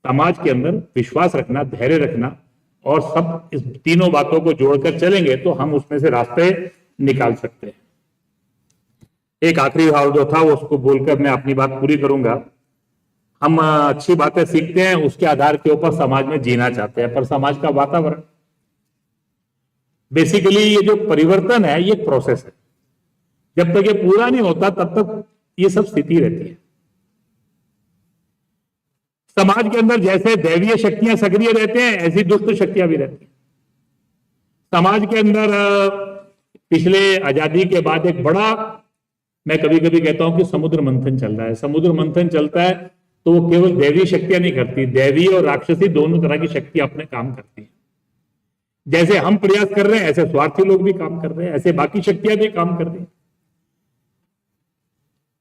समाज के अंदर विश्वास रखना, धैर्य रखना, और सब इस तीनों बातों को जोड़कर चलेंगे तो हम उसमें से रास्ते निकाल सकते हैं। एक आखिरी भाव जो था उसको बोलकर मैं अपनी बात पूरी करूंगा। हम अच्छी बातें सीखते हैं, उसके आधार के ऊपर समाज में जीना चाहते हैं, पर समाज का वातावरण, बेसिकली ये जो परिवर्तन है ये प्रोसेस है, जब तक ये पूरा नहीं होता तब तक ये सब स्थिति रहती है। समाज के अंदर जैसे दैवीय शक्तियां सक्रिय रहते हैं, ऐसी दुष्ट शक्तियां भी रहती हैं। समाज के अंदर पिछले आजादी के बाद एक बड़ा, मैं कभी कभी कहता हूं कि समुद्र मंथन चल रहा है। समुद्र मंथन चलता है तो वो केवल दैवीय शक्तियां नहीं करती, दैवीय और राक्षसी दोनों तरह की शक्तियां अपने काम करती हैं। जैसे हम प्रयास कर रहे हैं ऐसे स्वार्थी लोग भी काम कर रहे हैं, ऐसे बाकी शक्तियां भी काम कर रही हैं।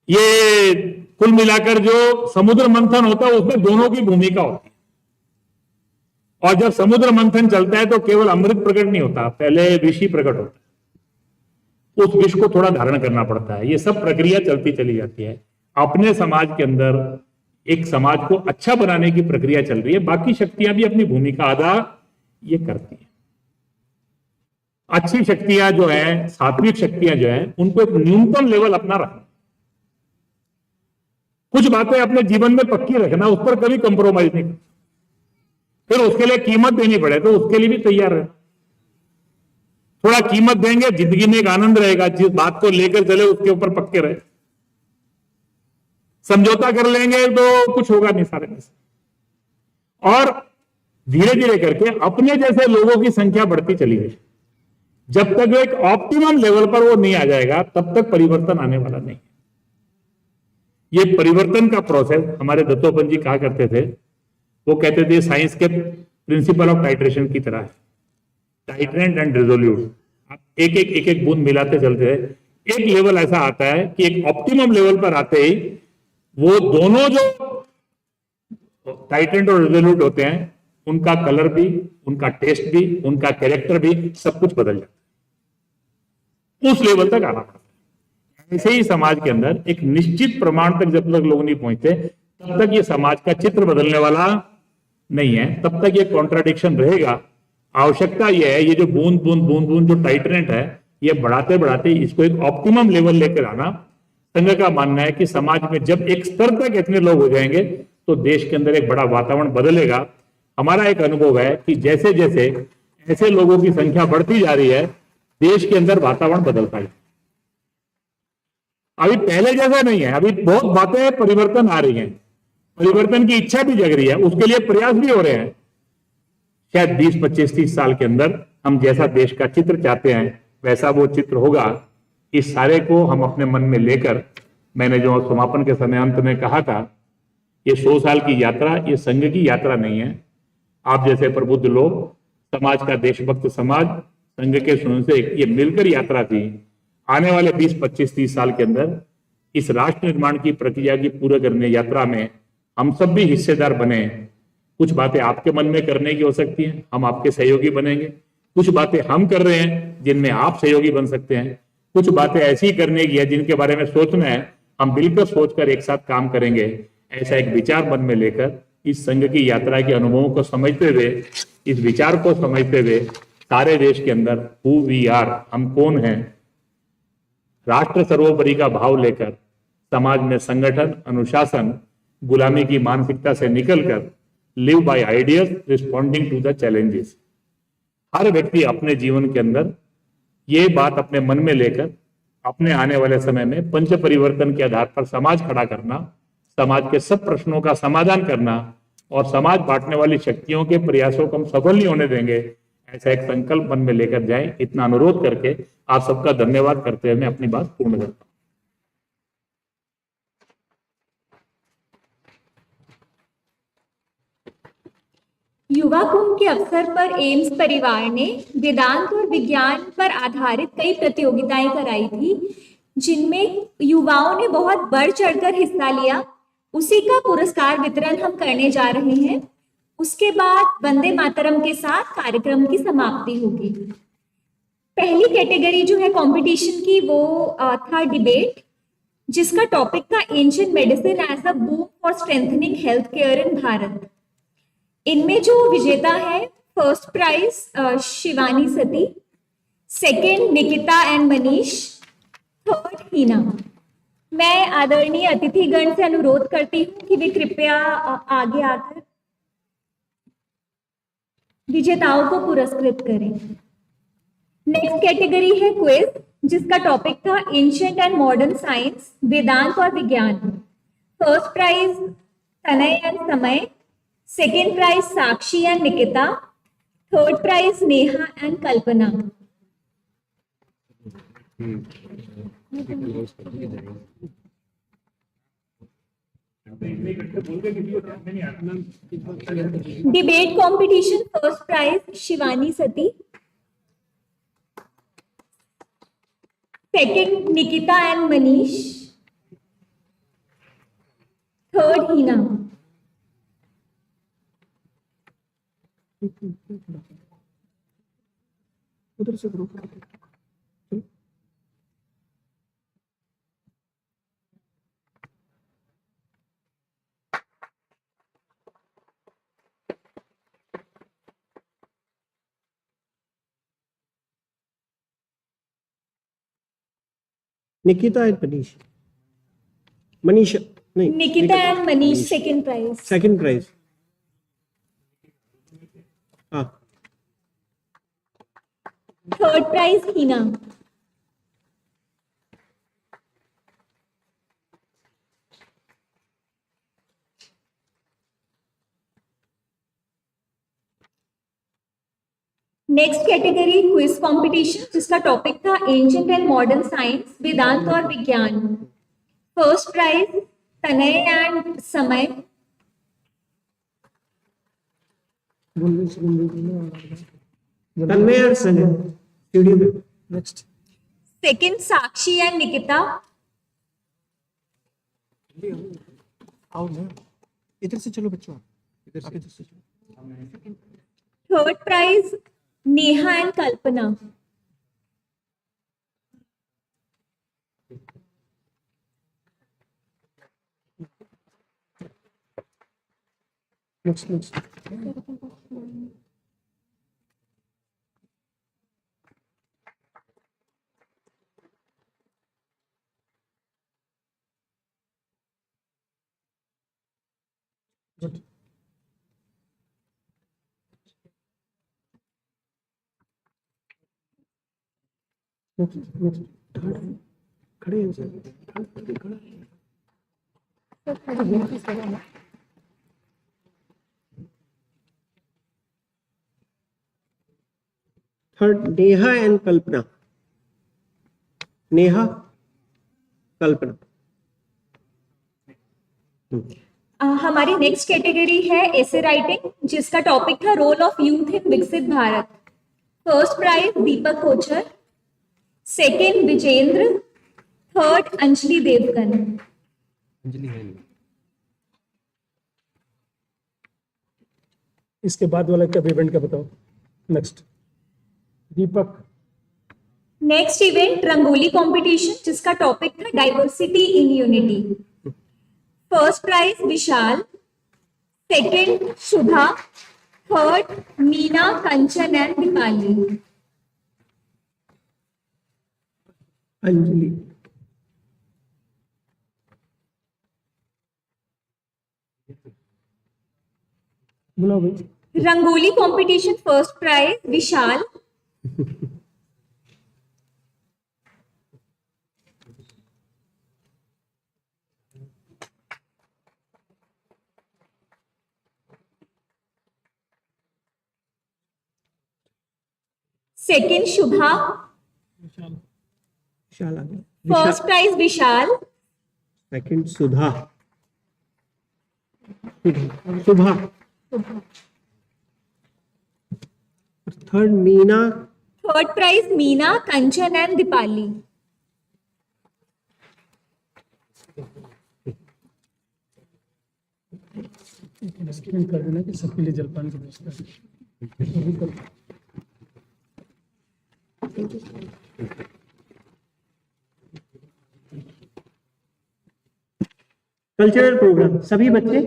ये कुल मिलाकर जो समुद्र मंथन होता है उसमें दोनों की भूमिका होती है। और जब समुद्र मंथन चलता है तो केवल अमृत प्रकट नहीं होता, पहले विष ही प्रकट होता है, उस विष को थोड़ा धारण करना पड़ता है। ये सब प्रक्रिया चलती चली जाती है। अपने समाज के अंदर एक समाज को अच्छा बनाने की प्रक्रिया चल रही है, बाकी शक्तियां भी अपनी भूमिका अदा ये करती है। अच्छी शक्तियां जो है, सात्विक शक्तियां जो है, उनको एक न्यूनतम लेवल अपना रखना, कुछ बातें अपने जीवन में पक्की रखना, उस पर कभी कंप्रोमाइज नहीं, फिर उसके लिए कीमत देनी पड़े तो उसके लिए भी तैयार रहना। थोड़ा कीमत देंगे, जिंदगी में एक आनंद रहेगा, जिस बात को लेकर चले उसके ऊपर पक्के रहे। समझौता कर लेंगे तो कुछ होगा नहीं सारे में से। और धीरे धीरे करके अपने जैसे लोगों की संख्या बढ़ती चली गई। जब तक एक ऑप्टिमम लेवल पर वो नहीं आ जाएगा तब तक परिवर्तन आने वाला नहीं। ये परिवर्तन का प्रोसेस हमारे दत्तोपंत जी कहा करते थे, वो कहते थे साइंस के प्रिंसिपल ऑफ टाइट्रेशन की तरह है, टाइट्रेंट एंड रिजोल्यूट। आप एक एक बूंद मिलाते चलते हैं, एक लेवल ऐसा आता है कि एक ऑप्टिमम लेवल पर आते ही वो दोनों जो टाइट्रेंट और रिजोल्यूट होते हैं, उनका कलर भी, उनका टेस्ट भी, उनका कैरेक्टर भी, सब कुछ बदल जाता है। उस लेवल तक आना पड़ता है। ऐसे ही समाज के अंदर एक निश्चित प्रमाण तक जब तक लोग नहीं पहुंचते तब तक ये समाज का चित्र बदलने वाला नहीं है, तब तक ये कॉन्ट्राडिक्शन रहेगा। आवश्यकता यह है, ये जो बूंद बूंद बूंद बूंद जो टाइट्रेंट है, ये बढ़ाते बढ़ाते इसको एक ऑप्टिमम लेवल लेकर आना। संघ का मानना है कि समाज में जब एक स्तर तक इतने लोग हो जाएंगे तो देश के अंदर एक बड़ा वातावरण बदलेगा। हमारा एक अनुभव है कि जैसे जैसे ऐसे लोगों की संख्या बढ़ती जा रही है, देश के अंदर वातावरण बदलता है। अभी पहले जैसा नहीं है, अभी बहुत बातें परिवर्तन आ रही हैं, परिवर्तन की इच्छा भी जग रही है, उसके लिए प्रयास भी हो रहे हैं। शायद 20, 25, 30 साल के अंदर हम जैसा देश का चित्र चाहते हैं वैसा वो चित्र होगा। इस सारे को हम अपने मन में लेकर, मैंने जो समापन के समय अंत में कहा था, ये 100 साल की यात्रा ये संघ की यात्रा नहीं है। आप जैसे प्रबुद्ध लोग, समाज का देशभक्त समाज, संघ के सुन से ये मिलकर यात्रा थी। आने वाले 20, 25, 30 साल के अंदर इस राष्ट्र निर्माण की प्रक्रिया की पूरा करने यात्रा में हम सब भी हिस्सेदार बने। कुछ बातें आपके मन में करने की हो सकती हैं, हम आपके सहयोगी बनेंगे। कुछ बातें हम कर रहे हैं जिनमें आप सहयोगी बन सकते हैं। कुछ बातें ऐसी करने की है जिनके बारे में सोचना है, हम मिलकर सोचकर एक साथ काम करेंगे। ऐसा एक विचार मन में लेकर इस संघ की यात्रा के अनुभवों को समझते हुए, इस विचार को समझते हुए, सारे देश के अंदर हु वी आर, हम कौन हैं, राष्ट्र सर्वोपरि का भाव लेकर समाज में संगठन, अनुशासन, गुलामी की मानसिकता से निकलकर live by ideas responding to the challenges. हर व्यक्ति अपने जीवन के अंदर ये बात अपने मन में लेकर अपने आने वाले समय में पंच परिवर्तन के आधार पर समाज खड़ा करना, समाज के सब प्रश्नों का समाधान करना और समाज बांटने वाली शक्तियों के प्रयासों को हम सफल नहीं होने देंगे, ऐसा एक संकल्प मन में लेकर जाएं। इतना अनुरोध करके आप सबका धन्यवाद करते हुए मैं अपनी बात पूर्ण करता हूं। युवा कुंभ के अवसर पर एम्स परिवार ने वेदांत और विज्ञान पर आधारित कई प्रतियोगिताएं कराई थी, जिनमें युवाओं ने बहुत बढ़ चढ़कर हिस्सा लिया। उसी का पुरस्कार वितरण हम करने जा रहे हैं। उसके बाद वंदे मातरम के साथ कार्यक्रम की समाप्ति होगी। पहली कैटेगरी जो है कंपटीशन की, वो था डिबेट, जिसका टॉपिक था ancient medicine as a boom for strengthening health care in Bharat. इनमें जो विजेता है, first prize Shivani Sati, second Nikita and Manish, third Heena. मैं आदरणीय अतिथिगण से अनुरोध करती हूँ कि वे कृपया आगे आकर विजेताओं को पुरस्कृत करें। नेक्स्ट कैटेगरी है क्विज, जिसका टॉपिक था ancient and modern science, Vedanta और विज्ञान। First prize Tanay and Samay, second prize Sakshi and Nikita, third prize Neha and Kalpana. Debate competition, first prize Shivani Sati, second Nikita and Manish, third Heena. उधर से निकिता एंड मनीष, मनीषा नहीं, Nikita and Manish second prize. Second prize. हाँ, third prize Heena. Next category quiz competition, जिसका topic था ancient and modern science, Vedanta और विज्ञान। First prize Tanay and Samay. Tanmay और Sanjay studio में। Next. Second Sakshi and Nikita. आओ ना, इधर से चलो बच्चों, इधर से चलो। Third prize Neha and Kalpana. Next. खड़े हैं सर, खड़ा। Third Neha and Kalpana. नेहा, कल्पना। हमारी नेक्स्ट कैटेगरी है ऐसे राइटिंग, जिसका टॉपिक था रोल ऑफ यूथ इन विकसित Bharat. First prize Deepak Kochar, second Vijender, third Anjali Devgan. Anjali है नहीं। इसके बाद वाला क्या इवेंट का बताओ। Next Deepak. Next event rangoli competition, जिसका टॉपिक था diversity in unity. First prize Vishal, second Sudha, third Meena, Kanchan and Deepali. Anjali. बुलाओ भाई। Rangoli competition first prize Vishal, second Shubha, Vishal आ गया। First prize Vishal, second Sudha. Sudha. Third Meena. Third prize Meena, Kanchan and Deepali. कर देना कि सबके लिए जलपान की व्यवस्था। कल्चरल प्रोग्राम, सभी बच्चे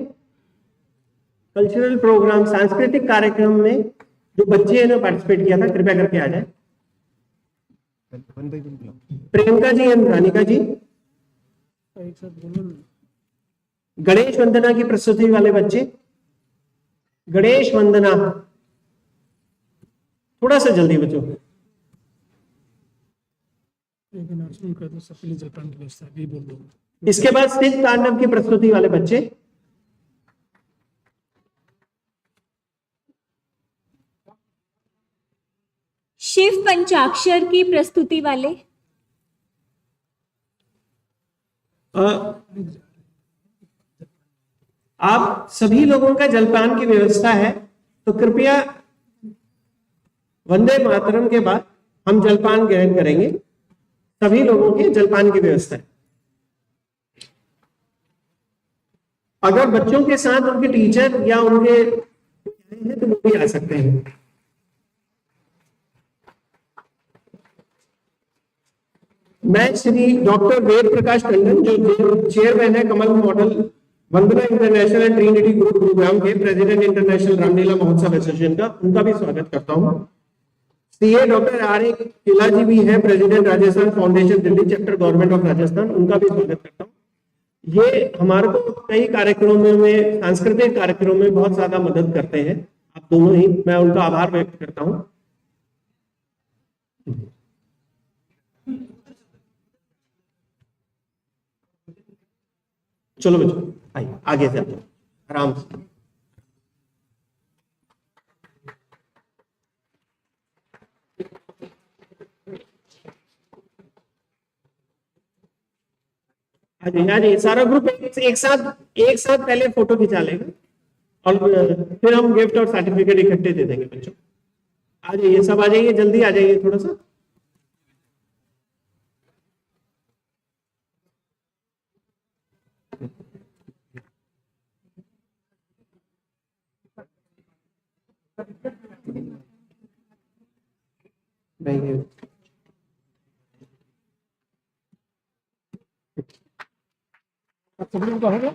कल्चरल प्रोग्राम सांस्कृतिक कार्यक्रम में जो बच्चे ने पार्टिसिपेट किया था कृपया करके आ जाए। प्रियंका जी एंड रानिका जी। गणेश वंदना की प्रस्तुति वाले बच्चे, गणेश वंदना, थोड़ा सा जल्दी बच्चों। कर दो, सबके लिए जलपान की व्यवस्था भी बोल दो। इसके बाद सिद्ध तांडव की प्रस्तुति वाले बच्चे, शिव पंचाक्षर की प्रस्तुति वाले, आप सभी लोगों का जलपान की व्यवस्था है, तो कृपया वंदे मातरम के बाद हम जलपान ग्रहण करेंगे। सभी लोगों के जलपान की व्यवस्था है। अगर बच्चों के साथ उनके टीचर या उनके हैं तो वो भी आ सकते हैं। मैं श्री डॉक्टर वेद प्रकाश टंडन, जो चेयरमैन है Kamal model Vandana international and Trinity group Gurugram के, प्रेसिडेंट इंटरनेशनल रामलीला महोत्सव एसोसिएशन का, उनका भी स्वागत करता हूं। CA doctor R.A. किला जी भी है, president Rajasthan foundation Delhi chapter government of Rajasthan, उनका भी स्वागत करता हूँ। ये हमारे को कई कार्यक्रमों में, सांस्कृतिक कार्यक्रमों में बहुत ज्यादा मदद करते हैं, आप दोनों ही, मैं उनका आभार व्यक्त करता हूँ। चलो बच्चों आइए आगे चलते हैं आराम से। आ जाइए सारा ग्रुप एक साथ पहले फोटो खिंचा लेगा और फिर हम गिफ्ट और सर्टिफिकेट इकट्ठे दे देंगे बच्चों। आ जाइए सब, आ जाइए जल्दी, आ जाइए थोड़ा सा। नहीं का होगा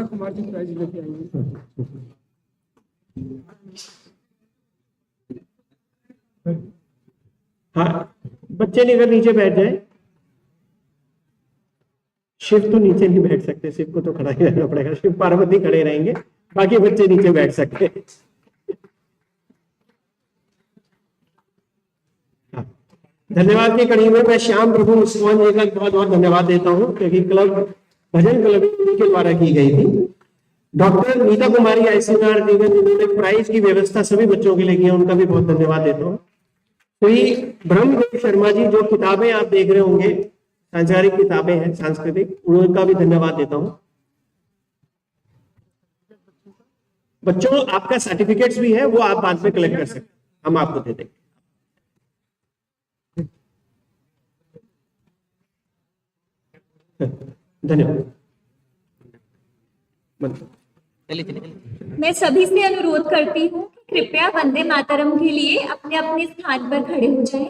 कुमार जी प्राइज लेके आएंगे। हाँ बच्चे नहीं, अगर नीचे बैठ जाए। शिव तो नीचे नहीं बैठ सकते, शिव को तो खड़ा ही रहना पड़ेगा, शिव पार्वती खड़े रहेंगे, बाकी बच्चे नीचे बैठ सकते हैं। धन्यवाद की कड़ी में मैं श्याम प्रभु मुस्कान जी का बहुत बहुत धन्यवाद देता हूं, क्योंकि क्लब भजन क्लब के द्वारा की गई थी। डॉक्टर नीता कुमारी आईसीआर जीवन, जिन्होंने प्राइज की व्यवस्था सभी बच्चों के लिए की है, उनका भी बहुत धन्यवाद देता हूँ। श्री ब्रह्मदेव शर्मा जी, जो किताबें आप देख रहे होंगे, सांसारिक किताबें हैं सांस्कृतिक, उनका भी धन्यवाद देता हूँ। बच्चों आपका सर्टिफिकेट्स भी है, वो आप बाद में कलेक्ट कर सकते हैं, हम आपको दे देंगे। धन्यवाद। मैं सभी से अनुरोध करती हूँ कि कृपया वंदे मातरम के लिए अपने अपने स्थान पर खड़े हो जाएं।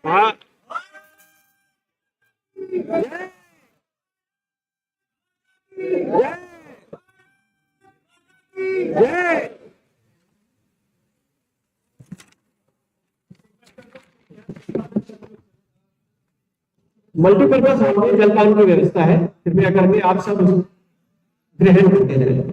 हाँ मल्टीपर्पज हॉल में जलपान की व्यवस्था है, कृपया करके आप सब उसको ग्रहण करते रहे।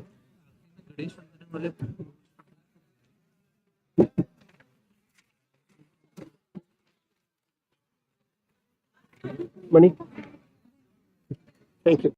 मणि, थैंक यू।